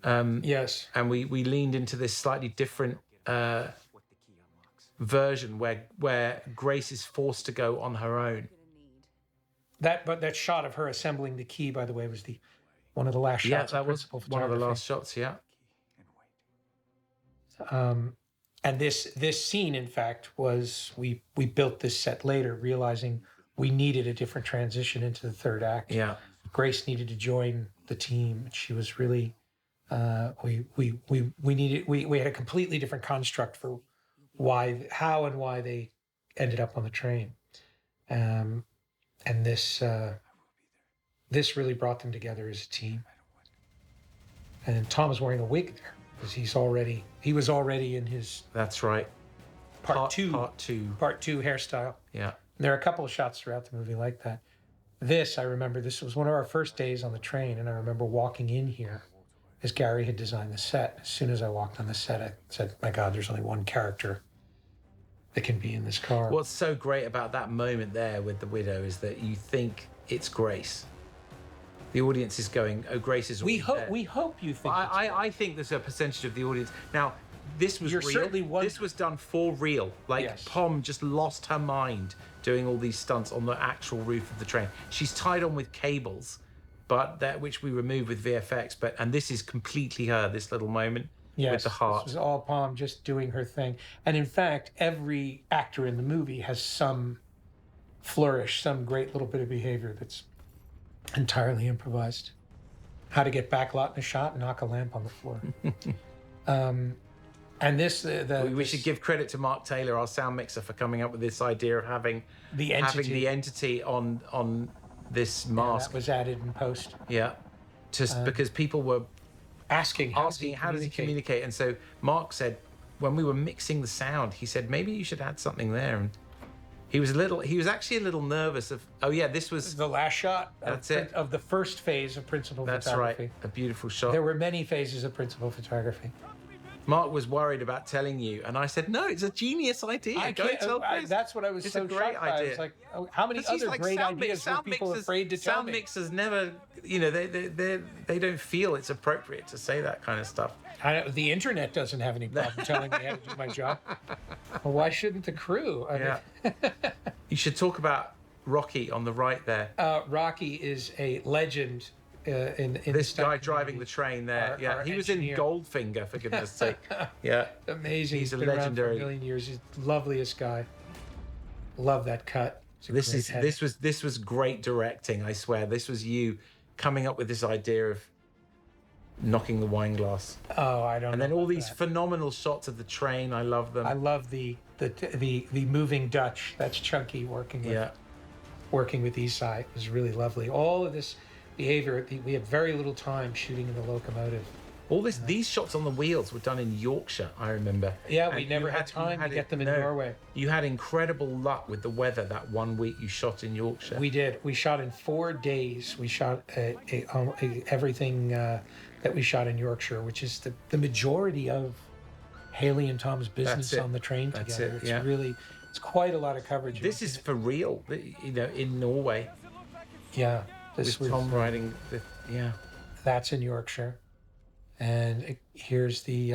Yes. And we leaned into this slightly different version where Grace is forced to go on her own. That shot of her assembling the key, by the way, was one of the last shots. That was principal one of the photography. last shots. Yeah. And this scene, in fact, was we built this set later, realizing we needed a different transition into the third act. Yeah. Grace needed to join the team. She was really we had a completely different construct for how and why they ended up on the train. And this really brought them together as a team. And Tom is wearing a wig there because he was already in his That's right. part two hairstyle. Yeah. And there are a couple of shots throughout the movie like that. I remember this was one of our first days on the train, and I remember walking in here as Gary had designed the set. As soon as I walked on the set, I said, my God, there's only one character that can be in this car. What's so great about that moment there with the widow is that you think it's Grace. The audience is going, "Oh, Grace is." We already there." hope you think. I think there's a percentage of the audience. Now, this was You're real. certainly one- This was done for real. Like, Yes. Pom just lost her mind doing all these stunts on the actual roof of the train. She's tied on with cables, which we remove with VFX. And this is completely her. This little moment with the heart. This was all Pom just doing her thing. And in fact, every actor in the movie has some flourish, some great little bit of behavior that's entirely improvised. How to get backlot in a shot and knock a lamp on the floor. And this, We should give credit to Mark Taylor, our sound mixer, for coming up with this idea of having the the entity on this mask. that was added in post. Yeah, just because people were Asking how does he communicate, and so Mark said when we were mixing the sound, he said maybe you should add something there, and he was actually a little nervous of. Oh yeah, this was The last shot That's it. of the first phase of principal that's photography. right, a beautiful shot. There were many phases of principal photography. Mark was worried about telling you, and I said, "No, it's a genius idea. Don't tell Chris." That's what I was It's so a great shocked by. I idea. was like, oh, how many He's other like, great ideas were people afraid to tell sound me? mixers never, they don't feel it's appropriate to say that kind of stuff. The internet doesn't have any problem telling me how to do my job. Well, why shouldn't the crew? I Yeah. mean, You should talk about Rocky on the right there. Rocky is a legend in This the guy stunt driving the community. train there. Our He was in engineer. Goldfinger, for goodness sake. Yeah. Amazing. He's a been around for legendary- a million years. He's the loveliest guy. Love that cut. It's a great head. This was great directing, I swear. This was you coming up with this idea of knocking the wine glass. Oh, I don't. And know then all about these that. phenomenal shots of the train. I love them. I love the moving Dutch. That's Chunky working with Yeah. Esai. It was really lovely. All of this behavior. We had very little time shooting in the locomotive. All these shots on the wheels were done in Yorkshire, I remember. Yeah, we And never you had time to get them in no, Norway. You had incredible luck with the weather that one week you shot in Yorkshire. We did. We shot in 4 days. We shot everything that we shot in Yorkshire, which is the majority of Haley and Tom's business That's it. on the train That's together. it, yeah. It's quite a lot of coverage. This is for real, in Norway. yeah. This With was Tom riding yeah. that's in Yorkshire, and here's the.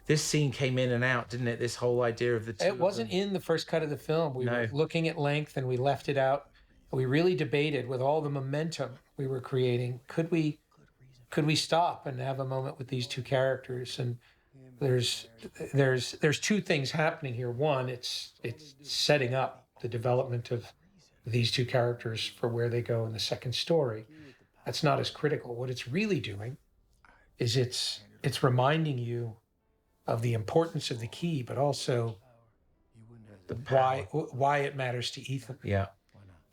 This scene came in and out, didn't it? This whole idea of the two. It wasn't in the first cut of the film. We were looking at length, and we left it out. We really debated with all the momentum we were creating. Could we stop and have a moment with these two characters? And there's two things happening here. One, it's setting up the development of these two characters for where they go in the second story. That's not as critical. What it's really doing is it's reminding you of the importance of the key, but also why it matters to Ethan. Yeah.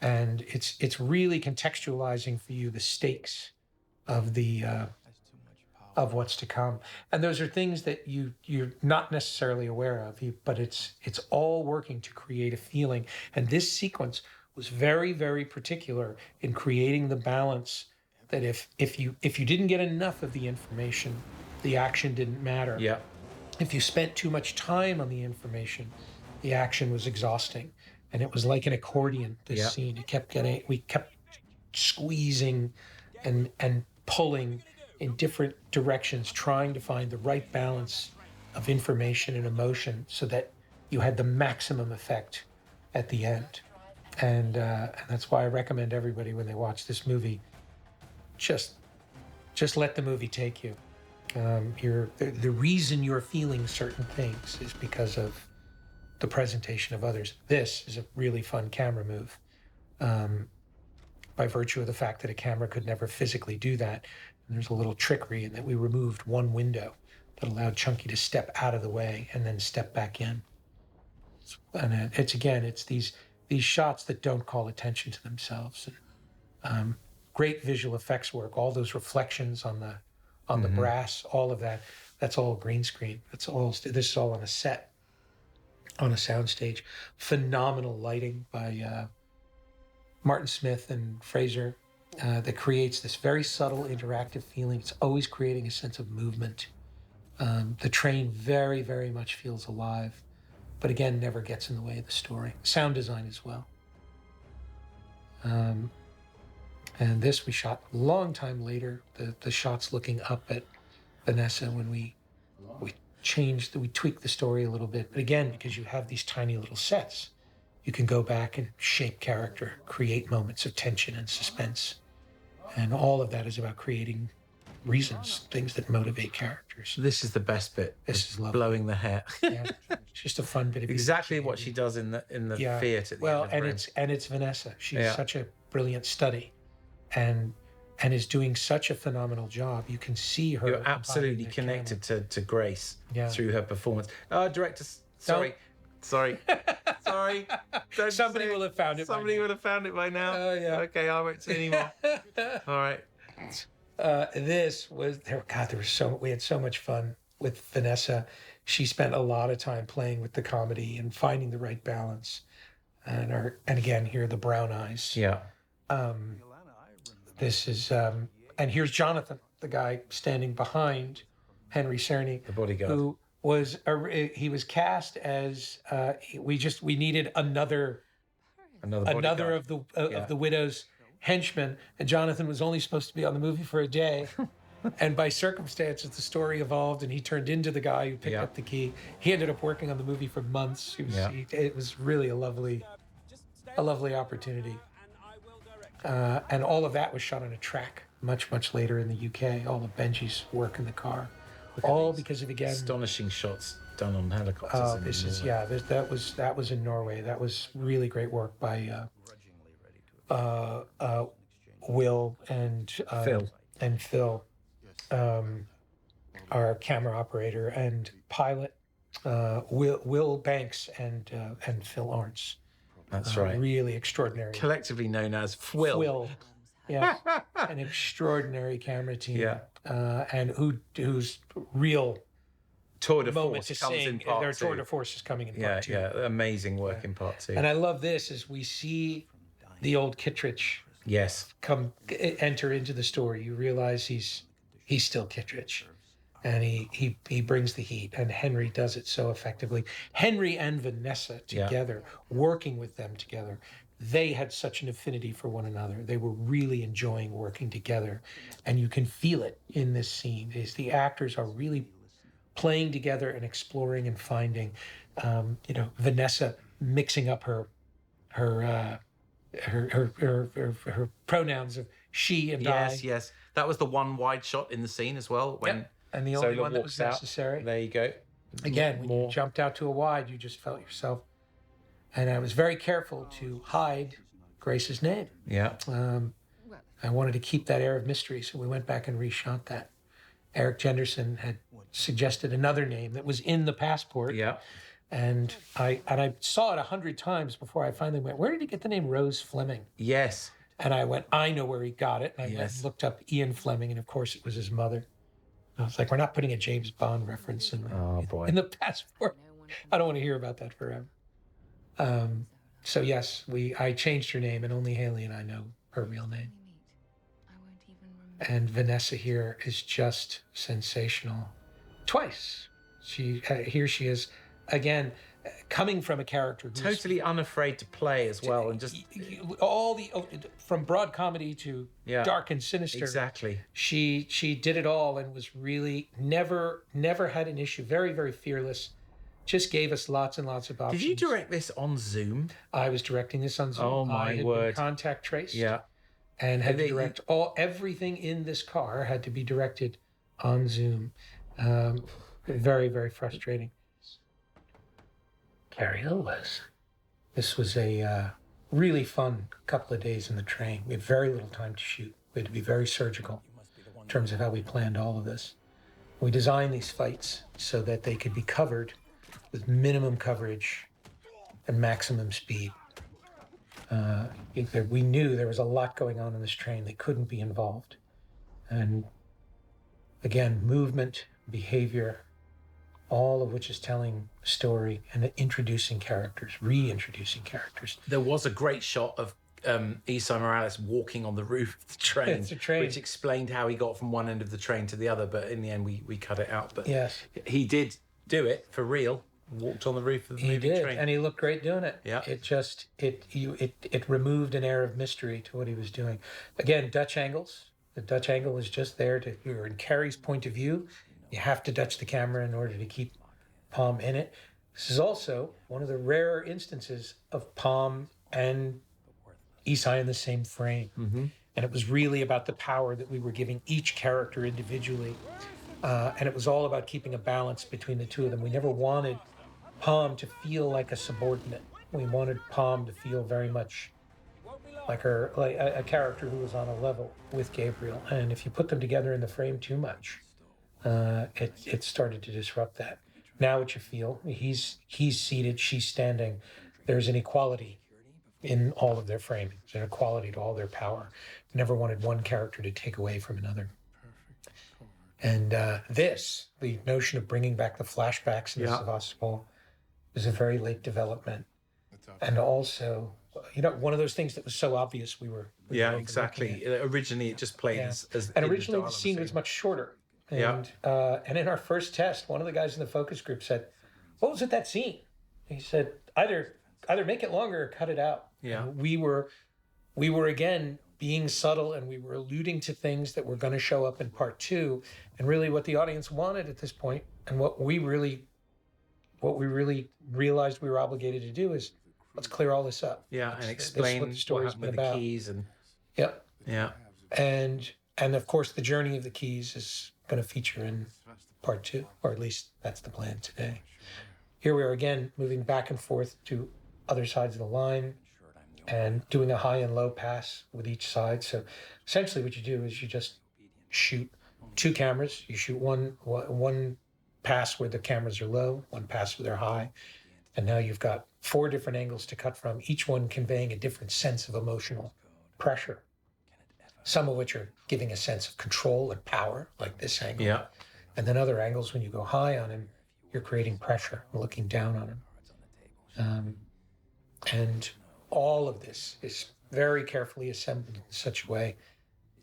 And it's really contextualizing for you the stakes of the of what's to come. And those are things that you're not necessarily aware of, but it's all working to create a feeling. And this sequence was very, very particular in creating the balance that if you didn't get enough of the information, the action didn't matter. Yeah. If you spent too much time on the information, the action was exhausting. And it was like an accordion, this scene. We kept squeezing and pulling in different directions, trying to find the right balance of information and emotion so that you had the maximum effect at the end. And that's why I recommend everybody when they watch this movie, just let the movie take you. The reason you're feeling certain things is because of the presentation of others. This is a really fun camera move, by virtue of the fact that a camera could never physically do that. And there's a little trickery in that we removed one window that allowed Chunky to step out of the way and then step back in. And it's these shots that don't call attention to themselves. And great visual effects work. All those reflections on the brass, all of that. That's all green screen. This is all on a set, on a soundstage. Phenomenal lighting by Martin Smith and Fraser that creates this very subtle interactive feeling. It's always creating a sense of movement. The train very, very much feels alive, but again, never gets in the way of the story. Sound design as well. And this we shot a long time later. The shots looking up at Vanessa when we tweaked the story a little bit. But again, because you have these tiny little sets, you can go back and shape character, create moments of tension and suspense. And all of that is about creating reasons, things that motivate characters. This is the best bit. This is lovely. Blowing the hair. Yeah, it's just a fun bit of Exactly what she does in the theatre. Well, and it's Vanessa. She's such a brilliant study, and is doing such a phenomenal job. You can see her. You're absolutely behind the connected camera. to Grace Yeah. through her performance. Director, sorry. Sorry. Don't Somebody say it. will have found it by Somebody now. would have found it by now. Oh, yeah. Okay, I won't say anymore. All right. This was there. God, we had so much fun with Vanessa. She spent a lot of time playing with the comedy and finding the right balance. And again, here are the brown eyes. Yeah. This is and here's Jonathan, the guy standing behind Henry Cerny, The bodyguard. who was he was cast as we needed another Bodyguard. of the widow's henchmen, and Jonathan was only supposed to be on the movie for a day. And by circumstances, the story evolved, and he turned into the guy who picked up the key. He ended up working on the movie for months. It was really a lovely opportunity. And all of that was shot on a track much later in the UK. All of Benji's work in the car, all because of, again, Astonishing shots done on helicopters. that was in Norway. That was really great work by Will and Phil, our camera operator and pilot, Will Banks and Phil Lawrence. That's right. Really extraordinary. Collectively known as Fwill. Will, yeah, an extraordinary camera team. Yeah. And whose real Tour de moment Force to comes in sing. part Their two. tour de force is coming in part two. Amazing work in part two. And I love this as we see the old Kittredge Yes. enter into the story. You realize he's still Kittredge, and he brings the heat, and Henry does it so effectively. Henry and Vanessa together, working with them together, they had such an affinity for one another. They were really enjoying working together, and you can feel it in this scene. The actors are really playing together and exploring and finding. Vanessa mixing up her pronouns of she and I. Yes. That was the one wide shot in the scene as well. When And the only Zola one that walks was out. necessary. There you go. Again, when you jumped out to a wide, you just felt yourself. And I was very careful to hide Grace's name. Yeah. I wanted to keep that air of mystery, so we went back and reshot that. Eric Jenderson had suggested another name that was in the passport. Yeah. And I saw it 100 times before I finally went, where did he get the name Rose Fleming? Yes. And I went, I know where he got it. And I Yes. looked up Ian Fleming, and of course it was his mother. I was like, we're not putting a James Bond reference in the passport. I don't want to hear about that forever. So yes, I changed her name, and only Haley and I know her real name. And Vanessa here is just sensational. Twice, here she is again, coming from a character who's Totally unafraid to play as well, and just from broad comedy to dark and sinister. exactly. She did it all and was really never had an issue. Very, very fearless. Just gave us lots and lots of options. Did you direct this on Zoom? I was directing this on Zoom. Oh, my I had word. been contact traced. Yeah. And had to direct everything in this car had to be directed on Zoom. Very, very frustrating. Carrie Hill was. This was a really fun couple of days in the train. We had very little time to shoot. We had to be very surgical in terms of how we planned all of this. We designed these fights so that they could be covered with minimum coverage and maximum speed. We knew there was a lot going on in this train. They couldn't be involved. And again, movement, behavior, all of which is telling a story and introducing characters, reintroducing characters. There was a great shot of Esai Morales walking on the roof of the train, It's a train. which explained how he got from one end of the train to the other. But in the end, we cut it out. But Yes. he did do it for real. Walked on the roof of the He moving did, train. and he looked great doing it. Yeah. It removed an air of mystery to what he was doing. Again, Dutch angles. The Dutch angle is just there to, you're in Carrie's point of view. You have to Dutch the camera in order to keep Palm in it. This is also one of the rarer instances of Palm and Esai in the same frame. Mm-hmm. And it was really about the power that we were giving each character individually. And it was all about keeping a balance between the two of them. We never wanted Palm to feel like a subordinate. We wanted Palm to feel very much like a character who was on a level with Gabriel. And if you put them together in the frame too much, it started to disrupt that. Now what you feel, he's seated, she's standing. There's an equality in all of their framing. There's an equality to all their power. Never wanted one character to take away from another. And the notion of bringing back the flashbacks in Sevastopol was a very late development. And also, one of those things that was so obvious we were exactly. Originally, it just played as and in originally the dialogue scene was much shorter. And in our first test, one of the guys in the focus group said, "What was with that scene?" He said, "Either make it longer or cut it out." Yeah. And we were again being subtle, and we were alluding to things that were going to show up in part 2, and really what the audience wanted at this point, and what we really realized we were obligated to do is, let's clear all this up. Yeah, and This is explain what the story's happened with been the about. keys and Yep. yeah. And of course, the journey of the keys is going to feature in part 2, or at least that's the plan today. Here we are again, moving back and forth to other sides of the line and doing a high and low pass with each side. So essentially what you do is you just shoot 2 cameras. You shoot one pass where the cameras are low, one pass where they're high. And now you've got 4 different angles to cut from, each one conveying a different sense of emotional pressure. Some of which are giving a sense of control and power, like this angle. Yeah. And then other angles, when you go high on him, you're creating pressure, looking down on him. And all of this is very carefully assembled in such a way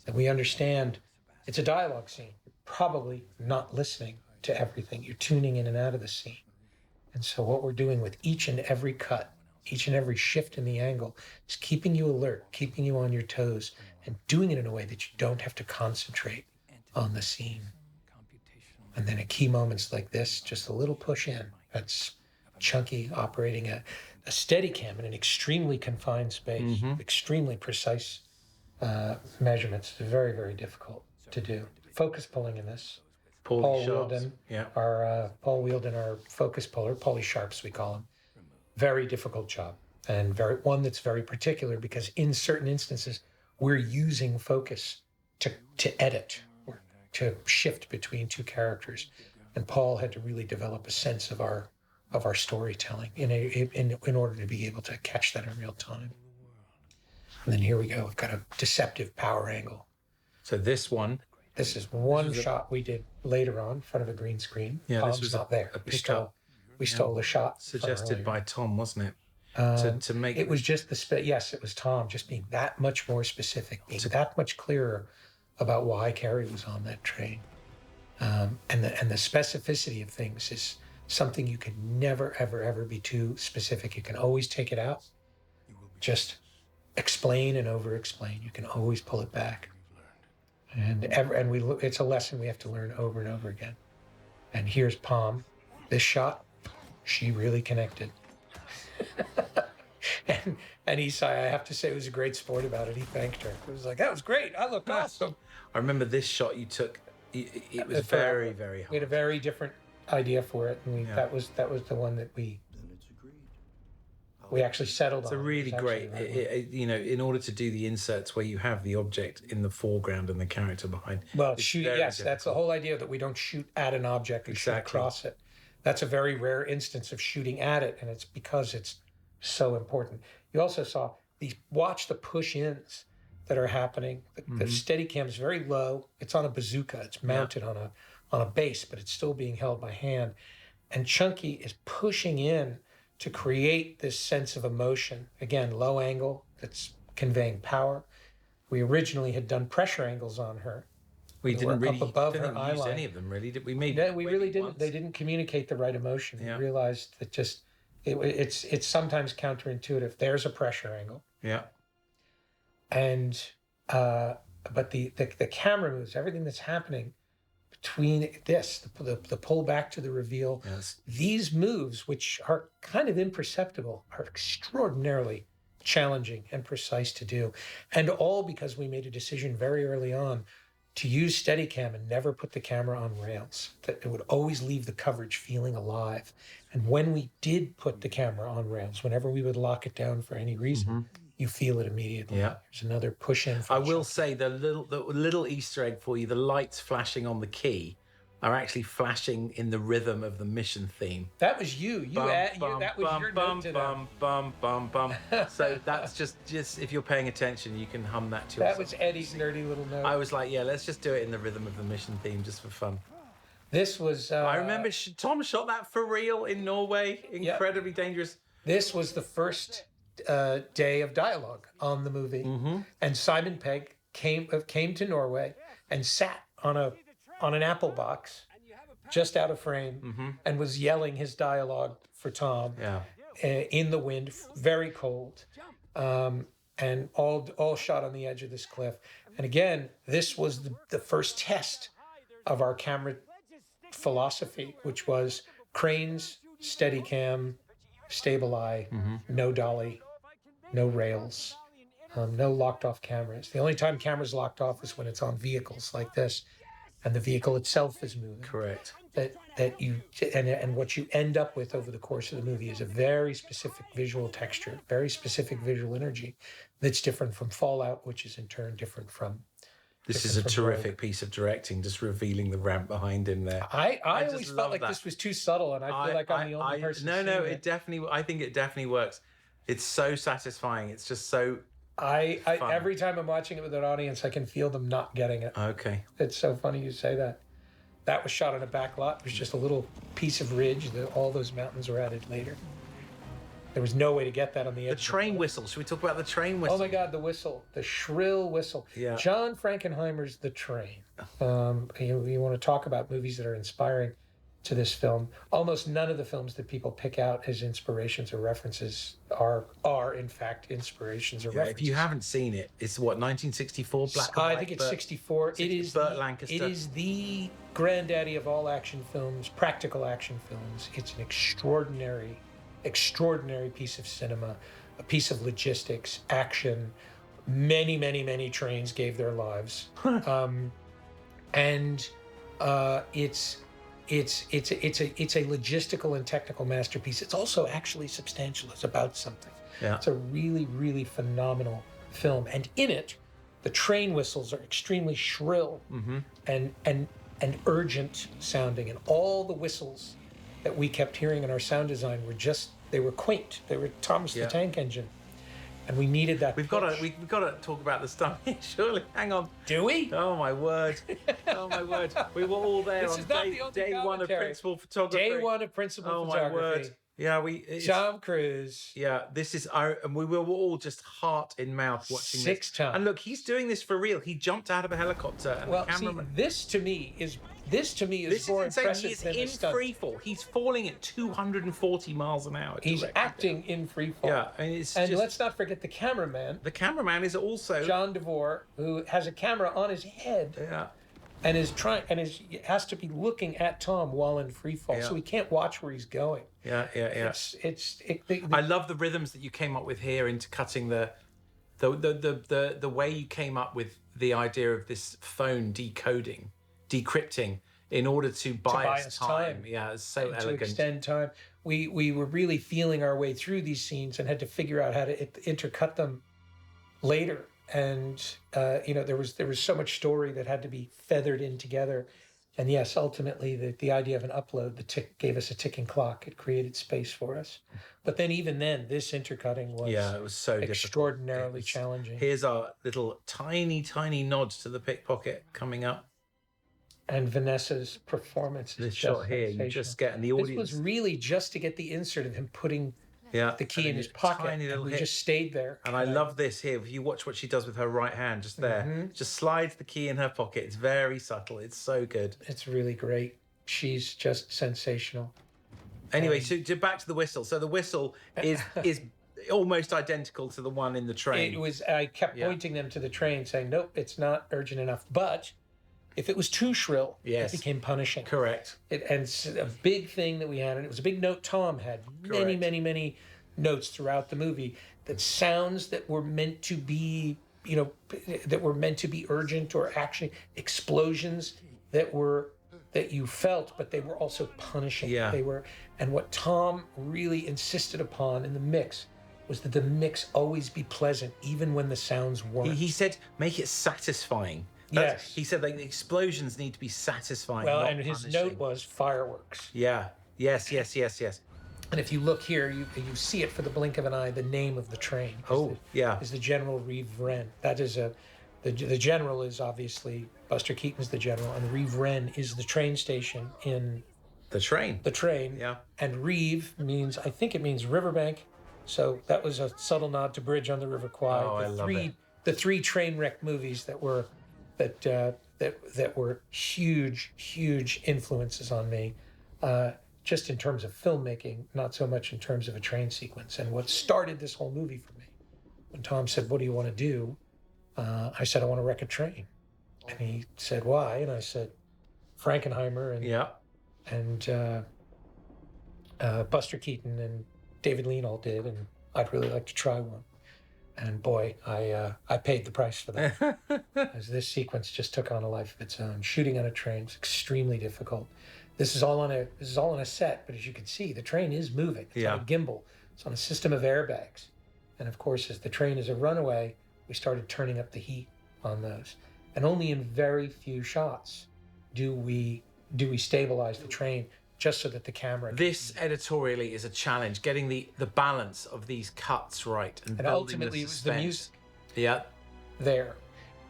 that we understand it's a dialogue scene. You're probably not listening to everything. You're tuning in and out of the scene. And so what we're doing with each and every cut, each and every shift in the angle is keeping you alert, keeping you on your toes, and doing it in a way that you don't have to concentrate on the scene. And then at key moments like this, just a little push in. That's Chunky operating a steady cam in an extremely confined space, extremely precise measurements. Very, very difficult to do. Focus pulling in this. Paul Wheeldon, Yeah. Paul Wheeldon, our focus puller, Paulie Sharps, we call him. Very difficult job, and one that's very particular because in certain instances we're using focus to edit or to shift between 2 characters, and Paul had to really develop a sense of our storytelling in order to be able to catch that in real time. And then here we go. We've got a deceptive power angle. So this one, This is one shot we did later on in front of a green screen. Yeah, this Tom's was not there. a We stole the shot. from suggested earlier. by Tom, wasn't it? To make It was just yes, it was Tom just being that much more specific, being that much clearer about why Carrie was on that train. And the specificity of things is something you can never, ever, ever be too specific. You can always take it out. Just explain and over-explain. You can always pull it back. It's a lesson we have to learn over and over again. And here's Palm. This shot, she really connected. and Isai, I have to say, was a great sport about it. He thanked her. It was like, that was great. I look awesome. I remember this shot you took. It was very, very We hard. had a very different idea for it, and that was the one that we actually settled on. It's a really It was great, actually the right one. in order to do the inserts where you have the object in the foreground and the character behind. Well, it's shoot. very Yes, that's the difficult. whole idea, that we don't shoot at an object, we shoot Exactly. across it. That's a very rare instance of shooting at it, and it's because it's so important. You also saw watch the push-ins that are happening. The Steadicam is very low. It's on a bazooka. It's mounted on a base, but it's still being held by hand. And Chunky is pushing in to create this sense of emotion. Again, low angle that's conveying power. We originally had done pressure angles on her. We were didn't up really above didn't her use eyeline. any of them, really, did we? Maybe Yeah, we really maybe didn't. once. They didn't communicate the right emotion. Yeah. We realized that just it's sometimes counterintuitive. There's a pressure angle, Yeah. and but the camera moves, everything that's happening between this, the pull back to the reveal, Yes. these moves, which are kind of imperceptible, are extraordinarily challenging and precise to do, and all because we made a decision very early on to use Steadicam and never put the camera on rails, that it would always leave the coverage feeling alive. And when we did put the camera on rails, whenever we would lock it down for any reason, you feel it immediately. Yeah. There's another push in. I will say the little Easter egg for you: the lights flashing on the key are actually flashing in the rhythm of the mission theme. That was you. That was your note to that. bum, bum, bum. So that's just if you're paying attention, you can hum that to That yourself. was Eddie's nerdy little note. I was like, yeah, let's just do it in the rhythm of the mission theme, just for fun. This was. I remember Tom shot that for real in Norway. Incredibly dangerous. This was the first day of dialogue on the movie, and Simon Pegg came to Norway and sat on a on an Apple box, just out of frame, and was yelling his dialogue for Tom Yeah. In the wind, very cold, and all shot on the edge of this cliff. And again, this was the first test of our camera philosophy, which was cranes, Steadicam, stable eye, no dolly, no rails, no locked off cameras. The only time cameras locked off is when it's on vehicles like this, and the vehicle itself is moving. Correct. That you and what you end up with over the course of the movie is a very specific visual texture, very specific visual energy that's different from Fallout, which is in turn different from. This is a terrific piece of directing, just revealing the ramp behind him there. I just always love felt like that. this was too subtle, and I feel like I'm the only person. No, seeing it definitely. I think it definitely works. It's so satisfying. It's just so I fun. every time I'm watching it with an audience, I can feel them not getting it. Okay. It's so funny you say that. That was shot on a back lot. It was just a little piece of ridge that all those mountains were added later. There was no way to get that on the edge. The train whistle. Should we talk about the train whistle? Oh my God, the whistle, the shrill whistle. Yeah. John Frankenheimer's The Train. You want to talk about movies that are inspiring to this film. Almost none of the films that people pick out as inspirations or references are in fact inspirations or references. If you haven't seen it, it's what, 1964 black and I white, think it's Burt- 64. It is Burt Lancaster. It is the granddaddy of all action films, practical action films. It's an extraordinary piece of cinema, a piece of logistics, action. Many trains gave their lives, and it's a logistical and technical masterpiece. It's also actually substantial. It's about something. Yeah. It's a really phenomenal film, and in it, the train whistles are extremely shrill and urgent sounding, and all the whistles that we kept hearing in our sound design they were quaint. They were Thomas the Tank Engine, and we needed that. We've got to talk about the stuff. Surely, hang on. Do we? Oh my word! Oh my word! We were all there This on is not the only day one of commentary. principal photography. Day one of principal Oh my photography. word! Yeah, it's- Tom Cruise. Yeah, this is our, and we were all just heart in mouth watching Six this. times. And look, he's doing this for real. He jumped out of a helicopter, and Well, the cameraman. see, this to me is This more is insane. impressive He's than the in stunt. free fall. He's falling at 240 miles an hour. He's directly. acting in free fall. Yeah, I mean, it's and just, let's not forget the cameraman, the cameraman is also. John DeVore, who has a camera on his head Yeah. and has to be looking at Tom while in free fall, Yeah. so he can't watch where he's going. Yeah. The I love the rhythms that you came up with here into cutting the way you came up with the idea of this phone decrypting in order to buy us time. Yeah, it's so to elegant. extend time. We were really feeling our way through these scenes and had to figure out how to intercut them later. And there was so much story that had to be feathered in together. And yes, ultimately the idea of an upload, gave us a ticking clock. It created space for us. But then even then, this intercutting was It was so extraordinarily difficult. challenging. Here's our little tiny nods to the pickpocket coming up. And Vanessa's performance is This just shot here, you sensational. just get, and the This audience. was really just to get the insert of him putting the key and in his a pocket. tiny And little we hit. just stayed there. And I love this here. If you watch what she does with her right hand, just there, just slides the key in her pocket. It's very subtle. It's so good. It's really great. She's just sensational. Anyway, so back to the whistle. So the whistle is almost identical to the one in the train. I kept pointing them to the train saying, nope, it's not urgent enough. But if it was too shrill, Yes. it became punishing. Correct. And it's a big thing that we had, and it was a big note Tom had. Correct. Many notes throughout the movie, that sounds that were meant to be, urgent or action, explosions that you felt, but they were also punishing. Yeah. And what Tom really insisted upon in the mix was that the mix always be pleasant, even when the sounds weren't. He said, make it satisfying. Yes. He said, like, the explosions need to be satisfying. Well, not and his punishing. note was fireworks. Yeah. Yes. And if you look here, you see it for the blink of an eye, the name of the train. Is the General Reeve Wren. That is the general is obviously Buster Keaton's the general, and Reeve Wren is the train station in The train. the train. Yeah. And Reeve I think it means riverbank. So that was a subtle nod to Bridge on the River Kwai. Oh, I love it. The three train wreck movies that that were huge influences on me, just in terms of filmmaking, not so much in terms of a train sequence. And what started this whole movie for me, when Tom said, "What do you want to do?" I said, "I want to wreck a train." And he said, "Why?" And I said, "Frankenheimer and Yeah. Buster Keaton and David Lean all did, and I'd really like to try one." And boy, I paid the price for that, as this sequence just took on a life of its own. Shooting on a train was extremely difficult. This is all on a set, but as you can see, the train is moving. It's on a gimbal. It's on a system of airbags, and of course, as the train is a runaway, we started turning up the heat on those. And only in very few shots do we stabilize the train, just so that the camera. This editorially is a challenge, getting the balance of these cuts right and building ultimately the it was the suspense. music Yeah. there,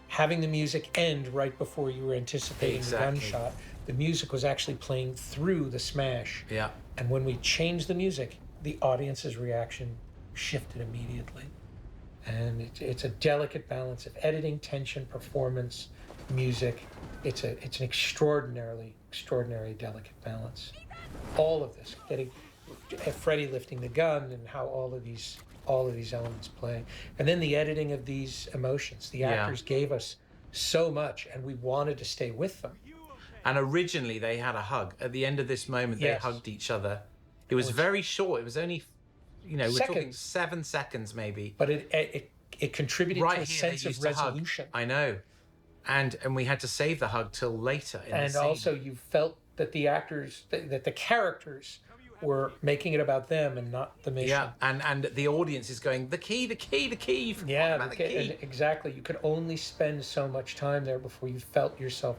having the music end right before you were anticipating Exactly. the gunshot. The music was actually playing through the smash, Yeah. and when we changed the music, the audience's reaction shifted immediately. And it's a delicate balance of editing, tension, performance, music. It's an extraordinary delicate balance. All of this, getting Freddie lifting the gun, and how all of these elements play, and then the editing of these emotions. The actors gave us so much, and we wanted to stay with them. And originally they had a hug. At the end of this moment, Yes. they hugged each other. It was very short. It was only, we're talking Seconds. 7 seconds maybe. But it contributed Right to a here, they sense of used to hug. resolution. I know. And we had to save the hug till later in the And scene. also you felt that the actors, that the characters were making it about them and not the mission. Yeah, and the audience is going, the key. You forgot Yeah, about the key. and exactly. You could only spend so much time there before you felt yourself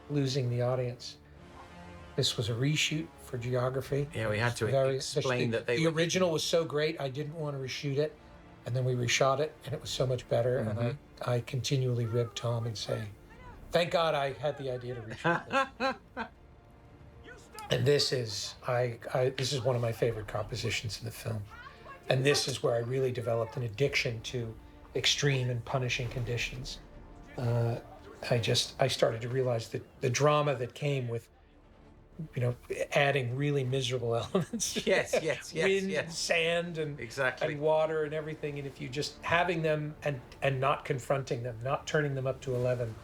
losing the audience. This was a reshoot for Geography. Yeah, we had to explain that the original was so great, I didn't want to reshoot it, and then we reshot it, and it was so much better. Mm-hmm. And I continually rib Tom and say, "Thank God I had the idea to reshoot it." And this is this is one of my favorite compositions in the film, and this is where I really developed an addiction to extreme and punishing conditions. I started to realize that the drama that came with, adding really miserable elements. Yes, Wind, yes. and sand, and Exactly. and water and everything. And if you just having them and not confronting them, not turning them up to 11,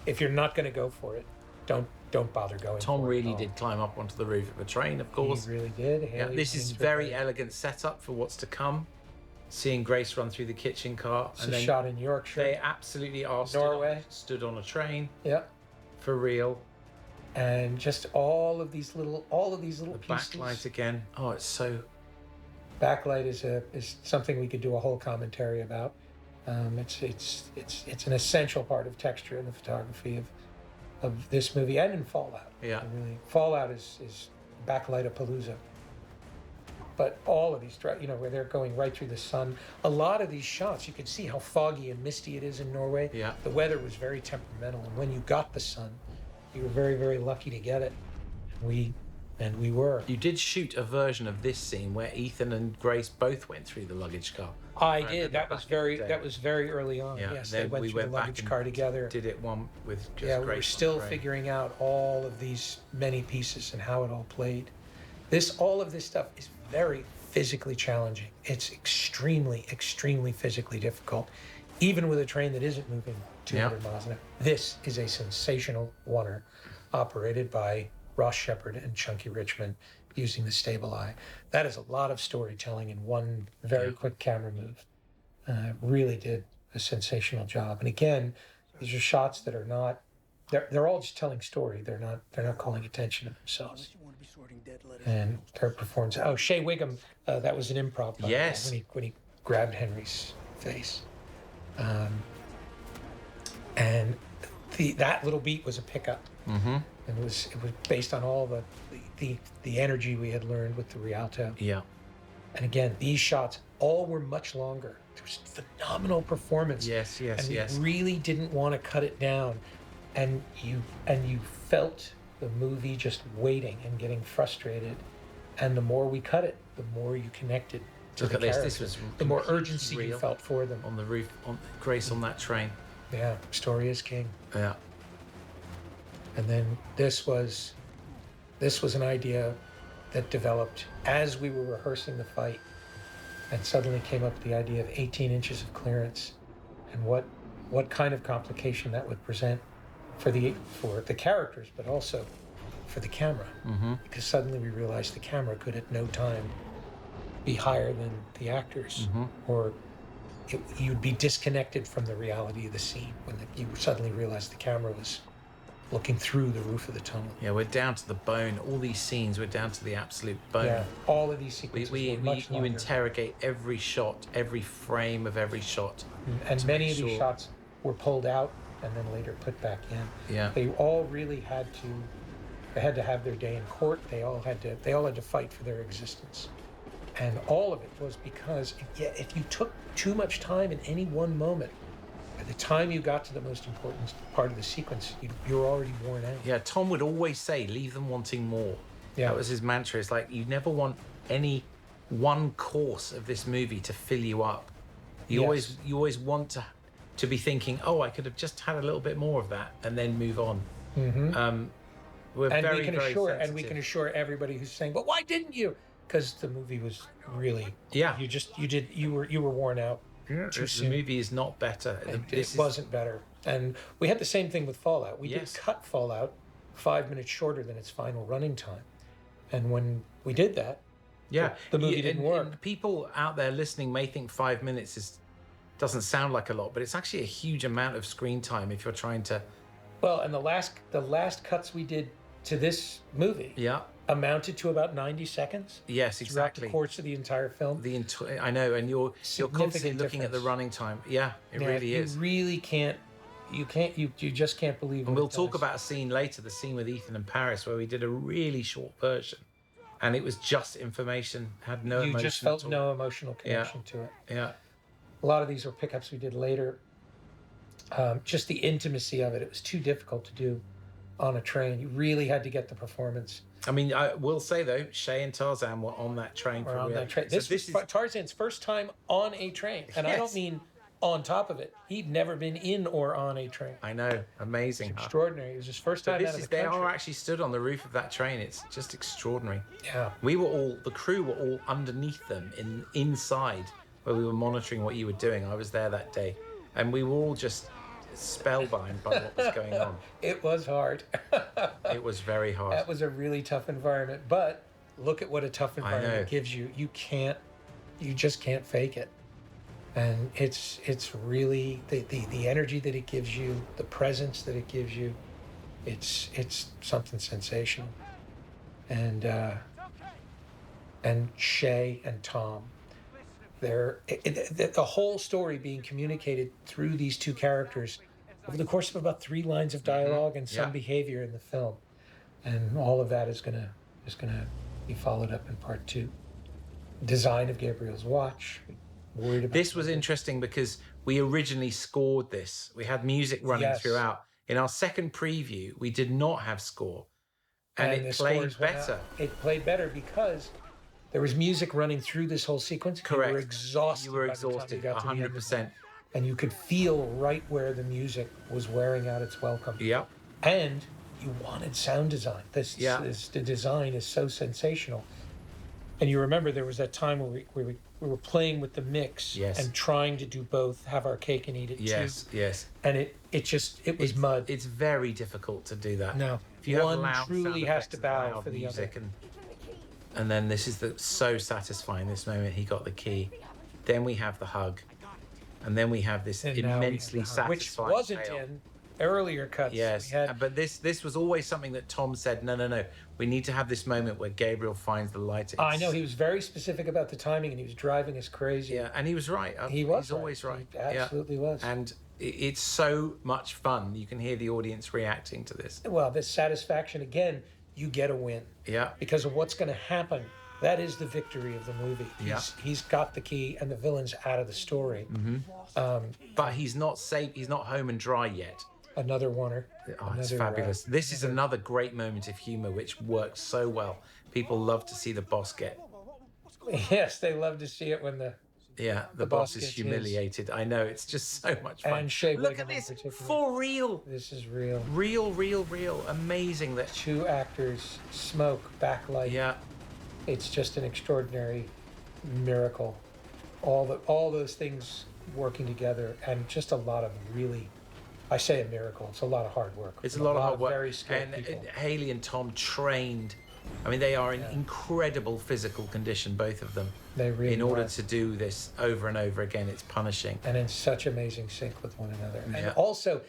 if you're not going to go for it, don't bother going. Tom for it really at all. did climb up onto the roof of a train, of course. He really did. Yeah, Haley this is James very Whitney. elegant setup for what's to come. Seeing Grace run through the kitchen car, This is shot in Yorkshire. they absolutely are Norway. stood on a train Yeah. for real. And just all of these little The pieces. backlight again. Oh, it's so. Backlight is something we could do a whole commentary about. It's an essential part of texture in the photography of this movie and in Fallout. Yeah. Really, Fallout is backlight-a-palooza. But all of these, where they're going right through the sun. A lot of these shots, you can see how foggy and misty it is in Norway. Yeah. The weather was very temperamental, and when you got the sun, you were very, very lucky to get it. We were. You did shoot a version of this scene where Ethan and Grace both went through the luggage car. I remember did. back in the day. That was very early on. Yeah, Yes, then they went we through went the back luggage and car together. Did it one with just Yeah, Grace. we were on still the train. figuring out all of these many pieces and how it all played. All of this stuff is very physically challenging. It's extremely physically difficult, even with a train that isn't moving 200 miles an hour. This is a sensational oneer, operated by Ross Shepard and Chunky Richmond, using the stable eye. That is a lot of storytelling in one very quick camera move. Really did a sensational job. And again, these are shots that are not. They're all just telling story. They're not calling attention to themselves. And their performance. Oh, Shea Wiggum, that was an improv. By the way, Yes. when he grabbed Henry's face, and that little beat was a pickup. Mm-hmm. And it was based on all the energy we had learned with the Rialto. Yeah. And again, these shots all were much longer. There was phenomenal performance. Yes. And Yes. we really didn't want to cut it down. And you felt the movie just waiting and getting frustrated. And the more we cut it, the more you connected to Look the at this. characters. This was the more completely urgency you real. felt for them. On the roof, on Grace on that train. Yeah, story is king. Yeah. And then this was an idea that developed as we were rehearsing the fight, and suddenly came up with the idea of 18 inches of clearance, and what kind of complication that would present for the characters, but also for the camera. Because suddenly we realized the camera could at no time be higher than the actors, or you'd be disconnected from the reality of the scene when you suddenly realized the camera was looking through the roof of the tunnel. Yeah, we're down to the bone. All these scenes, we're down to the absolute bone. Yeah, all of these sequences were much You longer. interrogate every shot, every frame of every shot. And many of sure. these shots were pulled out and then later put back in. Yeah. They all really had to have their day in court. They all had to fight for their existence. And all of it was because if you took too much time in any one moment, by the time you got to the most important part of the sequence, you're already worn out. Yeah, Tom would always say, leave them wanting more. Yeah. That was his mantra. It's like, you never want any one course of this movie to fill you up. You always want to be thinking, oh, I could have just had a little bit more of that, and then move on. We're And very, we can very sensitive. assure everybody who's saying, but why didn't you? Because the movie was really, Yeah. you were worn out. Too The soon. movie is not better. It wasn't better. And we had the same thing with Fallout. We Yes. did cut Fallout 5 minutes shorter than its final running time. And when we did that, Yeah, the movie didn't work. And people out there listening may think 5 minutes doesn't sound like a lot, but it's actually a huge amount of screen time if you're trying to. well, and the last cuts we did to this movie Yeah. amounted to about 90 seconds Yes, throughout exactly. the course of the entire film. I know, and you're constantly Significant looking at the difference. running time. Yeah, it Yeah, really is. You really can't. You just can't believe. And what we'll it talk does. about a scene later, the scene with Ethan and Paris, where we did a really short version, and it was just information, had no You emotion just felt at all. no emotional connection to it. Yeah, A lot of these were pickups we did later. Just the intimacy of it. It was too difficult to do on a train. You really had to get the performance. I mean, I will say though, Shay and Tarzan were on that train Or for on real. that train. So This was Tarzan's first time on a train, and I don't Yes. mean on top of it. He'd never been in or on a train. I know, amazing. Huh? Extraordinary. It was his first time out of the They country. are actually stood on the roof of that train. It's just extraordinary. Yeah. The crew were all underneath them inside where we were monitoring what you were doing. I was there that day, and we were all just spellbound by what was going on. It was hard. It was very hard. That was a really tough environment, but look at what a tough know. environment gives you. You just can't fake it. And it's really the energy that it gives you, the presence that it gives you. It's something sensational. And Shay and Tom, the whole story being communicated through these two characters over the course of about 3 lines of dialogue and some Yeah. behavior in the film, and all of that is gonna be followed up in part 2. Design of Gabriel's watch. Worried about This was interesting because we originally scored this. We had music running Yes. throughout. In our second preview, we did not have score, and it the played scores went better. out. It played better because there was music running through this whole sequence. Correct. You were exhausted. You were by the time exhausted, you got to the end of it. 100%. And you could feel right where the music was wearing out its welcome. Yep. And you wanted sound design. The design is so sensational. And you remember there was that time where we were playing with the mix Yes. and trying to do both, have our cake and eat it Yes. too. Yes. And it was mud. It's very difficult to do that. No. If you have One loud truly sound has effects to and bow loud for the music other. and then this is so satisfying. This moment he got the key, then we have the hug, and then we have this And now we have immensely the hug, which satisfying wasn't payoff. in earlier cuts. Yes, We had, but this was always something that Tom said. No. We need to have this moment where Gabriel finds the light. I know he was very specific about the timing, and he was driving us crazy. Yeah, and he was right. He was. He's always right. He absolutely was. And it's so much fun. You can hear the audience reacting to this. Well, this satisfaction again. You get a win Yeah. because of what's going to happen. That is the victory of the movie. Yeah. He's got the key, and the villain's out of the story. But he's not safe. He's not home and dry yet. Another oneer. Oh, it's Another, fabulous. This is another great moment of humor which works so well. People love to see the boss get. Yes, they love to see it when Yeah, the boss boss is gets his. humiliated. I know, it's just so much fun. And Shea Look Whigham at in this, particular. for real, This is real. real. Amazing that. Two actors, smoke, backlight. Yeah, It's just an extraordinary miracle. All those things working together, and just a lot of really, I say a miracle. It's a lot of hard work. it's a lot of hard work. Very skilled And people. Haley and Tom trained. I mean, they are in incredible physical condition, both of them. They really In order are. to do this over and over again, it's punishing. And in such amazing sync with one another, Yeah. and also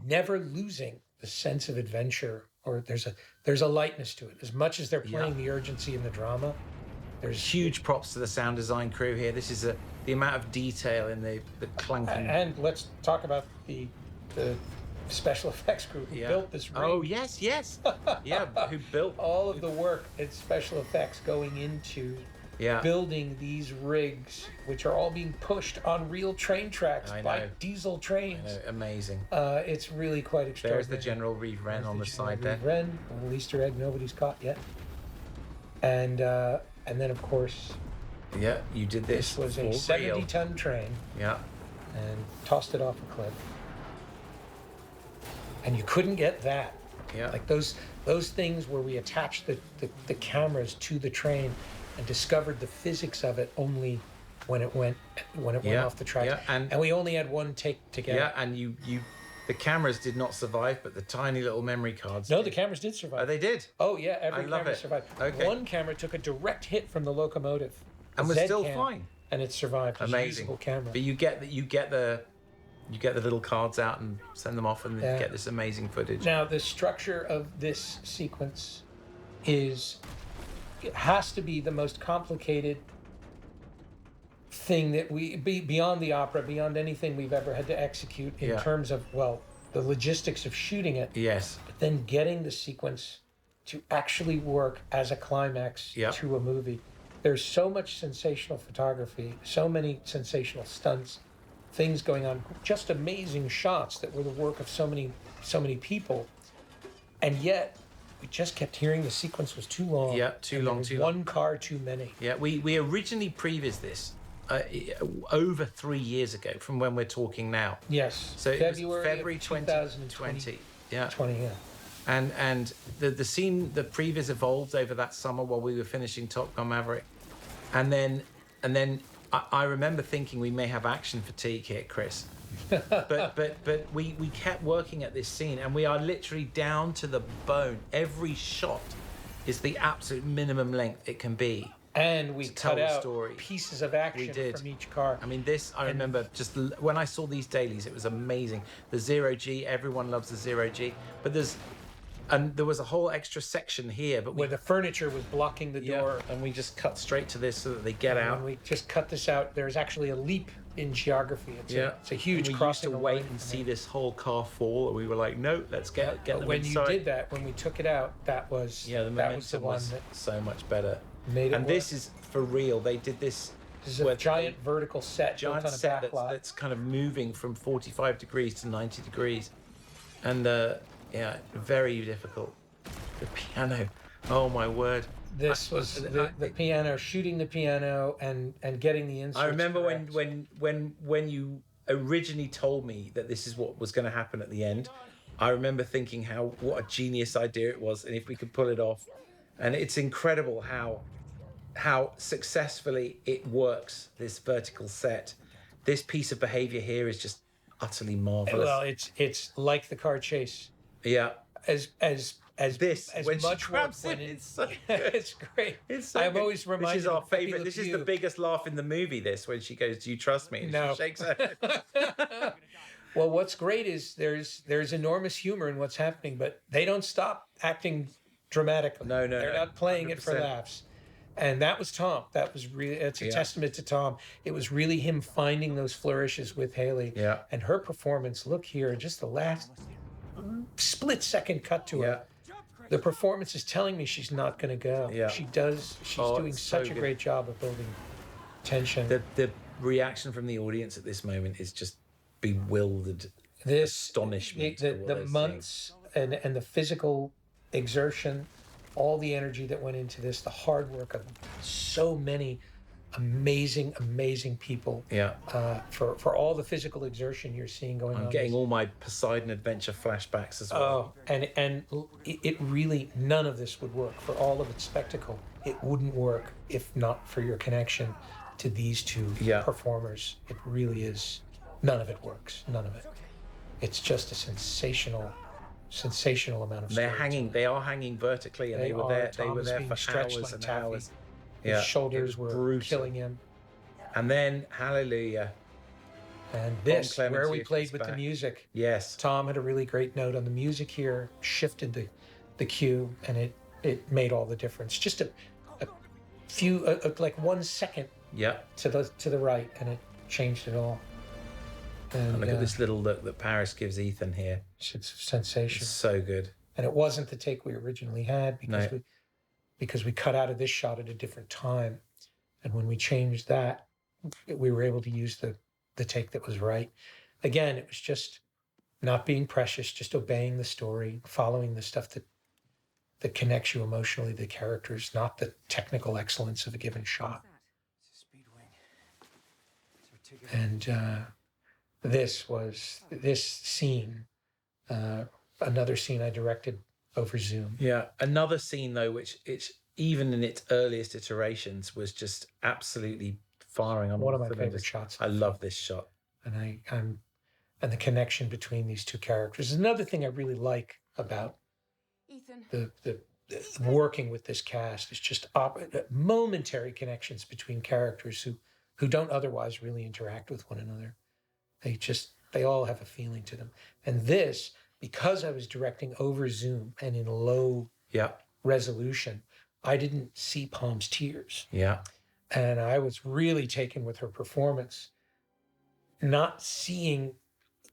never losing the sense of adventure. Or there's a lightness to it. As much as they're playing the urgency and the drama, there's Huge props to the sound design crew here. This is the amount of detail in the clanking. And let's talk about the special effects group who built this ring. Oh yes, yeah. Who built? All of the work and special effects going into Yeah. building these rigs, which are all being pushed on real train tracks I by know. diesel trains. Amazing. It's really quite extraordinary. There's the General Reeve Wren on the side General there. Reeve Wren, a little Easter egg nobody's caught yet. And then of course Yeah, you did this. this was for a real. 70-ton train Yeah. and tossed it off a cliff. And you couldn't get that. Yeah. Like those things where we attached the cameras to the train and discovered the physics of it only when it went Yeah, off the tracks. yeah, and- we only had one take to get Yeah, it. and you the cameras did not survive, but the tiny little memory cards. No, did. the cameras did survive. Oh, they did. Oh yeah, every I love camera it. survived. Okay. One camera took a direct hit from the locomotive. And a was still Z-cam, fine. And it survived. It was a Amazing. usable camera. But you get the little cards out and send them off, and Yeah. get this amazing footage. Now the structure of this sequence it has to be the most complicated thing that beyond the opera, beyond anything we've ever had to execute in Yeah. terms of the logistics of shooting it, Yes. but then getting the sequence to actually work as a climax Yep. to a movie. There's so much sensational photography, so many sensational stunts, things going on, just amazing shots that were the work of so many people, and yet we just kept hearing the sequence was too long. Yeah, too and there long, was too long. one car too many. Yeah, we originally previewed this over 3 years ago from when we're talking now. Yes. So it was February of 2020. Yeah. 20, yeah. And the scene, the previs evolved over that summer while we were finishing Top Gun Maverick, and then I remember thinking we may have action fatigue here, Chris. but we kept working at this scene, and we are literally down to the bone. Every shot is the absolute minimum length it can be. And we tell cut the out story. pieces of action did. from each car. I mean, I remember just when I saw these dailies, it was amazing. The Zero G, everyone loves the Zero G, but there was a whole extra section here, but where the furniture was blocking the door. and we just cut straight to this so that they get out. And we just cut this out. There's actually a leap in geography. It's a huge And we used crossing. to of wait line and from see it. this whole car fall, and we were like, no, let's get But them when inside. you did that, when we took it out, that was Yeah, the that was the momentum one was that so much better. made it And work. this is for real. They did this. This is a where giant vertical set giant built on a set back lot. that's kind of moving from 45 degrees to 90 degrees, and very difficult. The piano, oh my word! This was the piano, shooting the piano and getting the inserts. I remember correct. when you originally told me that this is what was going to happen at the end. I remember thinking what a genius idea it was, and if we could pull it off. And it's incredible how successfully it works, this vertical set. This piece of behavior here is just utterly marvelous. Well, it's like the car chase. Yeah. As This, as when she much grabs work went it, in. it's so good. It's great. It's so I'm good. always reminded. This is our of Pepe favorite. Le This is Pew. the biggest laugh in the movie. This when she goes, "Do you trust me?" And No. she shakes her head. Well, what's great is there's enormous humor in what's happening, but they don't stop acting dramatically. No, They're not playing it for 100%. laughs. And that was Tom. That was really, it's a Yeah. testament to Tom. It was really him finding those flourishes with Haley. Yeah. And her performance, look here, just the last split second cut to her. The performance is telling me she's not going to go. Yeah. She's doing it's so such a good. great job of building tension. The reaction from the audience at this moment is just bewildered. This astonishment the, at what the they're months and the physical exertion, all the energy that went into this, the hard work of so many amazing people. Yeah. For all the physical exertion you're seeing going on. I'm getting all my Poseidon Adventure flashbacks as well. Oh, and it really, none of this would work for all of its spectacle. It wouldn't work if not for your connection to these two performers. It really is. None of it works. None of it. It's just a sensational amount of. They are hanging vertically, and they were there. They Tom were is there being for stretched hours like and taffy. hours. His shoulders it were was brutal. killing him. And then, hallelujah. And this, Clemency where we is played with the back. music. Yes. Tom had a really great note on the music here, shifted the cue, and it made all the difference. Just a few, like 1 second Yeah. to the right, and it changed it all. And Look at this little look that Paris gives Ethan here. It's sensational. It's so good. And it wasn't the take we originally had because we cut out of this shot at a different time, and when we changed that, we were able to use the take that was right. Again, it was just not being precious, just obeying the story, following the stuff that connects you emotionally, the characters, not the technical excellence of a given shot. And this scene, another scene I directed over Zoom. Yeah. Another scene though, which it's even in its earliest iterations was just absolutely firing on One all of my cylinders. favorite shots. I love this shot. And and the connection between these two characters is another thing I really like about Ethan. the working with this cast is just momentary connections between characters who don't otherwise really interact with one another. They all have a feeling to them. And this, because I was directing over Zoom and in low resolution, I didn't see Palm's tears. Yeah. And I was really taken with her performance, not seeing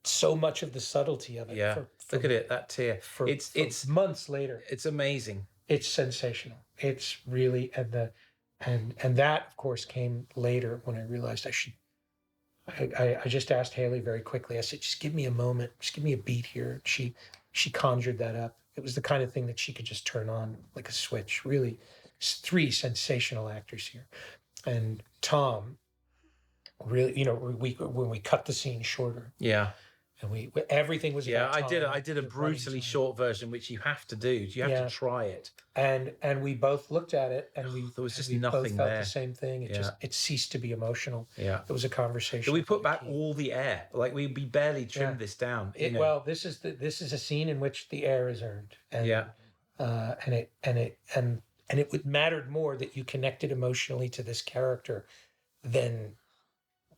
so much of the subtlety of it. Yeah. Look at it, that tear. It's months later. It's amazing. It's sensational. It's really, and that of course came later when I realized I just asked Haley very quickly. I said, just give me a moment, just give me a beat here. She conjured that up. It was the kind of thing that she could just turn on like a switch. Really, three sensational actors here. And Tom, really, when we cut the scene shorter, Yeah. and everything was about I Tom, did a the running brutally time. short version, which you have to do. You have to try it. And we both looked at it, and There was just we both nothing felt there. the same thing. It ceased to be emotional. Yeah. It was a conversation. So we put about back the key. all the air. Like we barely trimmed this down. Well, this is a scene in which the air is earned, and and it would mattered more that you connected emotionally to this character than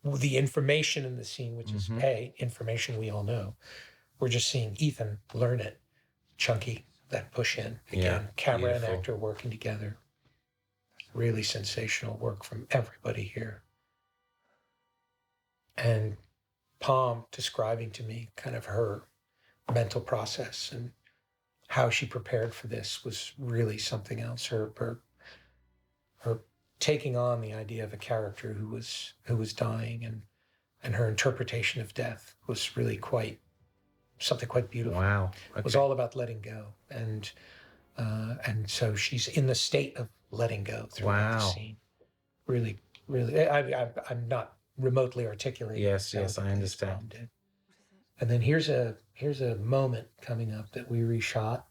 the information in the scene, which is information we all know. We're just seeing Ethan learn it, Chunky, that push in again, camera beautiful. and actor working together. Really sensational work from everybody here. And Palm describing to me kind of her mental process and how she prepared for this was really something else. Her taking on the idea of a character who was dying and her interpretation of death was really something quite beautiful. Wow. It was all about letting go, and so she's in the state of letting go throughout the scene. Really, I'm not remotely articulating. Yes, it, I understand. Did. And then here's a moment coming up that we reshot.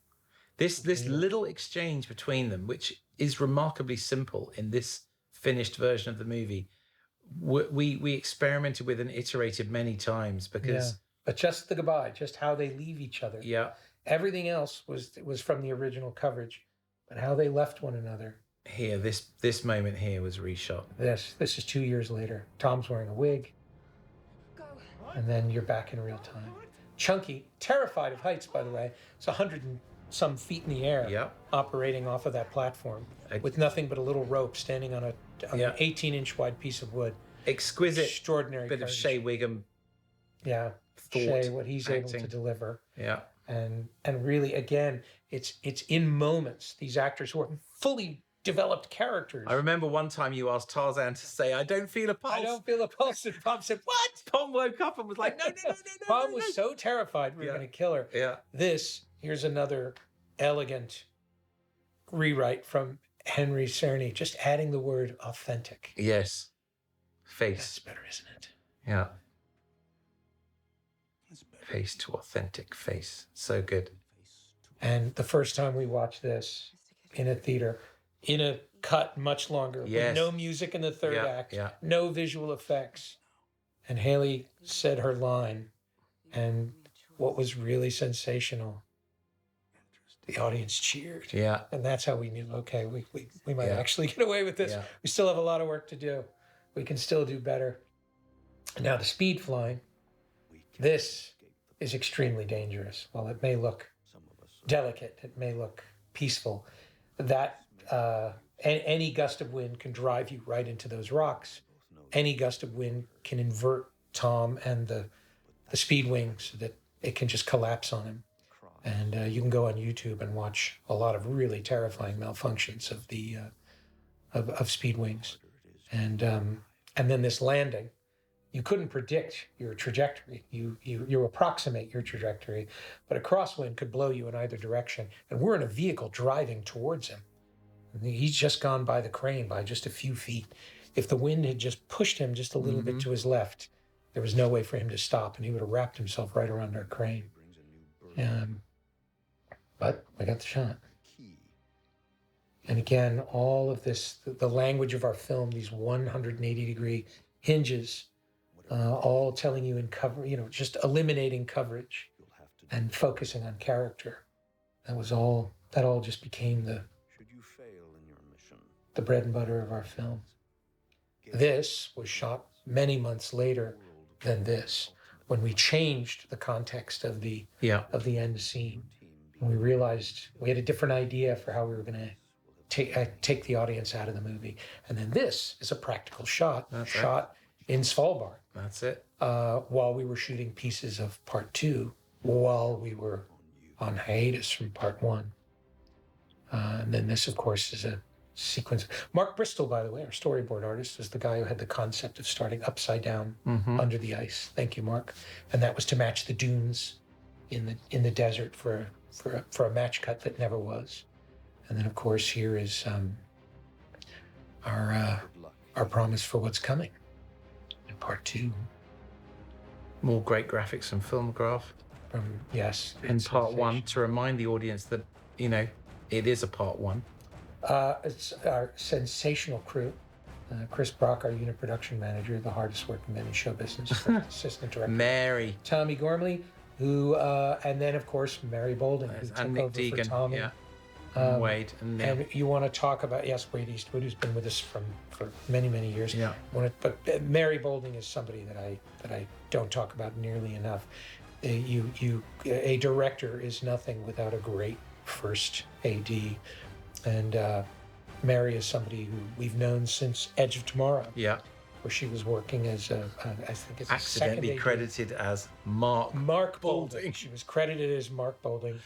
This little exchange between them, which is remarkably simple in this finished version of the movie, we experimented with and iterated many times because. But just the goodbye, just how they leave each other. Yeah. Everything else was from the original coverage, but how they left one another. Here, this moment here was reshot. This is 2 years later. Tom's wearing a wig, Go. and then you're back in real time. Chunky, terrified of heights, by the way. It's 100 and some feet in the air, Yep. operating off of that platform with nothing but a little rope standing on an 18-inch wide piece of wood. Exquisite Extraordinary bit of courage. Shea Wiggum. Yeah, thought, Shea, what he's able acting. to deliver. Yeah. And really, again, it's in moments. These actors who are fully developed characters. I remember one time you asked Tarzan to say, "I don't feel a pulse." I don't feel a pulse. And Palm said, "What?" Tom woke up and was like, "No." Palm was so terrified we were going to kill her. Yeah. Here's another elegant rewrite from Henry Czerny just adding the word authentic. Yes. That's Face. better, isn't it? Yeah. Face to authentic face. So good. And the first time we watched this in a theater, in a cut much longer, Yes. with no music in the third Yeah, act, yeah. no visual effects. And Haley said her line, and what was really sensational, the audience cheered. Yeah. And that's how we knew, okay, we might Yeah. actually get away with this. Yeah. We still have a lot of work to do. We can still do better. Now, the speed flying, this is extremely dangerous. While it may look delicate, it may look peaceful, that any gust of wind can drive you right into those rocks. Any gust of wind can invert Tom and the speed wing so that it can just collapse on him. And you can go on YouTube and watch a lot of really terrifying malfunctions of the of speed wings, and then this landing. You couldn't predict your trajectory. You approximate your trajectory, but a crosswind could blow you in either direction. And we're in a vehicle driving towards him. He's just gone by the crane by just a few feet. If the wind had just pushed him just a little bit to his left, there was no way for him to stop, and he would have wrapped himself right around our crane. But I got the shot. And again, all of this, the language of our film, these 180-degree hinges, all telling you in cover, just eliminating coverage and focusing on character. That all just became the bread and butter of our film. This was shot many months later than this, when we changed the context of the end scene. And we realized we had a different idea for how we were going to take the audience out of the movie. And then this is a practical shot, shot in Svalbard. That's it. While we were shooting pieces of part 2, while we were on hiatus from part 1. And then this, of course, is a sequence. Mark Bristol, by the way, our storyboard artist, is the guy who had the concept of starting upside down under the ice. Thank you, Mark. And that was to match the dunes in the desert for a match cut that never was. And then, of course, here is our promise for what's coming in part 2. More great graphics and filmograph. Yes. In part 1, to remind the audience that, it is a part 1. It's our sensational crew. Chris Brock, our unit production manager, the hardest working man in show business, assistant director. Mary. Tommy Gormley, who, and then, of course, Mary Bolden, who took And Nick over Deegan. for Tommy. Yeah. And Wade. And you want to talk about, yes, Wade Eastwood, who's been with us for many, many years. Yeah. But Mary Bolding is somebody that I don't talk about nearly enough. A director is nothing without a great first AD, and Mary is somebody who we've known since Edge of Tomorrow, Yeah. where she was working as I think it's a Accidentally second AD. credited as Mark Bolding. She was credited as Mark Bolding.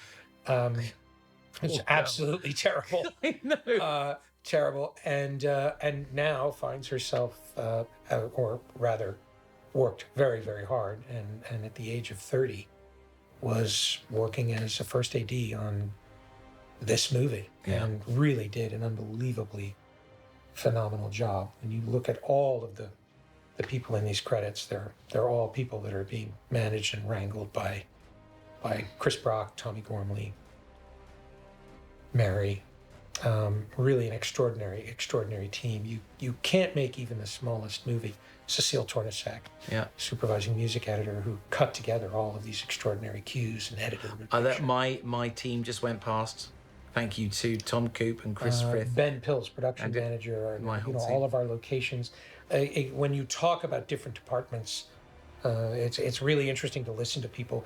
It's Oh, absolutely terrible. I know. Terrible, and now finds herself, or rather, worked very, very hard, and at the age of 30, was working as a first AD on this movie, and really did an unbelievably phenomenal job. When you look at all of the people in these credits, they're all people that are being managed and wrangled by Chris Brock, Tommy Gormley, Mary. Really an extraordinary team. You can't make even the smallest movie. Cecile Tornasac, supervising music editor, who cut together all of these extraordinary cues and edited them. My team just went past. Thank you to Tom Coop and Chris Frith. Ben Pills, production manager, my whole team. all of our locations. When you talk about different departments, it's really interesting to listen to people,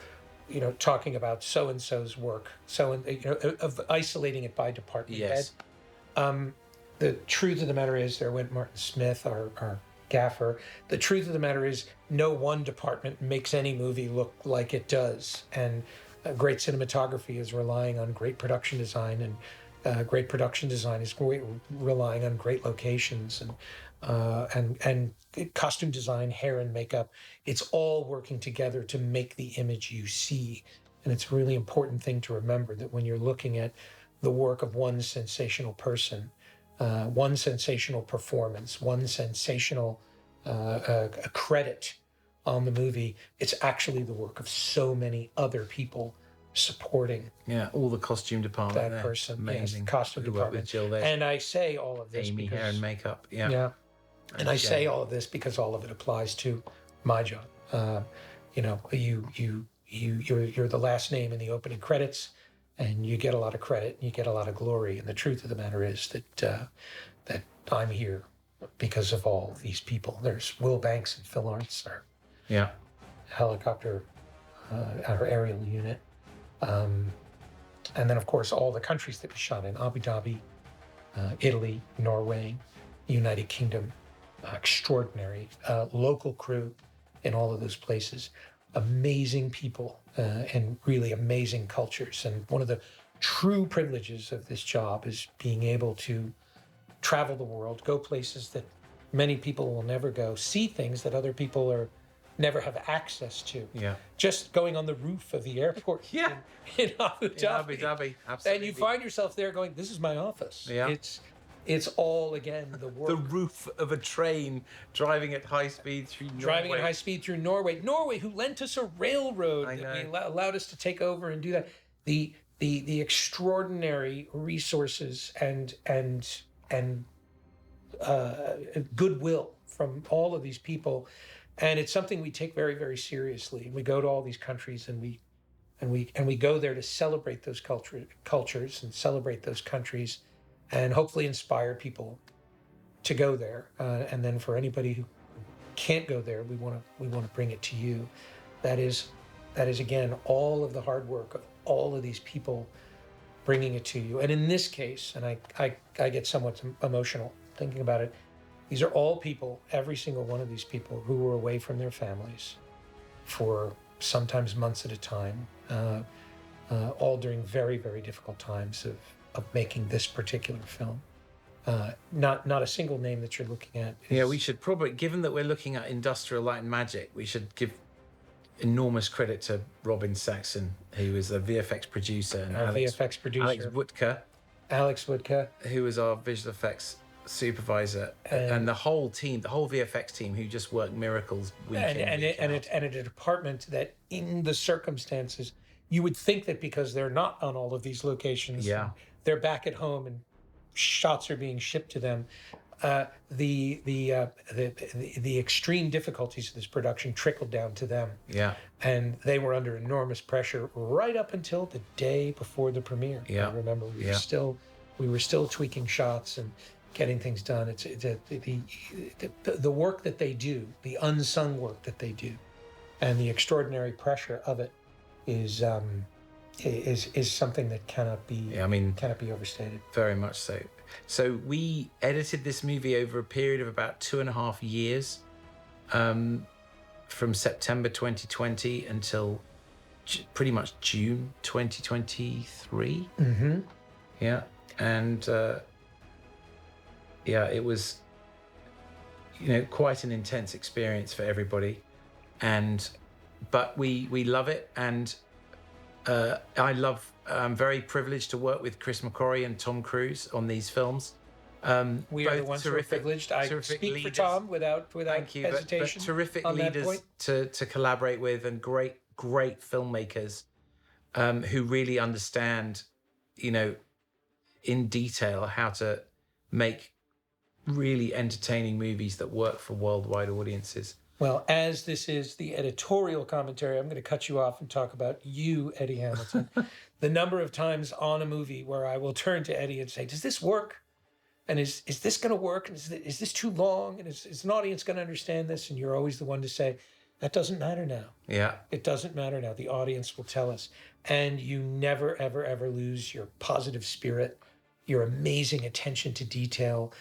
talking about so and so's work, of isolating it by department Yes. head. The truth of the matter is, there went Martin Smith, our gaffer. The truth of the matter is, no one department makes any movie look like it does, and great cinematography is relying on great production design, and great production design is relying on great locations, and costume design, hair and makeup. It's all working together to make the image you see. And it's a really important thing to remember, that when you're looking at the work of one sensational person, one sensational performance, one sensational a credit on the movie. It's actually the work of so many other people supporting Yeah, all the costume department. that there. person. Amazing. Yes, the costume Who worked with department. Jill there. And I say all of this Amy because hair and makeup. Yeah. yeah, and I yeah. say all of this because all of it applies to my job. You know, you're the last name in the opening credits, and you get a lot of credit, and you get a lot of glory. And the truth of the matter is that that I'm here because of all these people. There's Will Banks and Phil Lawrence, our Yeah. helicopter, our aerial unit, and then of course all the countries that we shot in: Abu Dhabi, Italy, Norway, United Kingdom. Extraordinary local crew in all of those places, amazing people, and really amazing cultures. And one of the true privileges of this job is being able to travel the world, go places that many people will never go, see things that other people are never have access to. Yeah. Just going on the roof of the airport Yeah. in Abu In Dhabi. Abu Dhabi. Absolutely. And you find yourself there going, this is my office. Yeah. It's all, again, the work. the roof of a train driving at high speed through Driving at Norway. high speed through Norway. Norway, who lent us a railroad I that we know. allowed us to take over and do that. The extraordinary resources and goodwill from all of these people, and it's something we take very, very seriously. We go to all these countries and we go there to celebrate those cultures and celebrate those countries, and hopefully inspire people to go there. And then for anybody who can't go there, we want to bring it to you. That is again all of the hard work of all of these people bringing it to you. And in this case, and I get somewhat emotional thinking about it, these are all people, every single one of these people, who were away from their families for sometimes months at a time, all during very, very difficult times of making this particular film. Not a single name that you're looking at. Yeah, we should probably, given that we're looking at Industrial Light and Magic, we should give enormous credit to Robin Saxon, who was a VFX producer, and Our Alex VFX producer, Alex Wutka, Alex Woodka. who was our visual effects supervisor, and the whole team, the whole VFX team, who just worked miracles week in, week out. And a department that, in the circumstances, you would think that because they're not on all of these locations, Yeah. they're back at home and shots are being shipped to them. The extreme difficulties of this production trickled down to them, Yeah, and they were under enormous pressure right up until the day before the premiere. Yeah. I remember we Yeah. were still tweaking shots and getting things done. It's the work that they do, the unsung work that they do, and the extraordinary pressure of it is something that cannot be yeah, I mean, cannot be overstated. very much so. So we edited this movie over a period of about 2.5 years, from September 2020 until pretty much June 2023. Mm-hmm. Yeah, and yeah, it was, quite an intense experience for everybody, but we love it, and I'm very privileged to work with Chris McQuarrie and Tom Cruise on these films. We are the Both ones who are privileged. I terrific speak leaders. for Tom without Thank you, hesitation. but terrific on that leaders point. to collaborate with, and great filmmakers who really understand, in detail how to make really entertaining movies that work for worldwide audiences. Well, as this is the editorial commentary, I'm going to cut you off and talk about you, Eddie Hamilton. The number of times on a movie where I will turn to Eddie and say, does this work? And is this going to work? And is this too long? And is an audience going to understand this? And you're always the one to say, that doesn't matter now. Yeah, It doesn't matter now. The audience will tell us. And you never, ever, ever lose your positive spirit, your amazing attention to detail,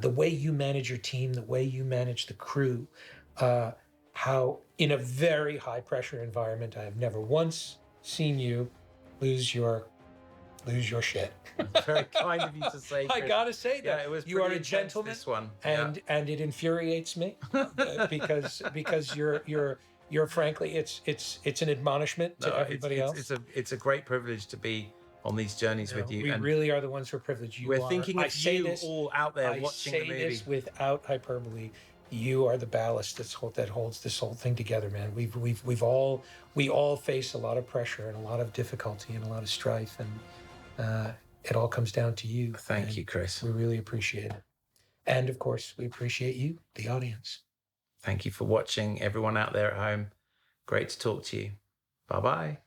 the way you manage your team, the way you manage the crew, how in a very high pressure environment, I have never once seen you lose your shit. very kind of you to say, I Chris. gotta say that. Yeah, it was you are pretty a intense, gentleman, this one. and it infuriates me because you're frankly it's an admonishment to No, everybody else. It's a great privilege to be on these journeys with you. We And really are the ones who are privileged. You we're are, thinking I of say you this, all out there I watching say the movie. this without hyperbole. You are the ballast that holds this whole thing together, man. We all face a lot of pressure and a lot of difficulty and a lot of strife, and it all comes down to you. Thank and you, Chris. We really appreciate it, and of course, we appreciate you, the audience. Thank you for watching, everyone out there at home. Great to talk to you. Bye-bye.